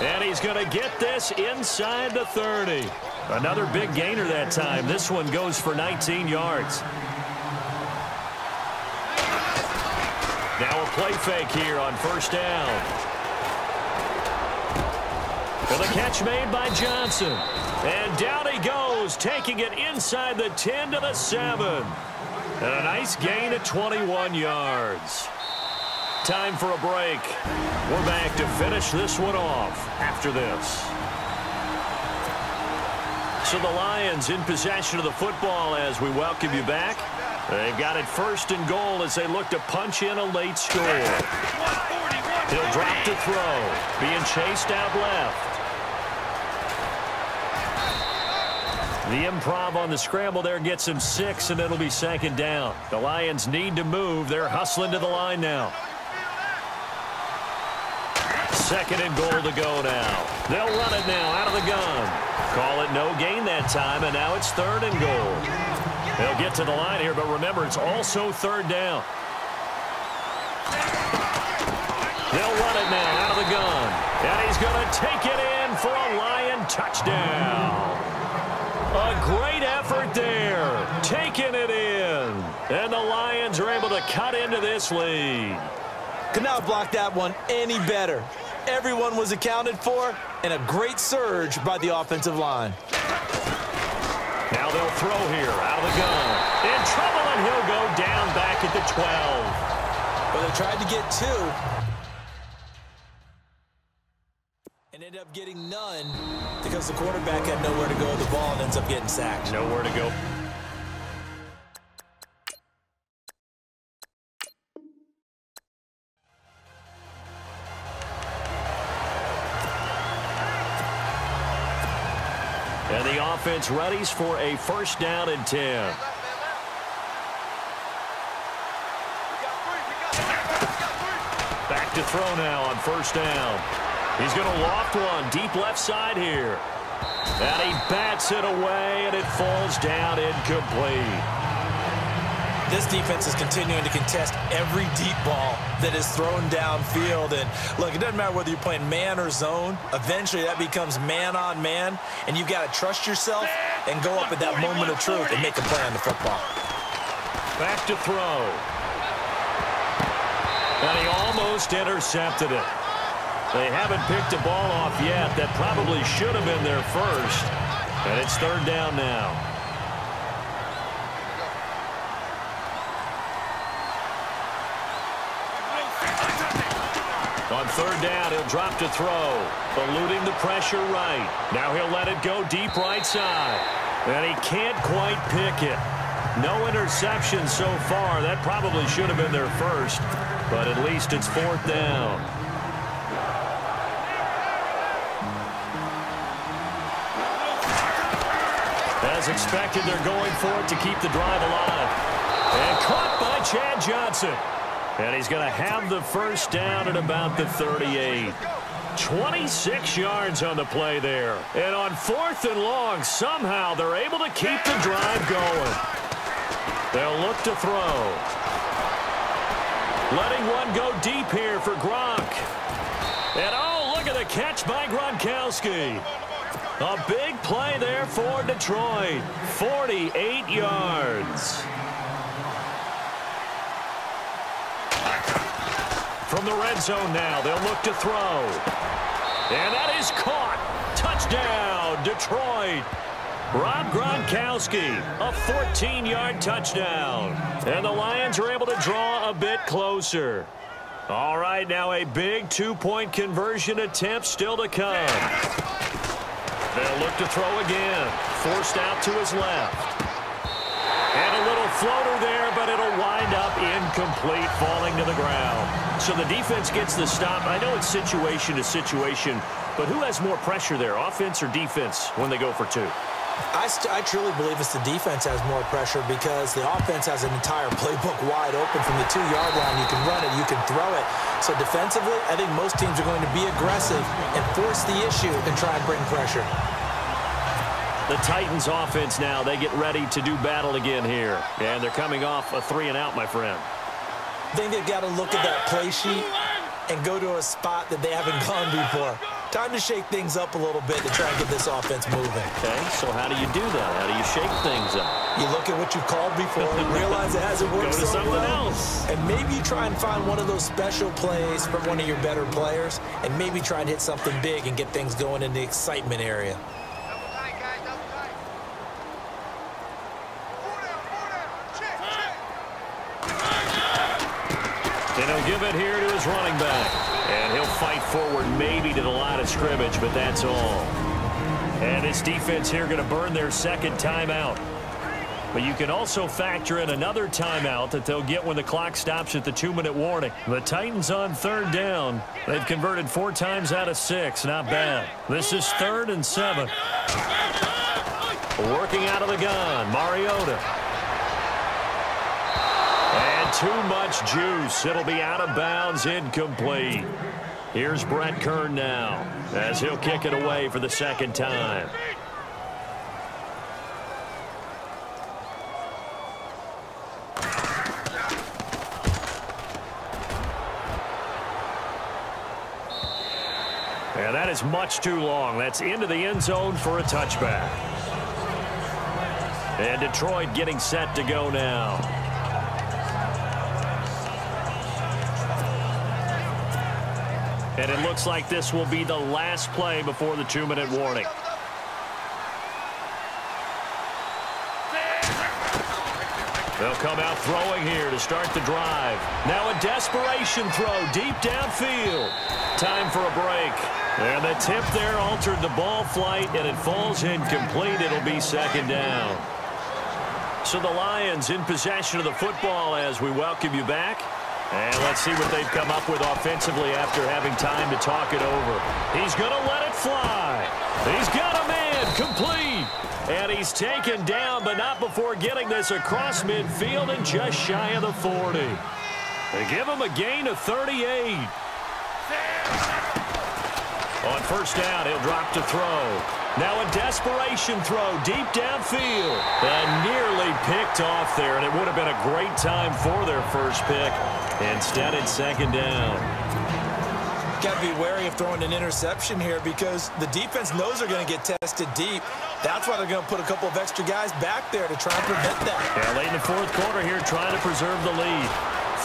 And he's going to get this inside the 30. Another big gainer that time. This one goes for 19 yards. Now a play fake here on first down. And the catch made by Johnson. And down he goes, taking it inside the 10 to the 7. And a nice gain at 21 yards. Time for a break. We're back to finish this one off after this. So the Lions in possession of the football as we welcome you back. They've got it first and goal as they look to punch in a late score. He'll drop to throw, being chased out left. The improv on the scramble there gets him 6, and it'll be second down. The Lions need to move. They're hustling to the line now. Second and goal to go now. They'll run it now out of the gun. Call it no gain that time, and now it's third and goal. They'll get to the line here, but remember, it's also third down. They'll run it now out of the gun. And he's going to take it in for a Lion touchdown. A great effort there, taking it in. And the Lions are able to cut into this lead. Could not block that one any better. Everyone was accounted for, and a great surge by the offensive line. Now they'll throw here out of the gun. In trouble, and he'll go down back at the 12. But they tried to get 2. And ended up getting none because the quarterback had nowhere to go with the ball and ends up getting sacked. Nowhere to go. And the offense readies for a first down and 10. Back to throw now on first down. He's going to loft one deep left side here. And he bats it away, and it falls down incomplete. This defense is continuing to contest every deep ball that is thrown downfield. And, look, it doesn't matter whether you're playing man or zone. Eventually, that becomes man-on-man, and you've got to trust yourself and go up at that moment of truth and make a play on the football. Back to throw. And he almost intercepted it. They haven't picked a ball off yet. That probably should have been their first. And it's third down now. On third down, he'll drop to throw. Eluding the pressure right. Now he'll let it go deep right side. And he can't quite pick it. No interception so far. That probably should have been their first. But at least it's fourth down. As expected, they're going for it to keep the drive alive. And caught by Chad Johnson. And he's going to have the first down at about the 38. 26 yards on the play there. And on fourth and long, somehow they're able to keep the drive going. They'll look to throw. Letting one go deep here for Gronk. And oh, look at the catch by Gronkowski. A big play there for Detroit. 48 yards. From the red zone now, they'll look to throw. And that is caught. Touchdown, Detroit. Rob Gronkowski, a 14-yard touchdown. And the Lions are able to draw a bit closer. All right, now a big two-point conversion attempt still to come. They'll look to throw again. Forced out to his left. And a little floater there, but it'll wind up incomplete, falling to the ground. So the defense gets the stop. I know it's situation to situation, but who has more pressure there, offense or defense, when they go for two? I truly believe it's the defense has more pressure because the offense has an entire playbook wide open from the 2-yard line. You can run it, you can throw it. So defensively, I think most teams are going to be aggressive and force the issue and try and bring pressure. The Titans offense now, they get ready to do battle again here. And they're coming off a 3-and-out, my friend. I think they've got to look at that play sheet and go to a spot that they haven't gone before. Time to shake things up a little bit to try and get this offense moving. Okay, so how do you do that? How do you shake things up? You look at what you've called before and realize it hasn't worked Go to so something well. else. And maybe you try and find one of those special plays from one of your better players and maybe try and hit something big and get things going in the excitement area. And he'll give it here to his running back. And he'll fight forward maybe to the line of scrimmage, but that's all. And his defense here going to burn their second timeout. But you can also factor in another timeout that they'll get when the clock stops at the 2-minute warning. The Titans on 3rd down. They've converted 4 times out of 6. Not bad. This is 3rd and 7. Working out of the gun, Mariota. And too much juice. It'll be out of bounds, incomplete. Here's Brett Kern now as he'll kick it away for the second time. And that is much too long. That's into the end zone for a touchback. And Detroit getting set to go now. And it looks like this will be the last play before the 2-minute warning. They'll come out throwing here to start the drive. Now a desperation throw deep downfield. Time for a break. And the tip there altered the ball flight, and it falls incomplete. It'll be 2nd down. So the Lions in possession of the football as we welcome you back. And let's see what they've come up with offensively after having time to talk it over. He's going to let it fly. He's got a man complete. And he's taken down, but not before getting this across midfield and just shy of the 40. They give him a gain of 38. On 1st down, he'll drop to throw. Now a desperation throw deep downfield. And nearly picked off there, and it would have been a great time for their first pick. Instead, it's 2nd down. Got to be wary of throwing an interception here because the defense knows they're going to get tested deep. That's why they're going to put a couple of extra guys back there to try and prevent that. Yeah, late in the 4th quarter here, trying to preserve the lead.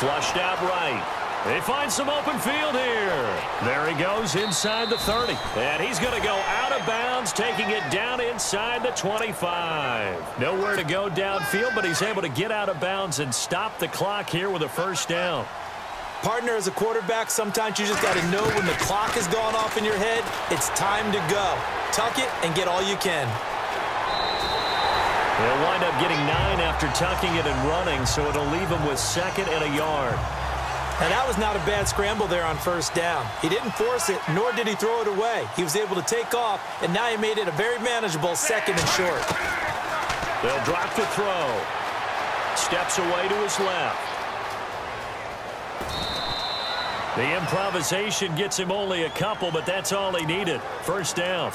Flushed out right. They find some open field here. There he goes inside the 30. And he's going to go out of bounds, taking it down inside the 25. Nowhere to go downfield, but he's able to get out of bounds and stop the clock here with a 1st down. Partner, as a quarterback, sometimes you just got to know when the clock has gone off in your head, it's time to go. Tuck it and get all you can. They'll wind up getting 9 after tucking it and running, so it'll leave him with 2nd and a yard. And that was not a bad scramble there on 1st down. He didn't force it, nor did he throw it away. He was able to take off, and now he made it a very manageable 2nd and short. They'll drop to throw. Steps away to his left. The improvisation gets him only a couple, but that's all he needed. 1st down.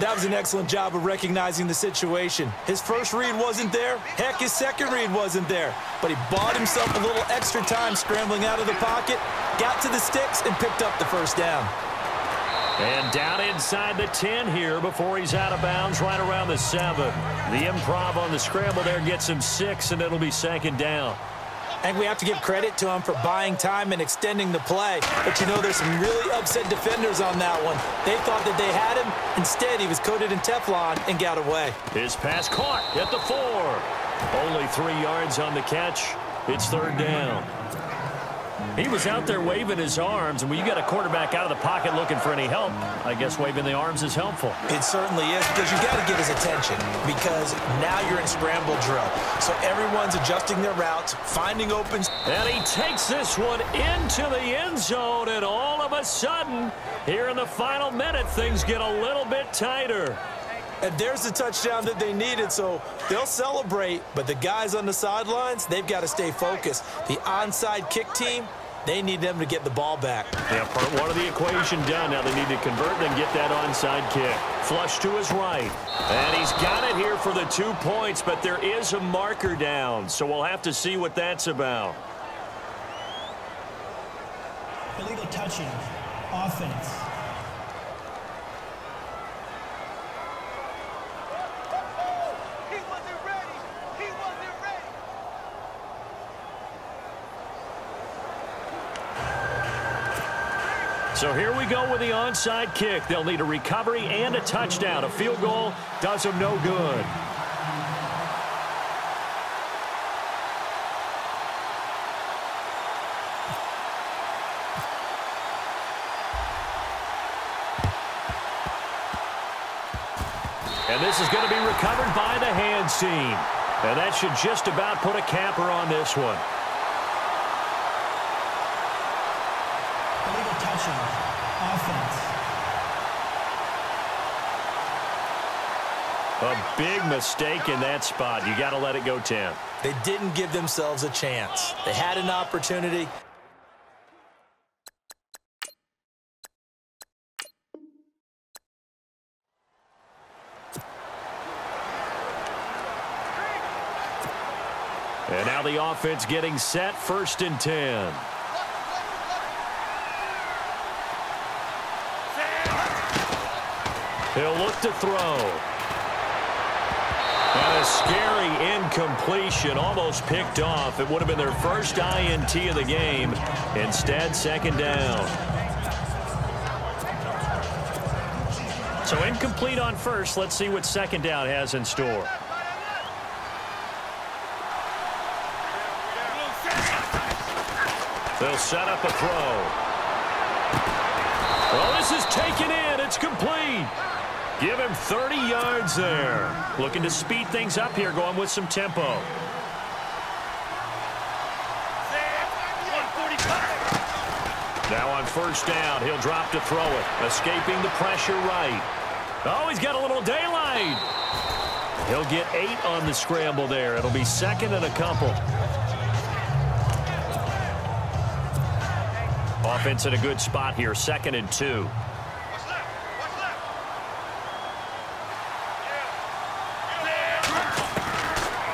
That was an excellent job of recognizing the situation. His first read wasn't there. Heck, his second read wasn't there. But he bought himself a little extra time scrambling out of the pocket, got to the sticks, and picked up the 1st down. And down inside the 10 here before he's out of bounds right around the 7. The improv on the scramble there gets him 6, and it'll be 2nd down. And we have to give credit to him for buying time and extending the play. But, you know, there's some really upset defenders on that one. They thought that they had him. Instead, he was coated in Teflon and got away. His pass caught at the 4. Only 3 yards on the catch. It's 3rd down. He was out there waving his arms, and when you got a quarterback out of the pocket looking for any help, I guess waving the arms is helpful. It certainly is, because you got to get his attention, because now you're in scramble drill. So everyone's adjusting their routes, finding open. And he takes this one into the end zone, and all of a sudden, here in the final minute, things get a little bit tighter. And there's the touchdown that they needed, so they'll celebrate. But the guys on the sidelines, they've got to stay focused. The onside kick team, they need them to get the ball back. Yeah, part one of the equation done. Now they need to convert and get that onside kick. Flush to his right. And he's got it here for the 2 points, but there is a marker down, so we'll have to see what that's about. Illegal touching. Offense. So here we go with the onside kick. They'll need a recovery and a touchdown. A field goal does them no good. And this is going to be recovered by the hands team. And that should just about put a capper on this one. Offense. A big mistake in that spot. You got to let it go 10. They didn't give themselves a chance. They had an opportunity. And now the offense getting set, 1st and 10. He'll look to throw. And a scary incompletion, almost picked off. It would have been their first INT of the game. Instead, 2nd down. So incomplete on first. Let's see what 2nd down has in store. They'll set up a throw. Well, this is taken in. It's complete. Give him 30 yards there. Looking to speed things up here, going with some tempo. Now on 1st down, he'll drop to throw it. Escaping the pressure right. Oh, he's got a little daylight. He'll get 8 on the scramble there. It'll be 2nd and a couple. Offense in a good spot here, 2nd and 2.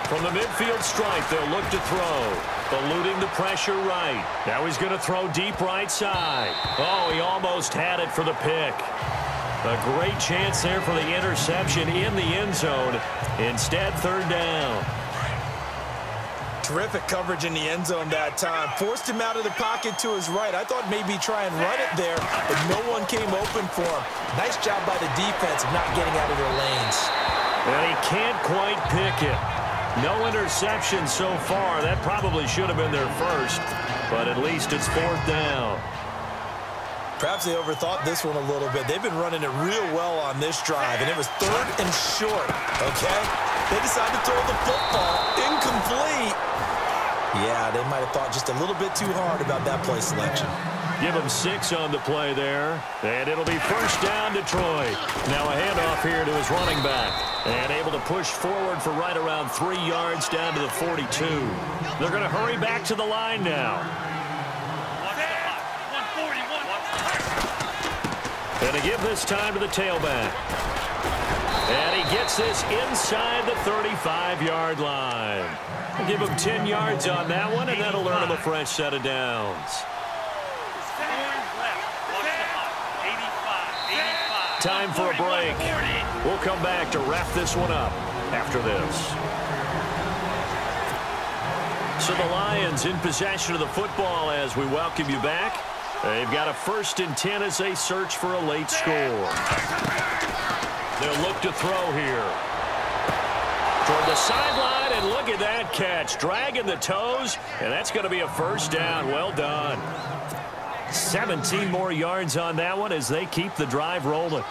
From the midfield stripe, they'll look to throw. Eluding the pressure right. Now he's going to throw deep right side. Oh, he almost had it for the pick. A great chance there for the interception in the end zone. Instead, 3rd down. Terrific coverage in the end zone that time. Forced him out of the pocket to his right. I thought maybe try and run it there, but no one came open for him. Nice job by the defense of not getting out of their lanes. And he can't quite pick it. No interception so far. That probably should have been their first, but at least it's 4th down. Perhaps they overthought this one a little bit. They've been running it real well on this drive, and it was 3rd and short, okay? They decided to throw the football. Incomplete. Yeah, they might have thought just a little bit too hard about that play selection. Give him 6 on the play there, and it'll be 1st down Detroit. Now a handoff here to his running back, and able to push forward for right around 3 yards down to the 42. They're going to hurry back to the line now. And to give this time to the tailback. And he gets this inside the 35-yard line. We'll give him 10 yards on that one, and that'll earn him a fresh set of downs. Time for a break. We'll come back to wrap this one up after this. So the Lions in possession of the football as we welcome you back. They've got a 1st and 10 as they search for a late score. They'll look to throw here. Toward the sideline, and look at that catch. Dragging the toes, and that's going to be a first down. Well done. 17 more yards on that one as they keep the drive rolling.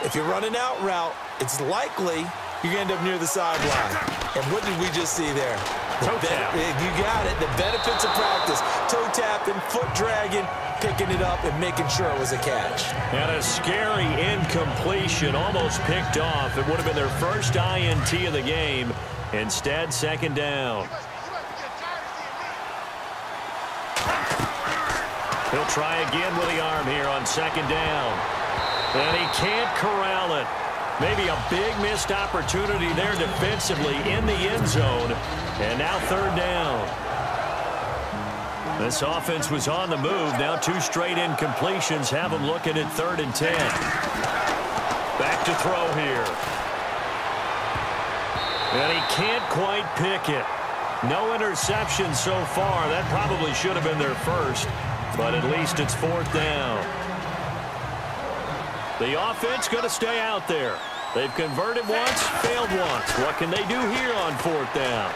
If you're running out route, it's likely you're going to end up near the sideline. And what did we just see there? Toe tap. You got it. The benefits of practice. Toe tapping, foot dragging, picking it up, and making sure it was a catch. And a scary incompletion, almost picked off. It would have been their first INT of the game. Instead, second down. He'll try again with the arm here on second down. And he can't corral it. Maybe a big missed opportunity there defensively in the end zone. And now third down. This offense was on the move. Now two straight incompletions have them looking at 3rd and 10. Back to throw here. And he can't quite pick it. No interception so far. That probably should have been their first. But at least it's 4th down. The offense going to stay out there. They've converted once, failed once. What can they do here on 4th down?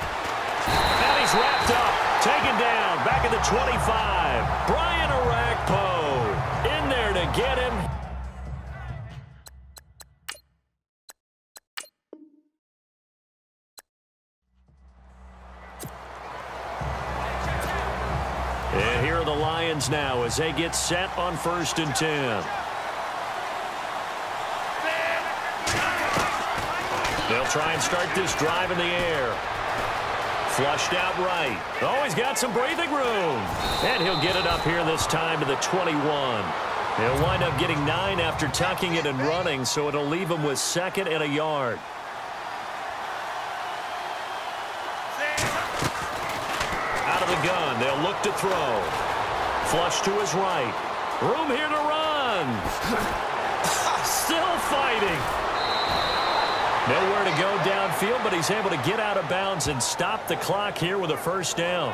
And he's wrapped up, taken down, back at the 25. Brian Orakpo in there to get him. And here are the Lions now as they get set on 1st and 10. They'll try and start this drive in the air. Flushed out right. Oh, he's got some breathing room. And he'll get it up here this time to the 21. He'll wind up getting 9 after tucking it and running, so it'll leave him with 2nd and a yard. Out of the gun, they'll look to throw. Flush to his right. Room here to run. Still fighting. Nowhere to go downfield, but he's able to get out of bounds and stop the clock here with a first down.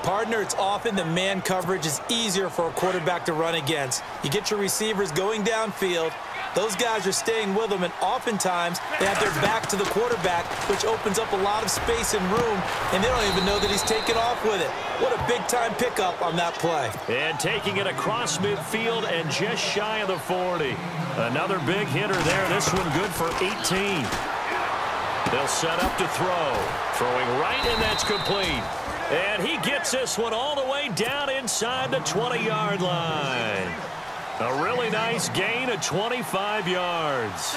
Partner, it's often the man coverage is easier for a quarterback to run against. You get your receivers going downfield. Those guys are staying with them, and oftentimes they have their back to the quarterback, which opens up a lot of space and room, and they don't even know that he's taken off with it. What a big-time pickup on that play. And taking it across midfield and just shy of the 40. Another big hitter there. This one good for 18. They'll set up to throw. Throwing right, and that's complete. And he gets this one all the way down inside the 20-yard line. A really nice gain of 25 yards.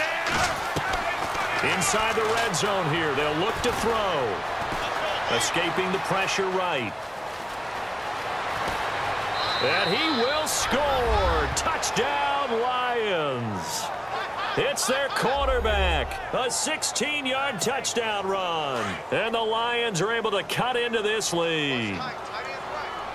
Inside the red zone here. They'll look to throw. Escaping the pressure right. And he will score. Touchdown, Lions. It's their quarterback. A 16-yard touchdown run. And the Lions are able to cut into this lead.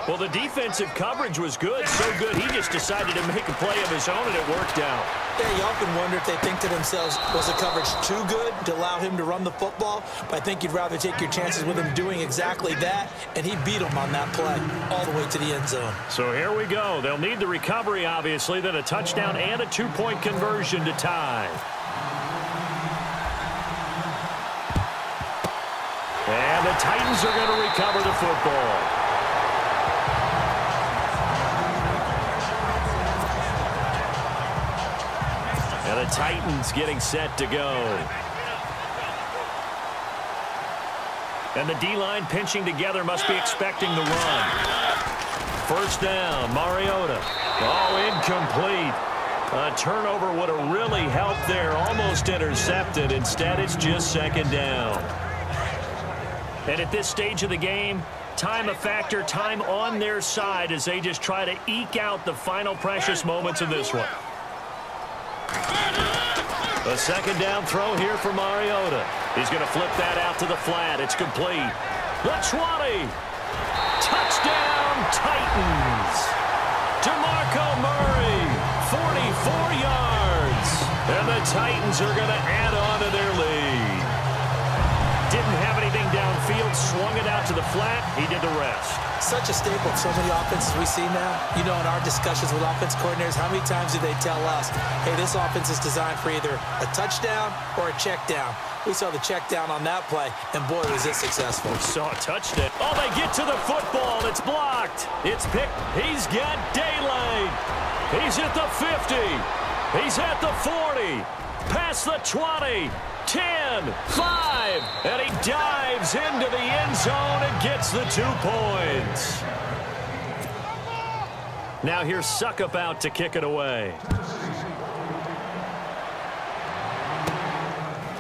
Well, the defensive coverage was good, so good he just decided to make a play of his own, and it worked out. Yeah, you often wonder if they think to themselves, was the coverage too good to allow him to run the football? But I think you'd rather take your chances with him doing exactly that, and he beat him on that play all the way to the end zone. So here we go. They'll need the recovery, obviously, then a touchdown and a 2-point conversion to tie. And the Titans are going to recover the football. And the Titans getting set to go. And the D-line pinching together, must be expecting the run. First down, Mariota. Oh, incomplete. A turnover would have really helped there. Almost intercepted. Instead, it's just second down. And at this stage of the game, time a factor, time on their side as they just try to eke out the final precious moments of this one. A second down throw here for Mariota. He's going to flip that out to the flat. It's complete. The 20. Touchdown, Titans. DeMarco Murray, 44 yards. And the Titans are going to add on to their lead. Didn't have anything downfield. field, swung it out to the flat. He did the rest. Such a staple of so many offenses we see now. You know, in our discussions with offense coordinators, how many times do they tell us, hey, this offense is designed for either a touchdown or a check down. We saw the check down on that play, and boy, was it successful. We saw a touchdown. Oh, they get to the football. It's blocked. It's picked. He's got daylight. He's at the 50. He's at the 40. Past the 20. 10, 5, and he dives into the end zone and gets the 2 points. Now here's Suckup out to kick it away.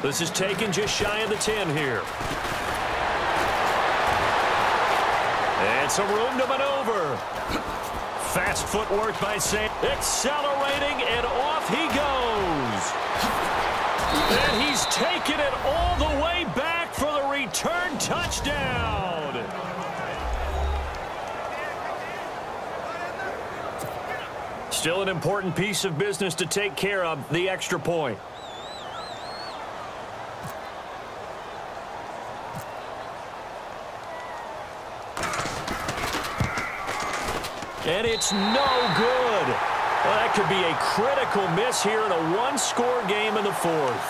This is taken just shy of the 10 here. And some room to maneuver. Fast footwork by Sam. Accelerating, and off he goes. And he's taken it all the way back for the return touchdown. Still an important piece of business to take care of, the extra point. And it's no good. Well, that could be a critical miss here in a one-score game in the fourth.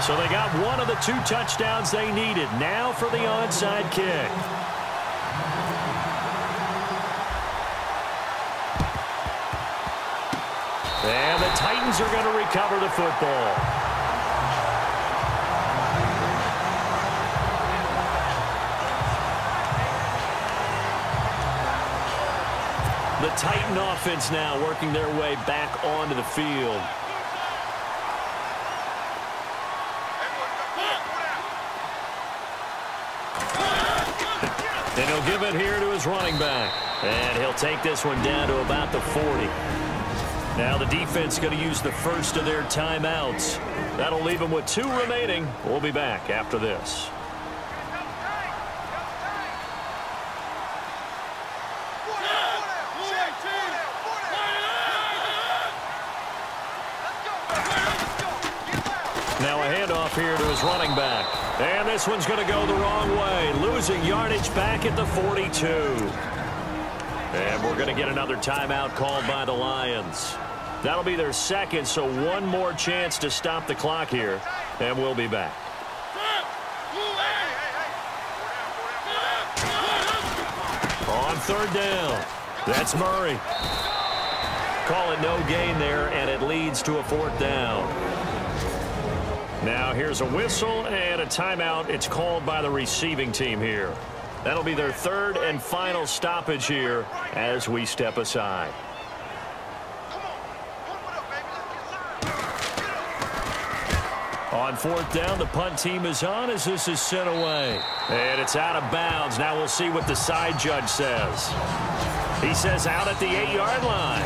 So they got one of the 2 touchdowns they needed. Now for the onside kick. And the Titans are going to recover the football. The Titan offense now working their way back onto the field. And he'll give it here to his running back. And he'll take this one down to about the 40. Now the defense going to use the first of their timeouts. That'll leave them with 2 remaining. We'll be back after this. Now a handoff here to his running back. And this one's going to go the wrong way. Losing yardage back at the 42. And we're going to get another timeout called by the Lions. That'll be their second, so one more chance to stop the clock here. And we'll be back. On third down. That's Murray. Call it no gain there, and it leads to a 4th down. Now here's a whistle and a timeout. It's called by the receiving team here. That'll be their 3rd and final stoppage here as we step aside. On 4th down, the punt team is on as this is sent away. And it's out of bounds. Now we'll see what the side judge says. He says out at the 8-yard line.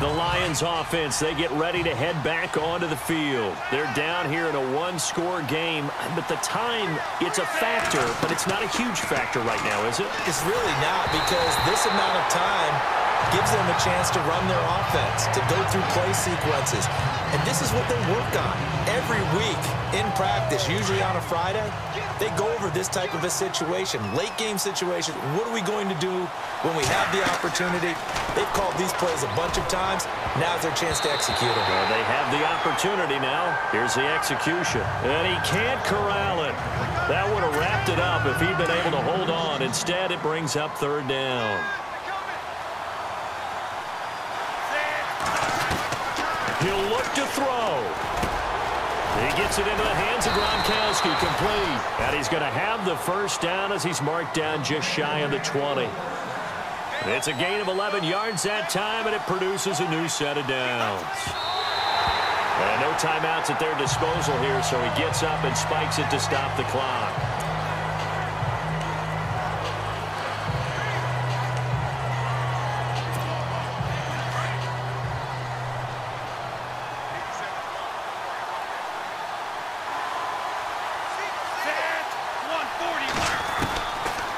The Lions offense, they get ready to head back onto the field. They're down here in a one-score game, but the time, it's a factor, but it's not a huge factor right now, is it? It's really not, because this amount of time gives them a chance to run their offense, to go through play sequences. And this is what they work on every week in practice, usually on a Friday. They go over this type of a situation, late game situation. What are we going to do when we have the opportunity? They've called these plays a bunch of times. Now's their chance to execute them. Well, they have the opportunity now. Here's the execution. And he can't corral it. That would have wrapped it up if he'd been able to hold on. Instead, it brings up 3rd down. He'll look to throw. He gets it into the hands of Gronkowski, complete. And he's going to have the 1st down as he's marked down just shy of the 20. It's a gain of 11 yards that time, and it produces a new set of downs. And no timeouts at their disposal here, so he gets up and spikes it to stop the clock.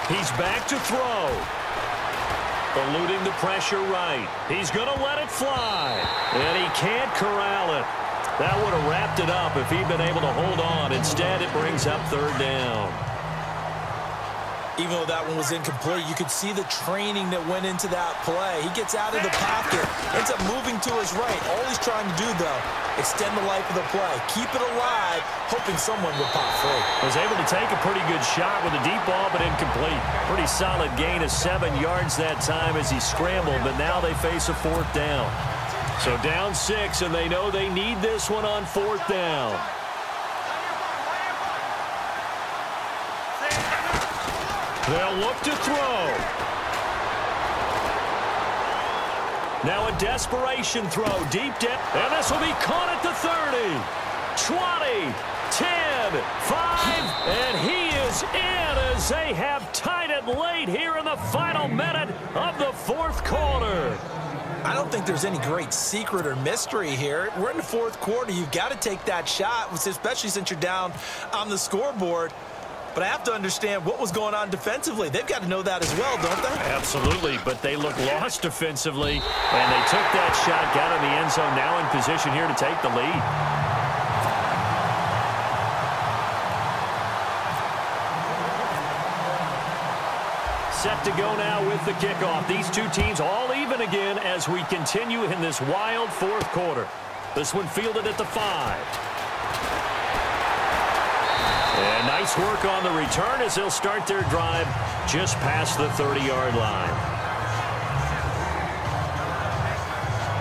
He's back to throw. Eluding the pressure right. He's going to let it fly. And he can't corral it. That would have wrapped it up if he'd been able to hold on. Instead, it brings up third down. Even though that one was incomplete, you could see the training that went into that play. He gets out of the pocket, ends up moving to his right. All he's trying to do, though, extend the life of the play, keep it alive, hoping someone would pop free. Was able to take a pretty good shot with a deep ball, but incomplete. Pretty solid gain of 7 yards that time as he scrambled, but now they face a fourth down. So down 6, and they know they need this one on fourth down. They'll look to throw. Now a desperation throw, deep down, and this will be caught at the 30, 20, 10, 5, and he is in as they have tied it late here in the final minute of the fourth quarter. I don't think there's any great secret or mystery here. We're in the fourth quarter. You've got to take that shot, especially since you're down on the scoreboard. But I have to understand what was going on defensively. They've got to know that as well, don't they? Absolutely, but they look lost defensively, and they took that shot, got in the end zone, now in position here to take the lead. Set to go now with the kickoff. These two teams all even again as we continue in this wild fourth quarter. This one fielded at the 5. And nice work on the return as they'll start their drive just past the 30-yard line.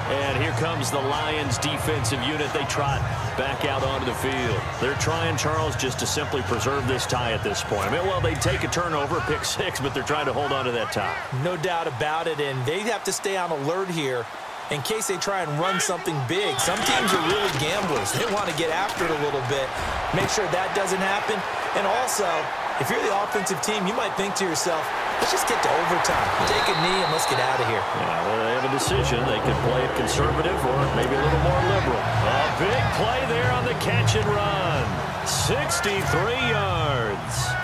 And here comes the Lions defensive unit. They trot back out onto the field. They're trying, Charles, just to simply preserve this tie at this point. I mean, well, they take a turnover, pick 6, but they're trying to hold on to that tie. No doubt about it, and they have to stay on alert here in case they try and run something big. Some teams are really gamblers. They want to get after it a little bit, make sure that doesn't happen. And also, if you're the offensive team, you might think to yourself, let's just get to overtime. Take a knee and let's get out of here. Yeah, well, they have a decision. They could play it conservative or maybe a little more liberal. A big play there on the catch and run. 63 yards.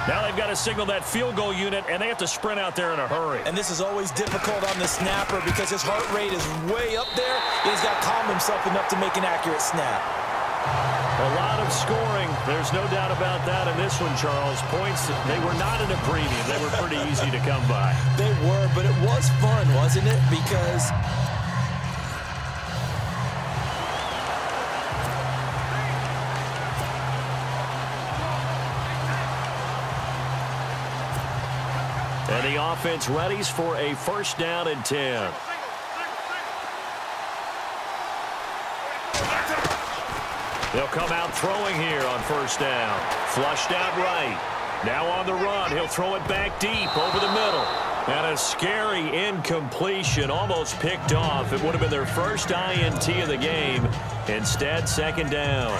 Now they've got to signal that field goal unit, and they have to sprint out there in a hurry. And this is always difficult on the snapper because his heart rate is way up there. He's got to calm himself enough to make an accurate snap. A lot of scoring. There's no doubt about that in this one, Charles. Points, they were not in a premium. They were pretty easy to come by. They were, but it was fun, wasn't it? Because and the offense readies for a first down and 10. They'll come out throwing here on first down. Flushed out right. Now on the run. He'll throw it back deep over the middle. And a scary incompletion, almost picked off. It would have been their first INT of the game. Instead, second down.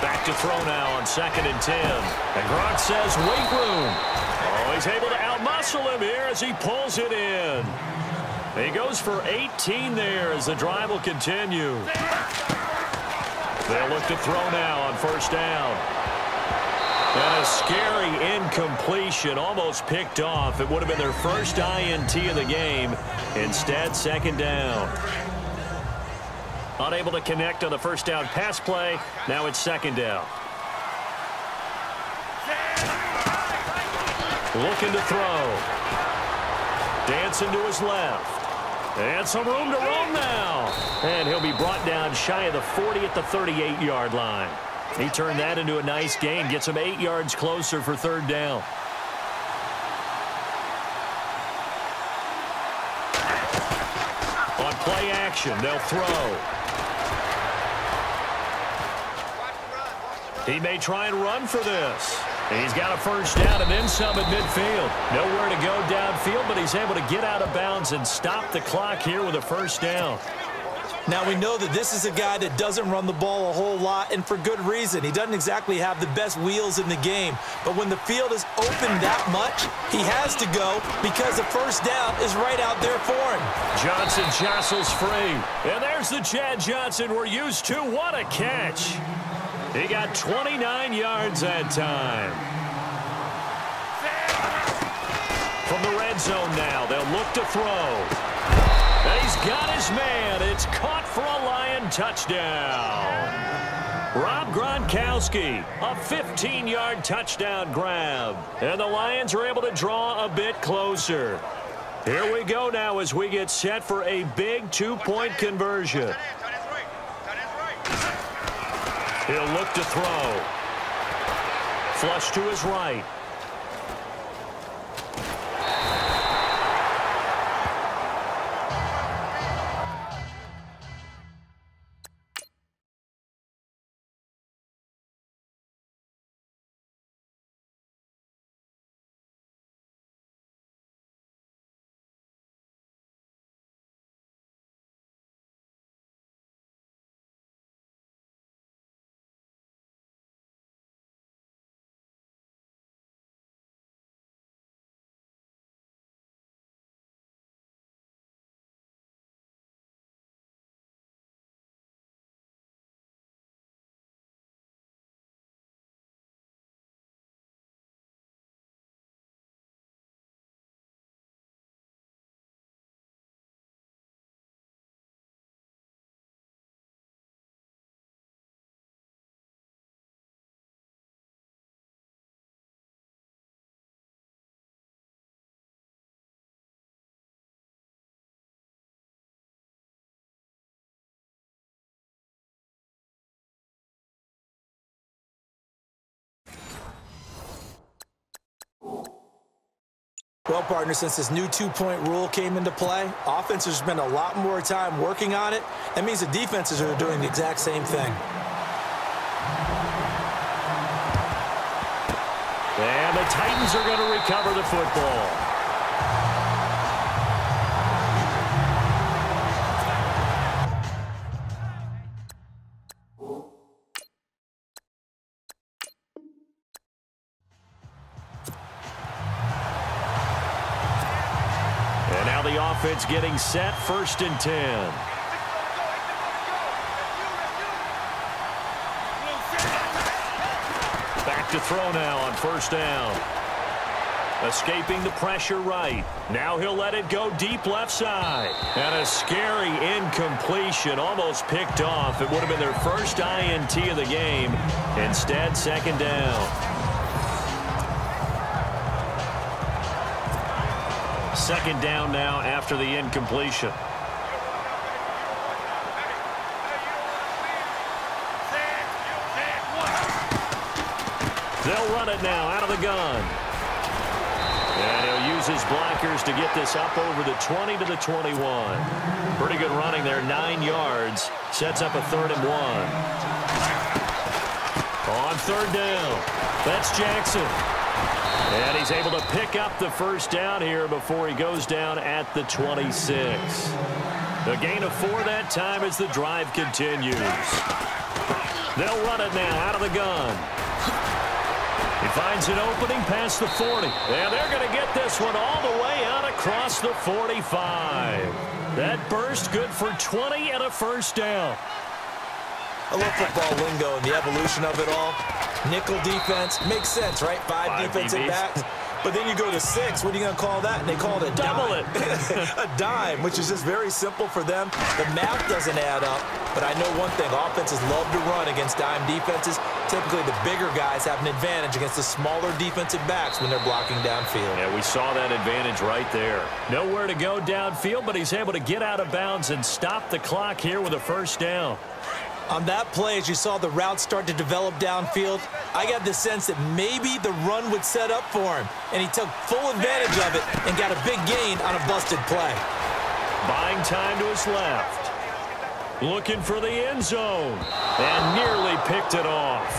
Back to throw now on second and 10. And Gronk says wait room. Oh, he's able to outmuscle him here as he pulls it in. He goes for 18 there as the drive will continue. They'll look to throw now on first down. And a scary incompletion, almost picked off. It would have been their first INT of the game. Instead, second down. Unable to connect on the first down pass play. Now it's second down. Looking to throw. Dancing to his left. And some room to roam now. And he'll be brought down shy of the 40 at the 38-yard line. He turned that into a nice gain. Gets him 8 yards closer for third down. On play action, they'll throw. He may try and run for this. He's got a first down and then some at midfield. Nowhere to go downfield, but he's able to get out of bounds and stop the clock here with a first down. Now we know that this is a guy that doesn't run the ball a whole lot, and for good reason. He doesn't exactly have the best wheels in the game. But when the field is open that much, he has to go because the first down is right out there for him. Johnson jostles free. And there's the Chad Johnson we're used to. What a catch. He got 29 yards that time. From the red zone now, they'll look to throw. And he's got his man. It's caught for a Lion touchdown. Rob Gronkowski, a 15-yard touchdown grab. And the Lions are able to draw a bit closer. Here we go now as we get set for a big two-point conversion. He'll look to throw. Flush to his right. Well, partner, since this new two-point rule came into play, offenses spend a lot more time working on it. That means the defenses are doing the exact same thing. And the Titans are going to recover the football. And now the offense getting set, 1st and 10. Back to throw now on 1st down. Escaping the pressure right. Now he'll let it go deep left side. And a scary incompletion, almost picked off. It would have been their first INT of the game. Instead, 2nd down. 2nd down now after the incompletion. They'll run it now out of the gun. And he'll use his blockers to get this up over the 20 to the 21. Pretty good running there, 9 yards. Sets up a 3rd and 1. On 3rd down, that's Jackson. And he's able to pick up the 1st down here before he goes down at the 26. A gain of 4 that time as the drive continues. They'll run it now out of the gun. He finds an opening past the 40. And they're going to get this one all the way out across the 45. That burst good for 20 and a 1st down. I love football lingo and the evolution of it all. Nickel defense makes sense, right? 5 defensive backs. But then you go to 6. What are you going to call that? And they call it a double dime. A dime, which is just very simple for them. The math doesn't add up. But I know one thing. Offenses love to run against dime defenses. Typically, the bigger guys have an advantage against the smaller defensive backs when they're blocking downfield. Yeah, we saw that advantage right there. Nowhere to go downfield, but he's able to get out of bounds and stop the clock here with a 1st down. On that play, as you saw the route start to develop downfield, I got the sense that maybe the run would set up for him, and he took full advantage of it and got a big gain on a busted play. Buying time to his left. Looking for the end zone, and nearly picked it off.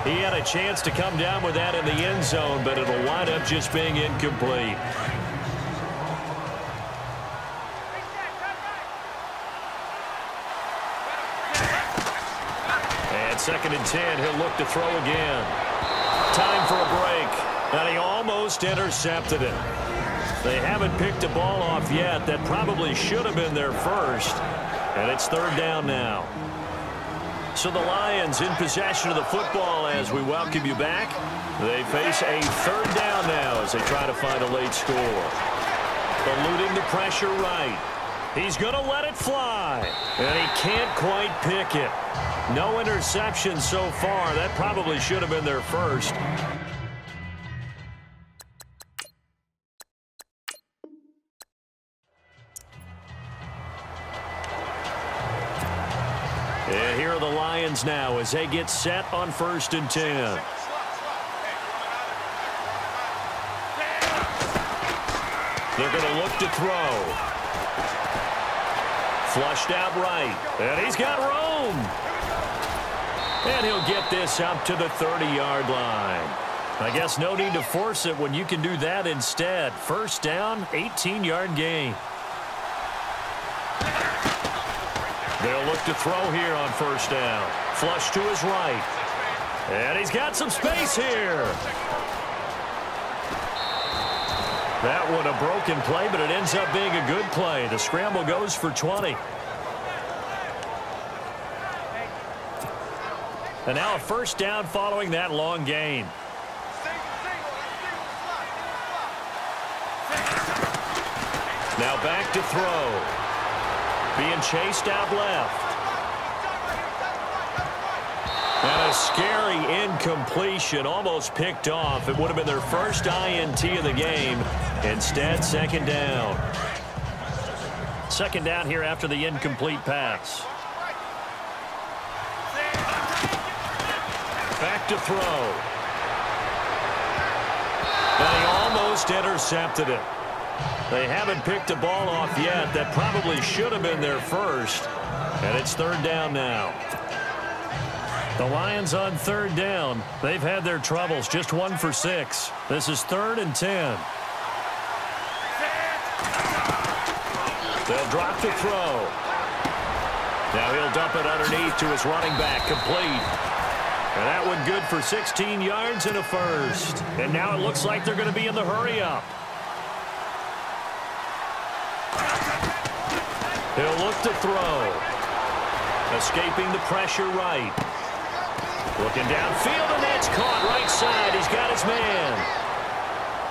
He had a chance to come down with that in the end zone, but it'll wind up just being incomplete. And 2nd and 10, he'll look to throw again. Time for a break, and he almost intercepted it. They haven't picked a ball off yet. That probably should have been their first. And it's 3rd down now. So the Lions in possession of the football as we welcome you back. They face a third down now as they try to find a late score. Eluding the pressure right. He's going to let it fly. And he can't quite pick it. No interception so far. That probably should have been their first. And here are the Lions now as they get set on 1st and 10. They're going to look to throw. Flushed out right. And he's got room. And he'll get this out to the 30-yard line. I guess no need to force it when you can do that instead. First down, 18-yard gain. They'll look to throw here on 1st down. Flush to his right. And he's got some space here. That one a broken play, but it ends up being a good play. The scramble goes for 20. And now a first down following that long gain. Now back to throw. Being chased out left. And a scary incompletion, almost picked off. It would have been their first INT of the game. Instead, second down. Second down here after the incomplete pass. Back to throw. And he almost intercepted it. They haven't picked a ball off yet. That probably should have been their first. And it's third down now. The Lions on third down. They've had their troubles. Just 1 for 6. This is 3rd and 10. They'll drop the throw. Now he'll dump it underneath to his running back. Complete. And that one good for 16 yards and a first. And now it looks like they're going to be in the hurry-up. He'll look to throw. Escaping the pressure right. Looking downfield, and that's caught right side. He's got his man.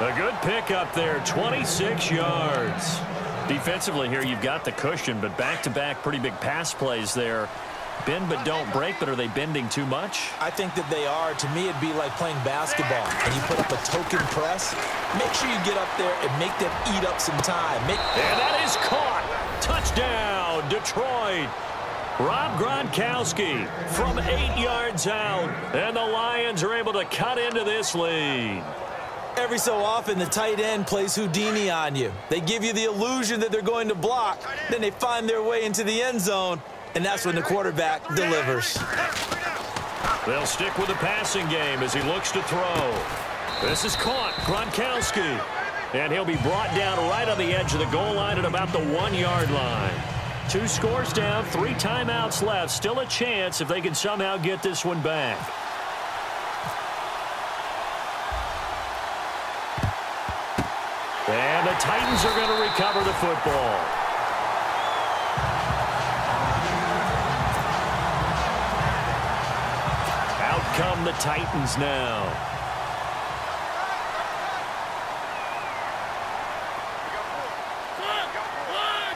A good pickup there, 26 yards. Defensively here, you've got the cushion, but back-to-back pretty big pass plays there. Bend but don't break, but are they bending too much? I think that they are. To me, it'd be like playing basketball, and you put up a token press. Make sure you get up there and make them eat up some time. And that is caught. Touchdown, Detroit. Rob Gronkowski from 8 yards out, and the Lions are able to cut into this lead. Every so often, the tight end plays Houdini on you. They give you the illusion that they're going to block. Then they find their way into the end zone, and that's when the quarterback delivers. They'll stick with the passing game as he looks to throw. This is caught. Gronkowski. And he'll be brought down right on the edge of the goal line at about the 1-yard line. 2 scores down, 3 timeouts left. Still a chance if they can somehow get this one back. And the Titans are going to recover the football. Out come the Titans now.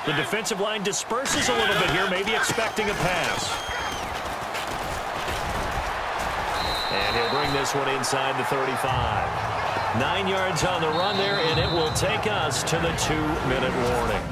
The defensive line disperses a little bit here, maybe expecting a pass. And he'll bring this one inside the 35. 9 yards on the run there, and it will take us to the 2-minute warning.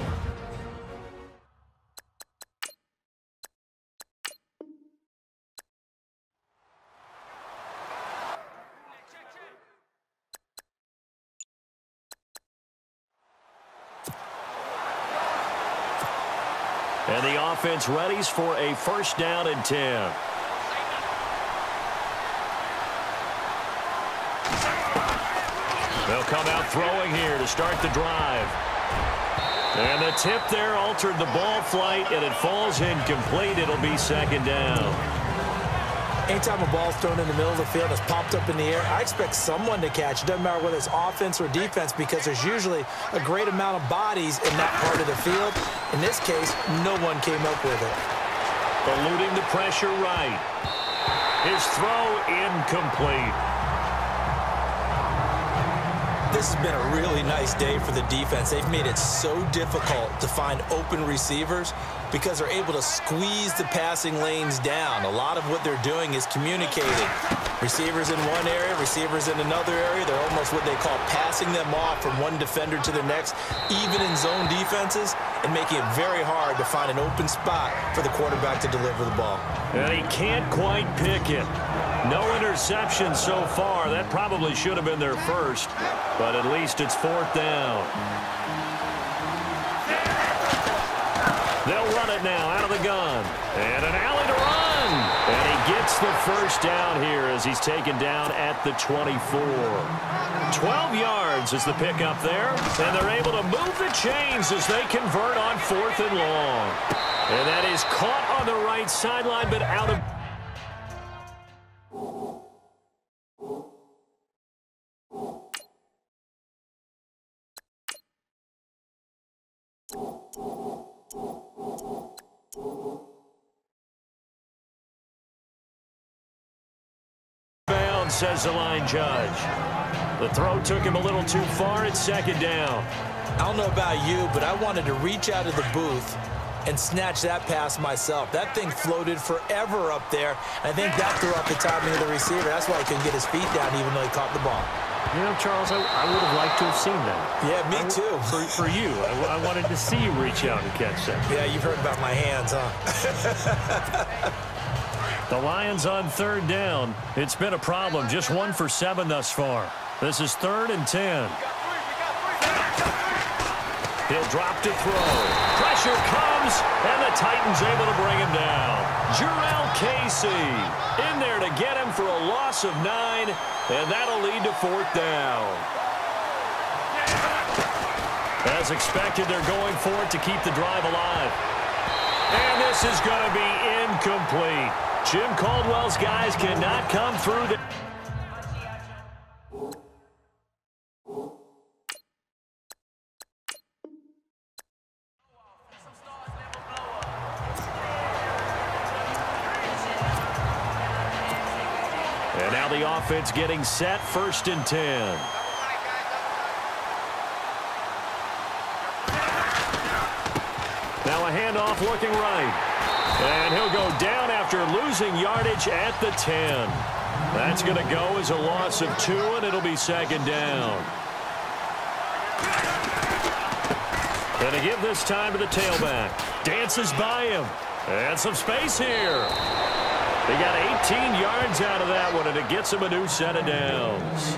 And the offense readies for a first down and 10. They'll come out throwing here to start the drive. And the tip there altered the ball flight, and it falls incomplete. It'll be second down. Anytime a ball's thrown in the middle of the field and it's popped up in the air, I expect someone to catch. It doesn't matter whether it's offense or defense, because there's usually a great amount of bodies in that part of the field. In this case, no one came up with it. Eluding the pressure right. His throw incomplete. This has been a really nice day for the defense. They've made it so difficult to find open receivers because they're able to squeeze the passing lanes down. A lot of what they're doing is communicating. Receivers in one area, receivers in another area. They're almost what they call passing them off from one defender to the next, even in zone defenses, and making it very hard to find an open spot for the quarterback to deliver the ball. And he can't quite pick it. No interception so far. That probably should have been their first, but at least it's 4th down. They'll run it now out of the gun. And an alley to run. And he gets the first down here as he's taken down at the 24. 12 yards is the pickup there. And they're able to move the chains as they convert on 4th and long. And that is caught on the right sideline, but out of... says the line judge. The throw took him a little too far. It's 2nd down. I don't know about you, but I wanted to reach out of the booth and snatch that pass myself. That thing floated forever up there. I think that threw off the timing of the receiver. That's why he couldn't get his feet down even though he caught the ball. You know, Charles, I would have liked to have seen that. Yeah, me too. For you. I wanted to see you reach out and catch that. Yeah, you've heard about my hands, huh? The Lions on 3rd down. It's been a problem. Just 1 for 7 thus far. This is 3rd and 10. He'll drop to throw. Pressure comes, and the Titans able to bring him down. Jurrell Casey in there to get him for a loss of 9, and that'll lead to 4th down. As expected, they're going for it to keep the drive alive. And this is going to be incomplete. Jim Caldwell's guys cannot come through the... And now the offense getting set, 1st and 10. Now a handoff looking right. And he'll go down after losing yardage at the 10. That's going to go as a loss of 2, and it'll be 2nd down. And to give this time to the tailback. Dances by him. And some space here. They got 18 yards out of that one, and it gets him a new set of downs.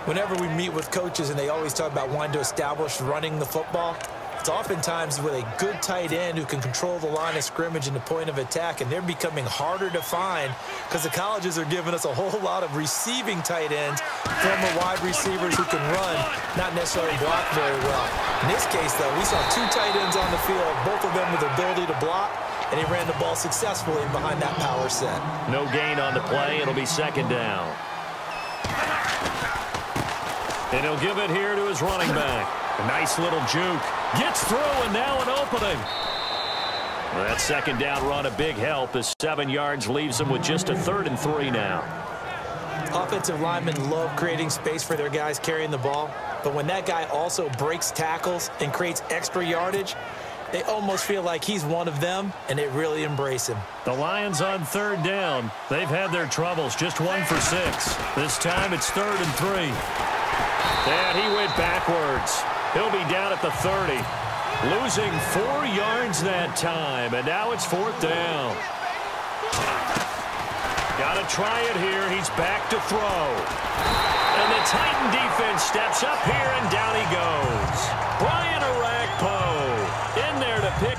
Whenever we meet with coaches and they always talk about wanting to establish running the football, it's oftentimes with a good tight end who can control the line of scrimmage and the point of attack, and they're becoming harder to find because the colleges are giving us a whole lot of receiving tight ends, former wide receivers who can run, not necessarily block very well. In this case, though, we saw 2 tight ends on the field, both of them with the ability to block, and he ran the ball successfully behind that power set. No gain on the play. It'll be 2nd down. And he'll give it here to his running back. A nice little juke. Gets through, and now an opening. Well, that 2nd down run a big help as 7 yards leaves them with just a 3rd and 3 now. Offensive linemen love creating space for their guys carrying the ball, but when that guy also breaks tackles and creates extra yardage, they almost feel like he's one of them, and they really embrace him. The Lions on 3rd down. They've had their troubles. Just 1 for 6. This time it's 3rd and 3. And he went backwards. He'll be down at the 30. Losing 4 yards that time, and now it's 4th down. Got to try it here. He's back to throw. And the Titan defense steps up here, and down he goes. Brian Orakpo in there to pick.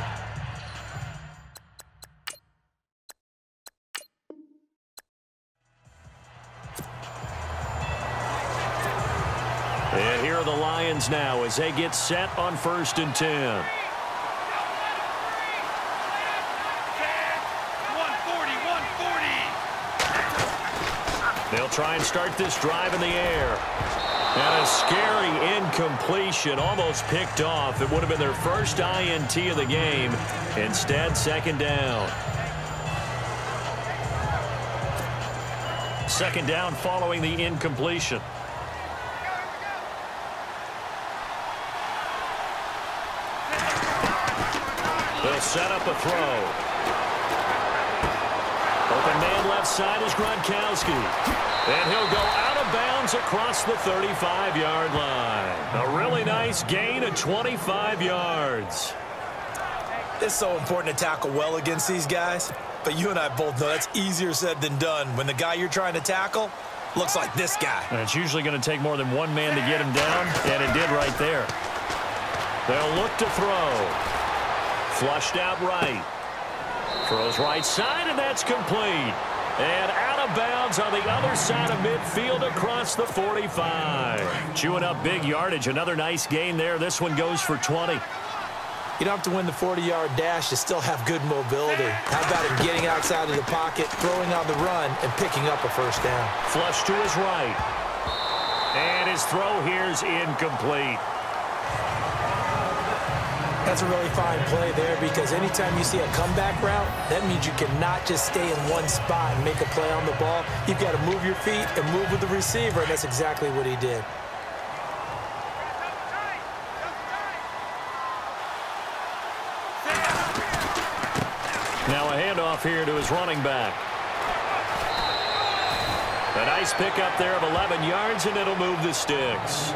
And here are the Lions now as they get set on 1st and 10. 140. They'll try and start this drive in the air. And a scary incompletion, almost picked off. It would have been their first INT of the game. Instead, second down. Second down following the incompletion. They'll set up a throw. Open man left side is Gronkowski. And he'll go out of bounds across the 35-yard line. A really nice gain of 25 yards. It's so important to tackle well against these guys. But you and I both know that's easier said than done when the guy you're trying to tackle looks like this guy. And it's usually going to take more than one man to get him down, and it did right there. They'll look to throw. Flushed out right. Throws right side, and that's complete. And out of bounds on the other side of midfield across the 45. Chewing up big yardage. Another nice gain there. This one goes for 20. You don't have to win the 40-yard dash to still have good mobility. How about him getting outside of the pocket, throwing on the run, and picking up a first down? Flush to his right. And his throw here's incomplete. That's a really fine play there because anytime you see a comeback route, that means you cannot just stay in one spot and make a play on the ball. You've got to move your feet and move with the receiver, and that's exactly what he did. Now a handoff here to his running back. A nice pickup there of 11 yards, and it'll move the sticks.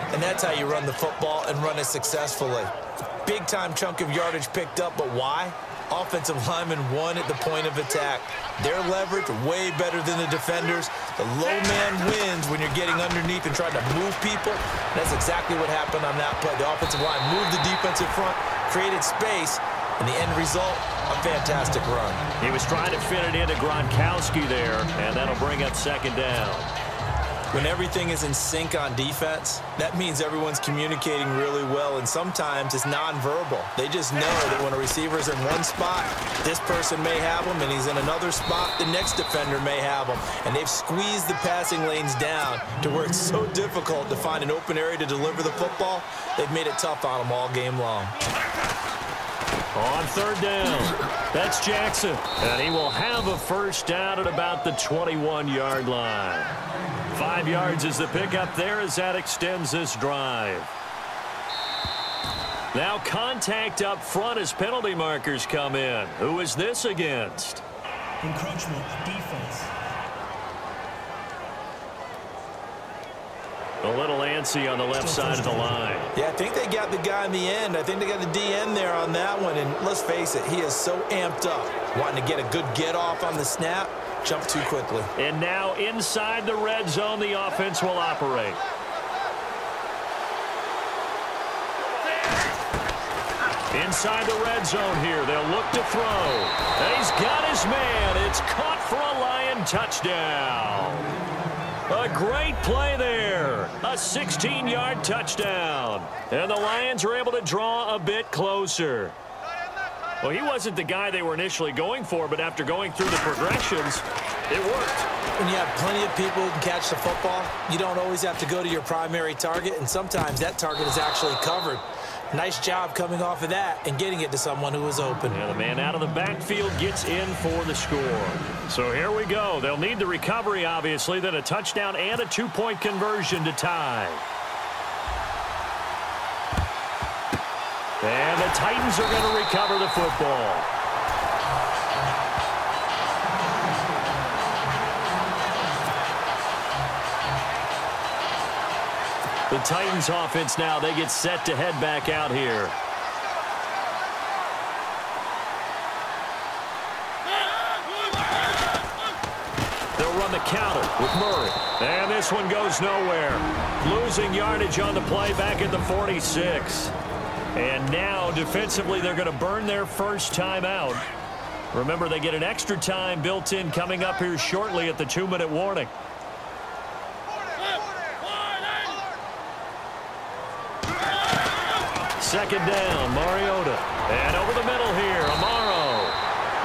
And that's how you run the football and run it successfully. Big-time chunk of yardage picked up, but why? Offensive linemen won at the point of attack. Their leverage way better than the defenders. The low man wins when you're getting underneath and trying to move people. And that's exactly what happened on that play. The offensive line moved the defensive front, created space, and the end result, a fantastic run. He was trying to fit it into Gronkowski there, and that'll bring up second down. When everything is in sync on defense, that means everyone's communicating really well, and sometimes it's nonverbal. They just know that when a receiver's in one spot, this person may have him, and he's in another spot, the next defender may have him. And they've squeezed the passing lanes down to where it's so difficult to find an open area to deliver the football. They've made it tough on them all game long. On third down, that's Jackson, and he will have a first down at about the 21-yard line. 5 yards is the pickup there as that extends this drive. Now contact up front as penalty markers come in. Who is this against? Encroachment, defense. A little antsy on the left side of the line. Yeah, I think they got the guy in the end. I think they got the DN there on that one. And let's face it, he is so amped up, wanting to get a good get-off on the snap. Jump too quickly. And now inside the red zone, the offense will operate. Inside the red zone here, they'll look to throw. And he's got his man. It's caught for a Lion touchdown. A great play there. A 16-yard touchdown. And the Lions are able to draw a bit closer. Well, he wasn't the guy they were initially going for, but after going through the progressions, it worked. When you have plenty of people who can catch the football, you don't always have to go to your primary target, and sometimes that target is actually covered. Nice job coming off of that and getting it to someone who was open. Yeah, the man out of the backfield gets in for the score. So here we go. They'll need the recovery, obviously, then a touchdown and a two-point conversion to tie. And the Titans are going to recover the football. The Titans offense now, they get set to head back out here. They'll run the counter with Murray. And this one goes nowhere. Losing yardage on the play back at the 46. And now, defensively, they're going to burn their first time out. Remember, they get an extra time built in coming up here shortly at the 2-minute warning. Second down, Mariota. And over the middle here, Amaro.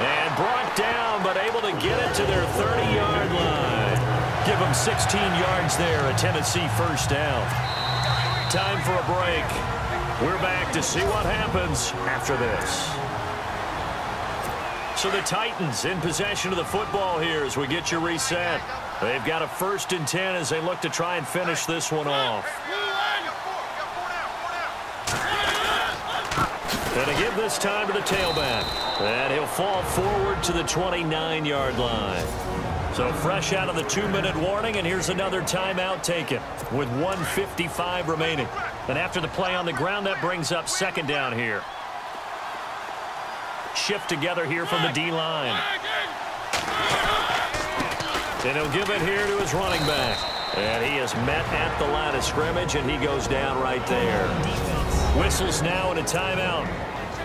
And brought down, but able to get it to their 30-yard line. Give him 16 yards there, a Tennessee first down. Time for a break. We're back to see what happens after this. So the Titans in possession of the football here as we get you reset. They've got a 1st and 10 as they look to try and finish this one off. And to give this time to the tailback. And he'll fall forward to the 29-yard line. So fresh out of the 2-minute warning, and here's another timeout taken with 1:55 remaining. And after the play on the ground, that brings up 2nd down here. Shift together here from the D-line. And he'll give it here to his running back. And he is met at the line of scrimmage, and he goes down right there. Whistles now and a timeout.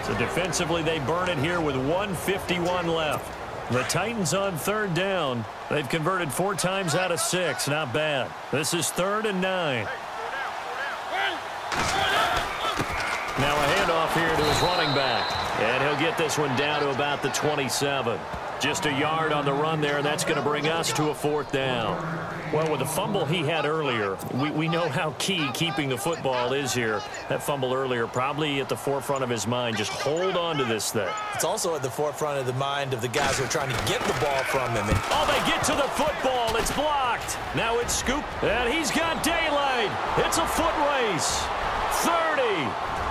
So defensively, they burn it here with 1:51 left. The Titans on 3rd down. They've converted 4 times out of 6. Not bad. This is 3rd and 9. Now a handoff here to his running back. And he'll get this one down to about the 27. Just a yard on the run there, and that's going to bring us to a 4th down. Well, with the fumble he had earlier, we know how key keeping the football is here. That fumble earlier probably at the forefront of his mind. Just hold on to this thing. It's also at the forefront of the mind of the guys who are trying to get the ball from him. Oh, they get to the football. It's blocked. Now it's scooped, and he's got daylight. It's a foot race. 30,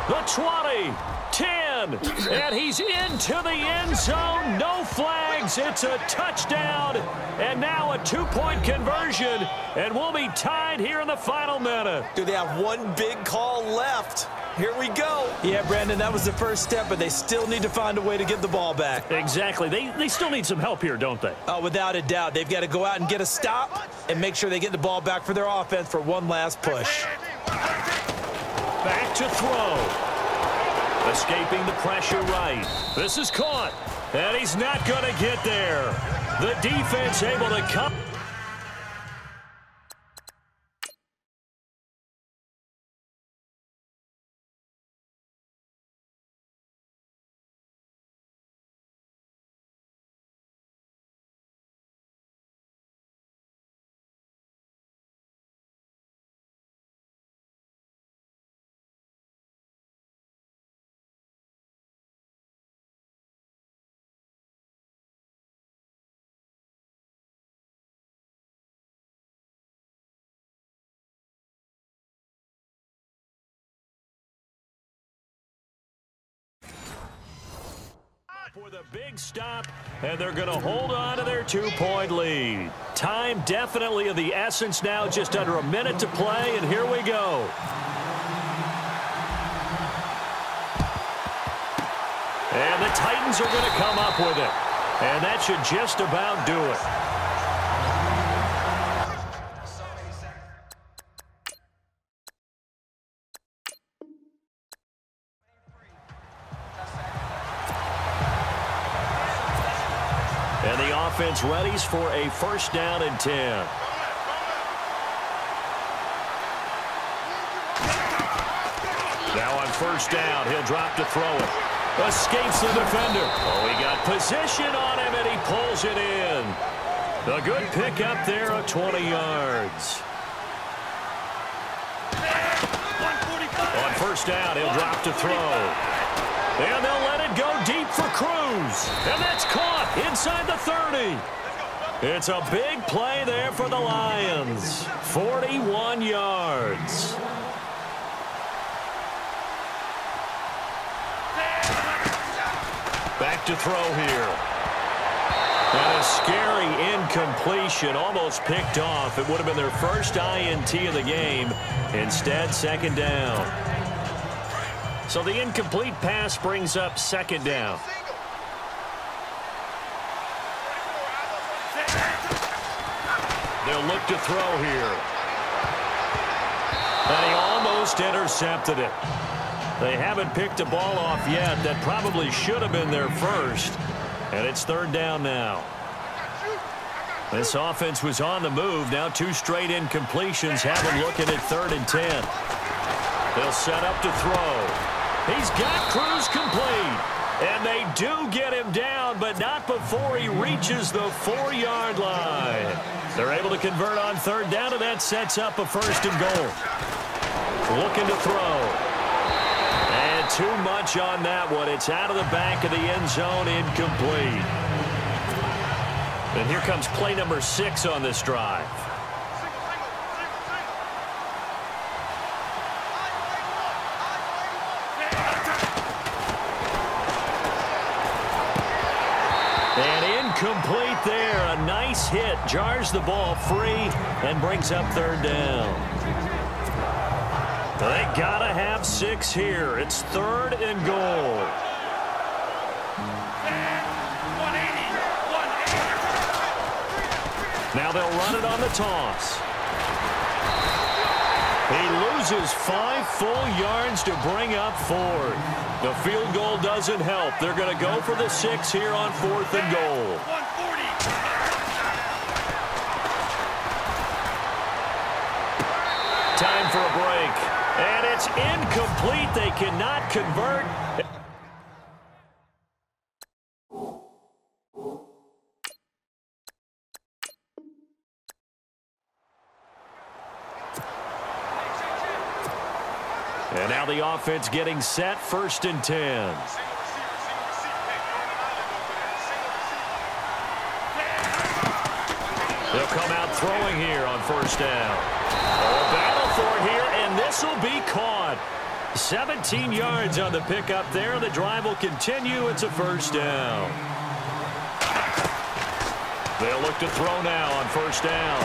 the 20, 10, and he's into the end zone. No flags. It's a touchdown, and now a 2-point conversion, and we'll be tied here in the final minute. Do they have one big call left? Here we go. Yeah, Brandon, that was the first step, but they still need to find a way to get the ball back. Exactly. They still need some help here, don't they? Oh, without a doubt. They've got to go out and get a stop and make sure they get the ball back for their offense for one last push. Back to throw. Escaping the pressure right. This is caught. And he's not going to get there. The defense able to come. For the big stop, and they're going to hold on to their 2-point lead. Time definitely of the essence now, just under a minute to play, and here we go. And the Titans are going to come up with it, and that should just about do it. And the offense readies for a 1st down and 10. Now on 1st down, he'll drop to throw it. Escapes the defender. Oh, he got position on him, and he pulls it in. A good pickup there of 20 yards. On 1st down, he'll drop to throw. And they'll let it go deep for Cruz. And that's caught inside the 30. It's a big play there for the Lions. 41 yards. Back to throw here. And a scary incompletion, almost picked off. It would have been their first INT of the game. Instead, 2nd down. So the incomplete pass brings up 2nd down. They'll look to throw here. And he almost intercepted it. They haven't picked a ball off yet. That probably should have been their first. And it's 3rd down now. This offense was on the move. Now 2 straight incompletions have them looking at 3rd and 10. They'll set up to throw. He's got Cruz complete. And they do get him down, but not before he reaches the 4-yard line. They're able to convert on third down, and that sets up a 1st and goal. Looking to throw. And too much on that one. It's out of the back of the end zone, incomplete. And here comes play number 6 on this drive. And incomplete there. A nice hit. Jars the ball free and brings up third down. They got to have 6 here. It's 3rd and goal. Now they'll run it on the toss. He loses 5 full yards to bring up 4th. The field goal doesn't help. They're going to go for the 6 here on 4th and goal. Time for a break. And it's incomplete. They cannot convert. And now the offense getting set, 1st and 10. They'll come out throwing here on 1st down. A battle for it here, and this will be caught. 17 yards on the pickup there. The drive will continue. It's a 1st down. They'll look to throw now on 1st down.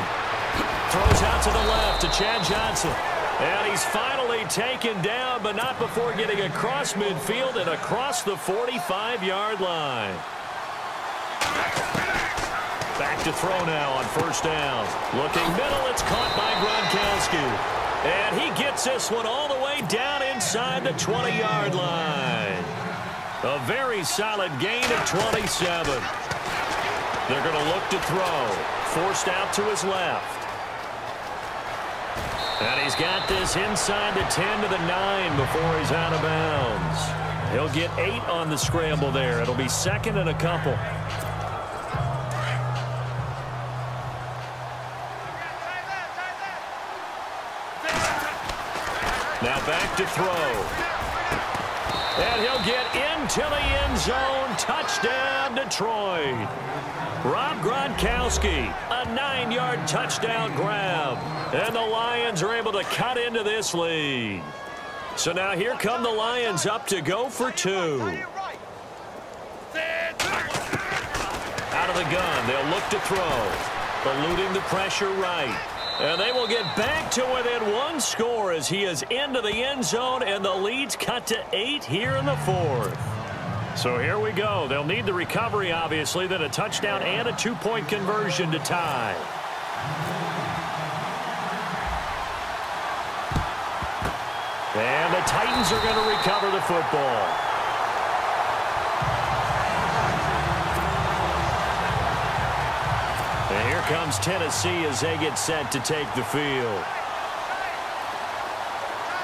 Throws out to the left to Chad Johnson. And he's finally taken down, but not before getting across midfield and across the 45-yard line. Back to throw now on 1st down. Looking middle, it's caught by Gronkowski. And he gets this one all the way down inside the 20-yard line. A very solid gain of 27. They're going to look to throw. Forced out to his left. And he's got this inside the 10 to the 9 before he's out of bounds. He'll get 8 on the scramble there. It'll be 2nd and a couple. Now back to throw. And he'll get into the end zone. Touchdown, Detroit. Rob Gronkowski, a 9-yard touchdown grab. And the Lions are able to cut into this lead. So now here come the Lions up to go for 2. Out of the gun, they'll look to throw. Eluding the pressure right. And they will get back to within 1 score as he is into the end zone, and the lead's cut to 8 here in the 4th. So here we go. They'll need the recovery, obviously, then a touchdown and a 2-point conversion to tie. And the Titans are going to recover the football. And here comes Tennessee as they get set to take the field.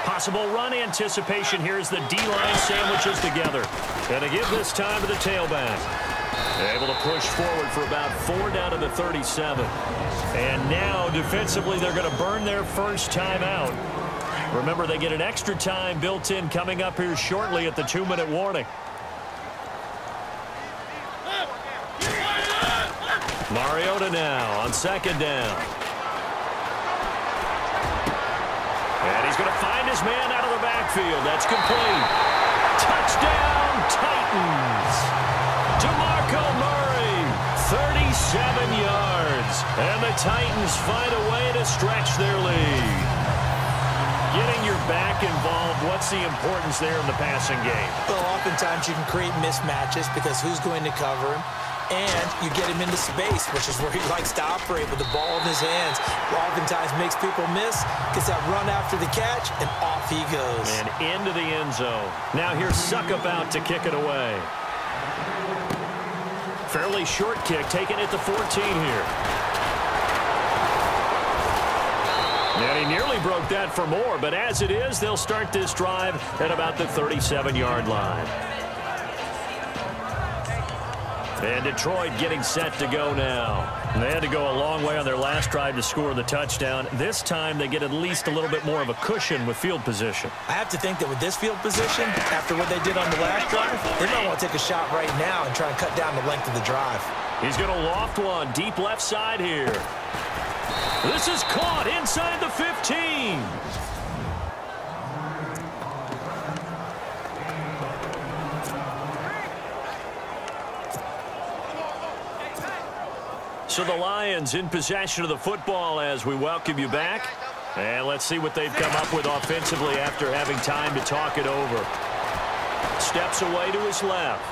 Possible run anticipation here as the D-line sandwiches together. And to give this time to the tailback. Able to push forward for about 4 down to the 37. And now, defensively, they're going to burn their first time out. Remember, they get an extra time built in coming up here shortly at the 2-minute warning. Mariota now on 2nd down. And he's going to find his man out of the backfield. That's complete. Touchdown, Titans. DeMarco Murray, 37 yards. And the Titans find a way to stretch their lead. Getting your back involved, what's the importance there in the passing game? Well, oftentimes you can create mismatches because who's going to cover him? And you get him into space, which is where he likes to operate with the ball in his hands. Oftentimes makes people miss, gets that run after the catch, and off he goes. And into the end zone. Now here's Suckup out to kick it away. Fairly short kick, taken at the 14 here. And he nearly broke that for more, but as it is, they'll start this drive at about the 37-yard line. And Detroit getting set to go now. And they had to go a long way on their last drive to score the touchdown. This time they get at least a little bit more of a cushion with field position. I have to think that with this field position, after what they did on the last drive, they might want to take a shot right now and try and cut down the length of the drive. He's going to loft one deep left side here. This is caught inside the 15. So the Lions in possession of the football as we welcome you back. And let's see what they've come up with offensively after having time to talk it over. Steps away to his left.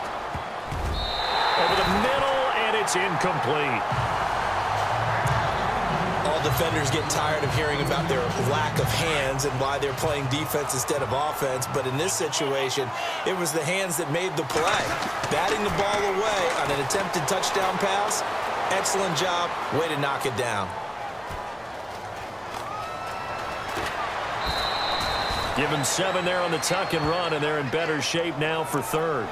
Over the middle, and it's incomplete. All defenders get tired of hearing about their lack of hands and why they're playing defense instead of offense. But in this situation, it was the hands that made the play. Batting the ball away on an attempted touchdown pass. Excellent job. Way to knock it down. Give him 7 there on the tuck and run, and they're in better shape now for third.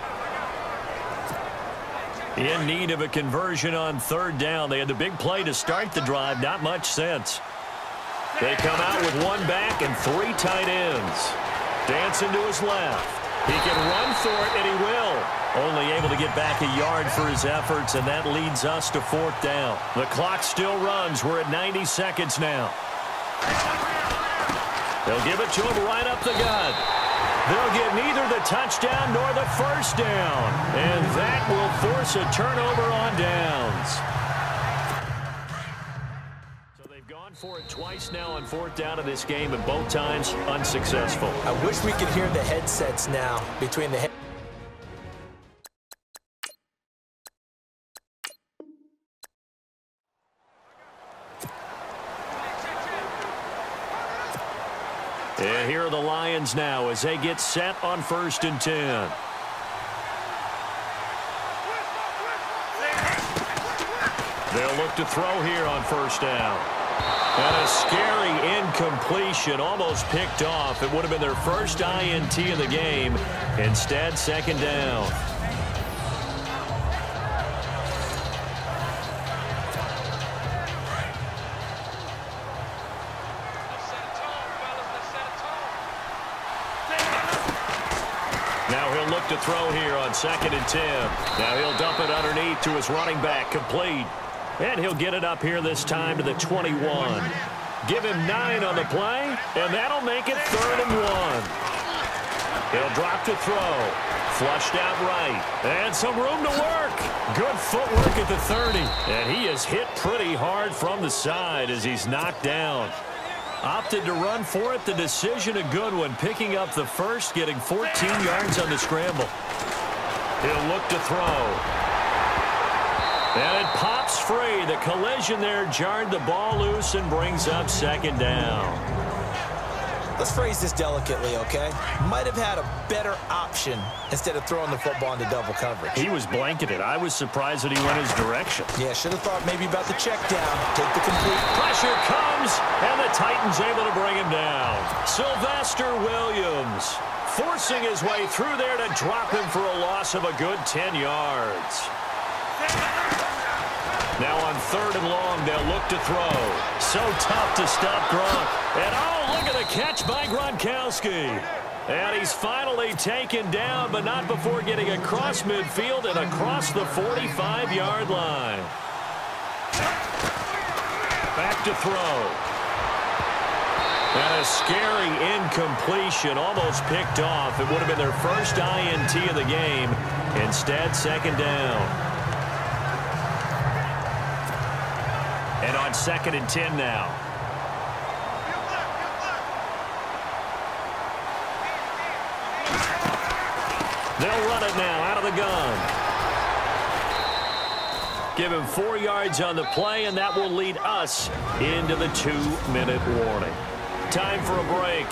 In need of a conversion on third down. They had the big play to start the drive. Not much sense. They come out with 1 back and 3 tight ends. Dancing to his left. He can run for it, and he will. Only able to get back a yard for his efforts, and that leads us to 4th down. The clock still runs. We're at 90 seconds now. They'll give it to him right up the gut. They'll get neither the touchdown nor the first down, and that will force a turnover on downs. So they've gone for it twice now on 4th down in this game, and both times unsuccessful. I wish we could hear the headsets now between the And here are the Lions now as they get set on 1st and 10. They'll look to throw here on 1st down. And a scary incompletion, almost picked off. It would have been their first INT of the game. Instead, 2nd down. To throw here on 2nd and 10. Now he'll dump it underneath to his running back, complete. And he'll get it up here this time to the 21. Give him 9 on the play, and that'll make it 3rd and 1. He'll drop to throw. Flushed out right. And some room to work. Good footwork at the 30. And he is hit pretty hard from the side as he's knocked down. Opted to run for it. The decision a good one. Picking up the first, getting 14 yards on the scramble. He'll look to throw. And it pops free. The collision there jarred the ball loose and brings up 2nd down. Let's phrase this delicately, okay? Might have had a better option instead of throwing the football into double coverage. He was blanketed. I was surprised that he went his direction. Yeah, should have thought maybe about the check down. Take the complete. Pressure comes, and the Titans able to bring him down. Sylvester Williams forcing his way through there to drop him for a loss of a good 10 yards. Now on 3rd and long, they'll look to throw. So tough to stop Gronk. And oh, look at the catch by Gronkowski. And he's finally taken down, but not before getting across midfield and across the 45-yard line. Back to throw. And a scary incompletion, almost picked off. It would have been their first INT of the game. Instead, 2nd down. And on 2nd and 10 now. They'll run it now out of the gun. Give him 4 yards on the play, and that will lead us into the 2-minute warning. Time for a break.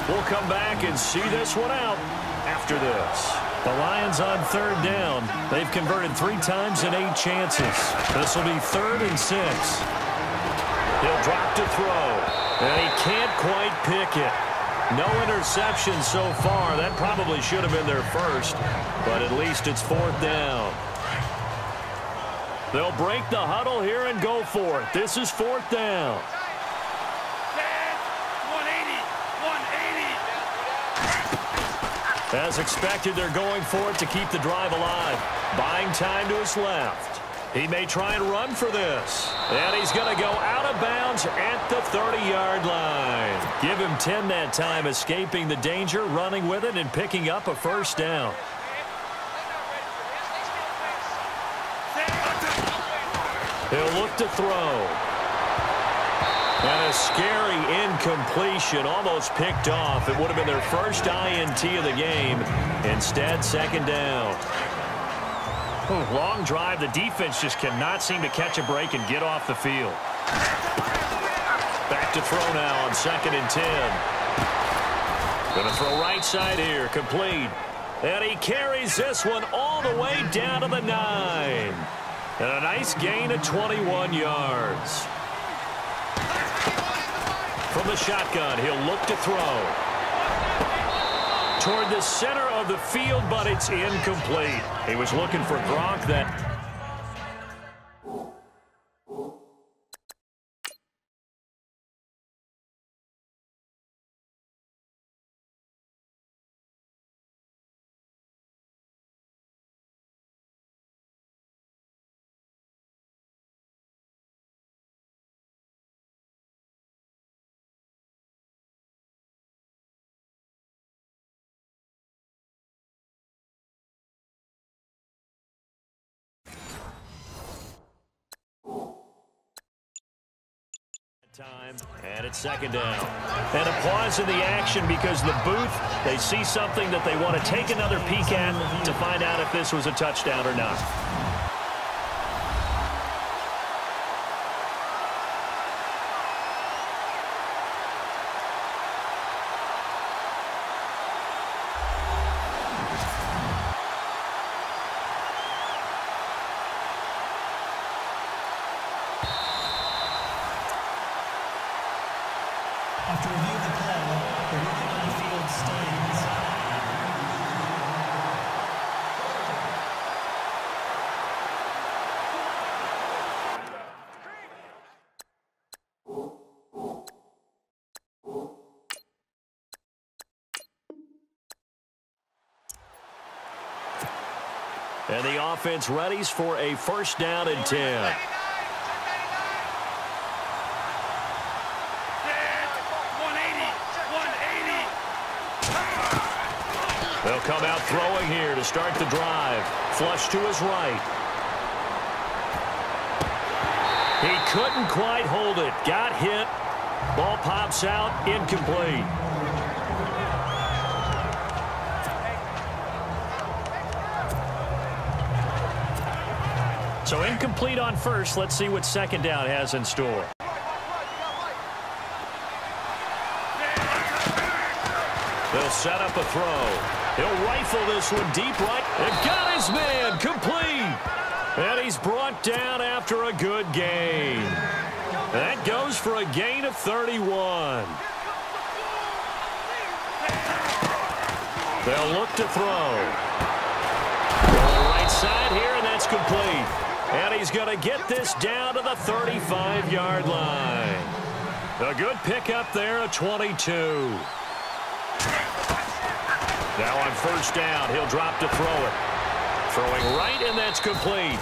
We'll come back and see this one out after this. The Lions on 3rd down. They've converted 3 times in 8 chances. This will be 3rd and 6. He'll drop to throw, and he can't quite pick it. No interception so far. That probably should have been their first, but at least it's 4th down. They'll break the huddle here and go for it. This is 4th down. 180. As expected, they're going for it to keep the drive alive. Buying time to his left. He may try and run for this. And he's going to go out of bounds at the 30-yard line. Give him 10 that time, escaping the danger, running with it, and picking up a 1st down. He'll look to throw. And a scary incompletion, almost picked off. It would have been their first INT of the game. Instead, 2nd down. Long drive. The defense just cannot seem to catch a break and get off the field. Back to throw now on 2nd and 10. Going to throw right side here. Complete. And he carries this one all the way down to the 9. And a nice gain of 21 yards. From the shotgun, he'll look to throw. Toward the center of the field, but it's incomplete. He was looking for Gronk that... time, and it's 2nd down. And a pause in the action because the booth, they see something that they want to take another peek at to find out if this was a touchdown or not. After review of the call, the ruling on the field stands. And the offense readies for a 1st down and 10. They'll come out throwing here to start the drive. Flush to his right. He couldn't quite hold it. Got hit. Ball pops out. Incomplete. So incomplete on 1st. Let's see what 2nd down has in store. They'll set up a throw. He'll rifle this one deep right. And got his man. Complete. And he's brought down after a good gain. That goes for a gain of 31. They'll look to throw. Going right side here, and that's complete. And he's going to get this down to the 35-yard line. A good pickup there, a 22. Now on 1st down, he'll drop to throw it. Throwing right, and that's complete.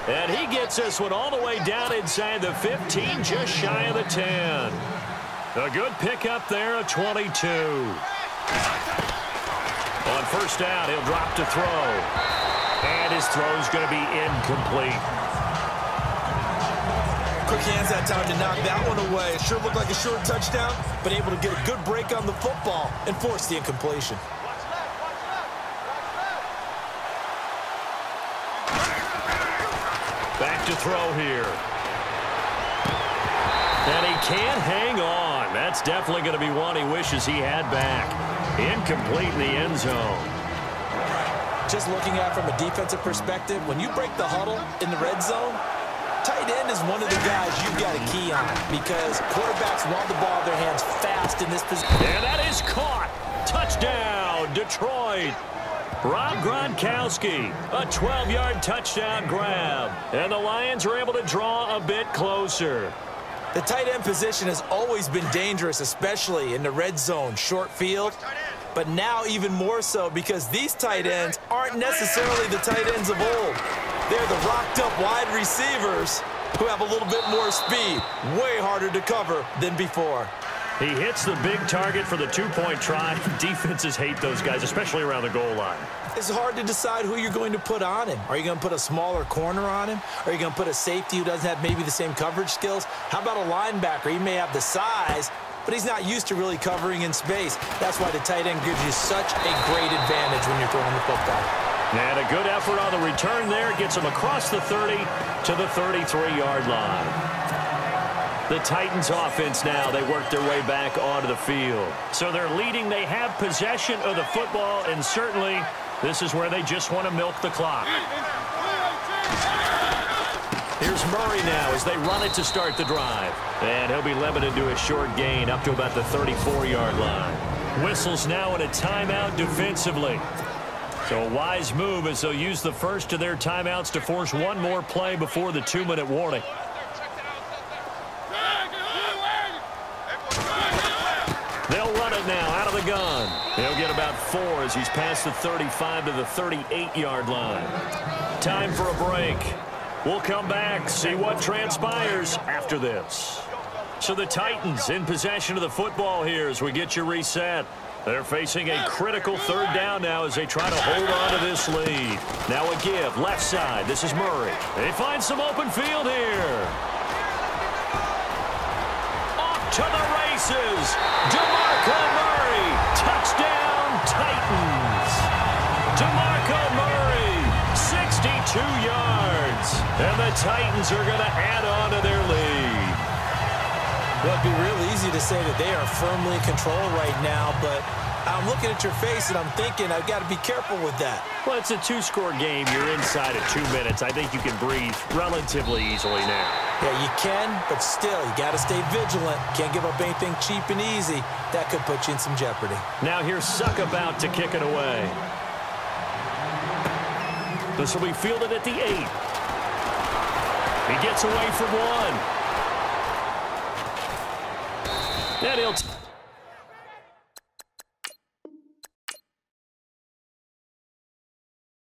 And he gets this one all the way down inside the 15, just shy of the 10. A good pickup there, a 22. On 1st down, he'll drop to throw. And his throw's going to be incomplete. Quick hands that time to knock that one away. It sure looked like a short touchdown, but able to get a good break on the football and force the incompletion. Back to throw here. And he can't hang on. That's definitely going to be one he wishes he had back. Incomplete in the end zone. Just looking at it from a defensive perspective, when you break the huddle in the red zone, tight end is one of the guys you've got to key on because quarterbacks want the ball in their hands fast in this position. And that is caught. Touchdown, Detroit. Rob Gronkowski, a 12-yard touchdown grab. And the Lions are able to draw a bit closer. The tight end position has always been dangerous, especially in the red zone, short field. But now even more so because these tight ends aren't necessarily the tight ends of old. They're the rocked-up wide receivers who have a little bit more speed, way harder to cover than before. He hits the big target for the two-point try. Defenses hate those guys, especially around the goal line. It's hard to decide who you're going to put on him. Are you going to put a smaller corner on him? Are you going to put a safety who doesn't have maybe the same coverage skills? How about a linebacker? He may have the size, but he's not used to really covering in space. That's why the tight end gives you such a great advantage when you're throwing the football. And a good effort on the return there. Gets him across the 30 to the 33-yard line. The Titans offense now, they work their way back onto the field. So they're leading, they have possession of the football, and certainly this is where they just want to milk the clock. Here's Murray now as they run it to start the drive. And he'll be limited to a short gain up to about the 34-yard line. Whistles now in a timeout defensively. So a wise move as they'll use the first of their timeouts to force one more play before the 2-minute warning. They'll run it now out of the gun. He'll get about 4 as he's past the 35 to the 38-yard line. Time for a break. We'll come back, see what transpires after this. So the Titans in possession of the football here as we get you reset. They're facing a critical third down now as they try to hold on to this lead. Now a give, left side. This is Murray. They find some open field here. Off to the races. DeMarco Murray. Touchdown, Titans. DeMarco Murray, 62 yards. And the Titans are going to add on to their lead. Well, it'd be real easy to say that they are firmly in control right now, but I'm looking at your face and I'm thinking I've got to be careful with that. Well, it's a 2-score game. You're inside at 2 minutes. I think you can breathe relatively easily now. Yeah, you can, but still, you got to stay vigilant. Can't give up anything cheap and easy. That could put you in some jeopardy. Now here's Suck about to kick it away. This will be fielded at the 8. He gets away from one. And he'll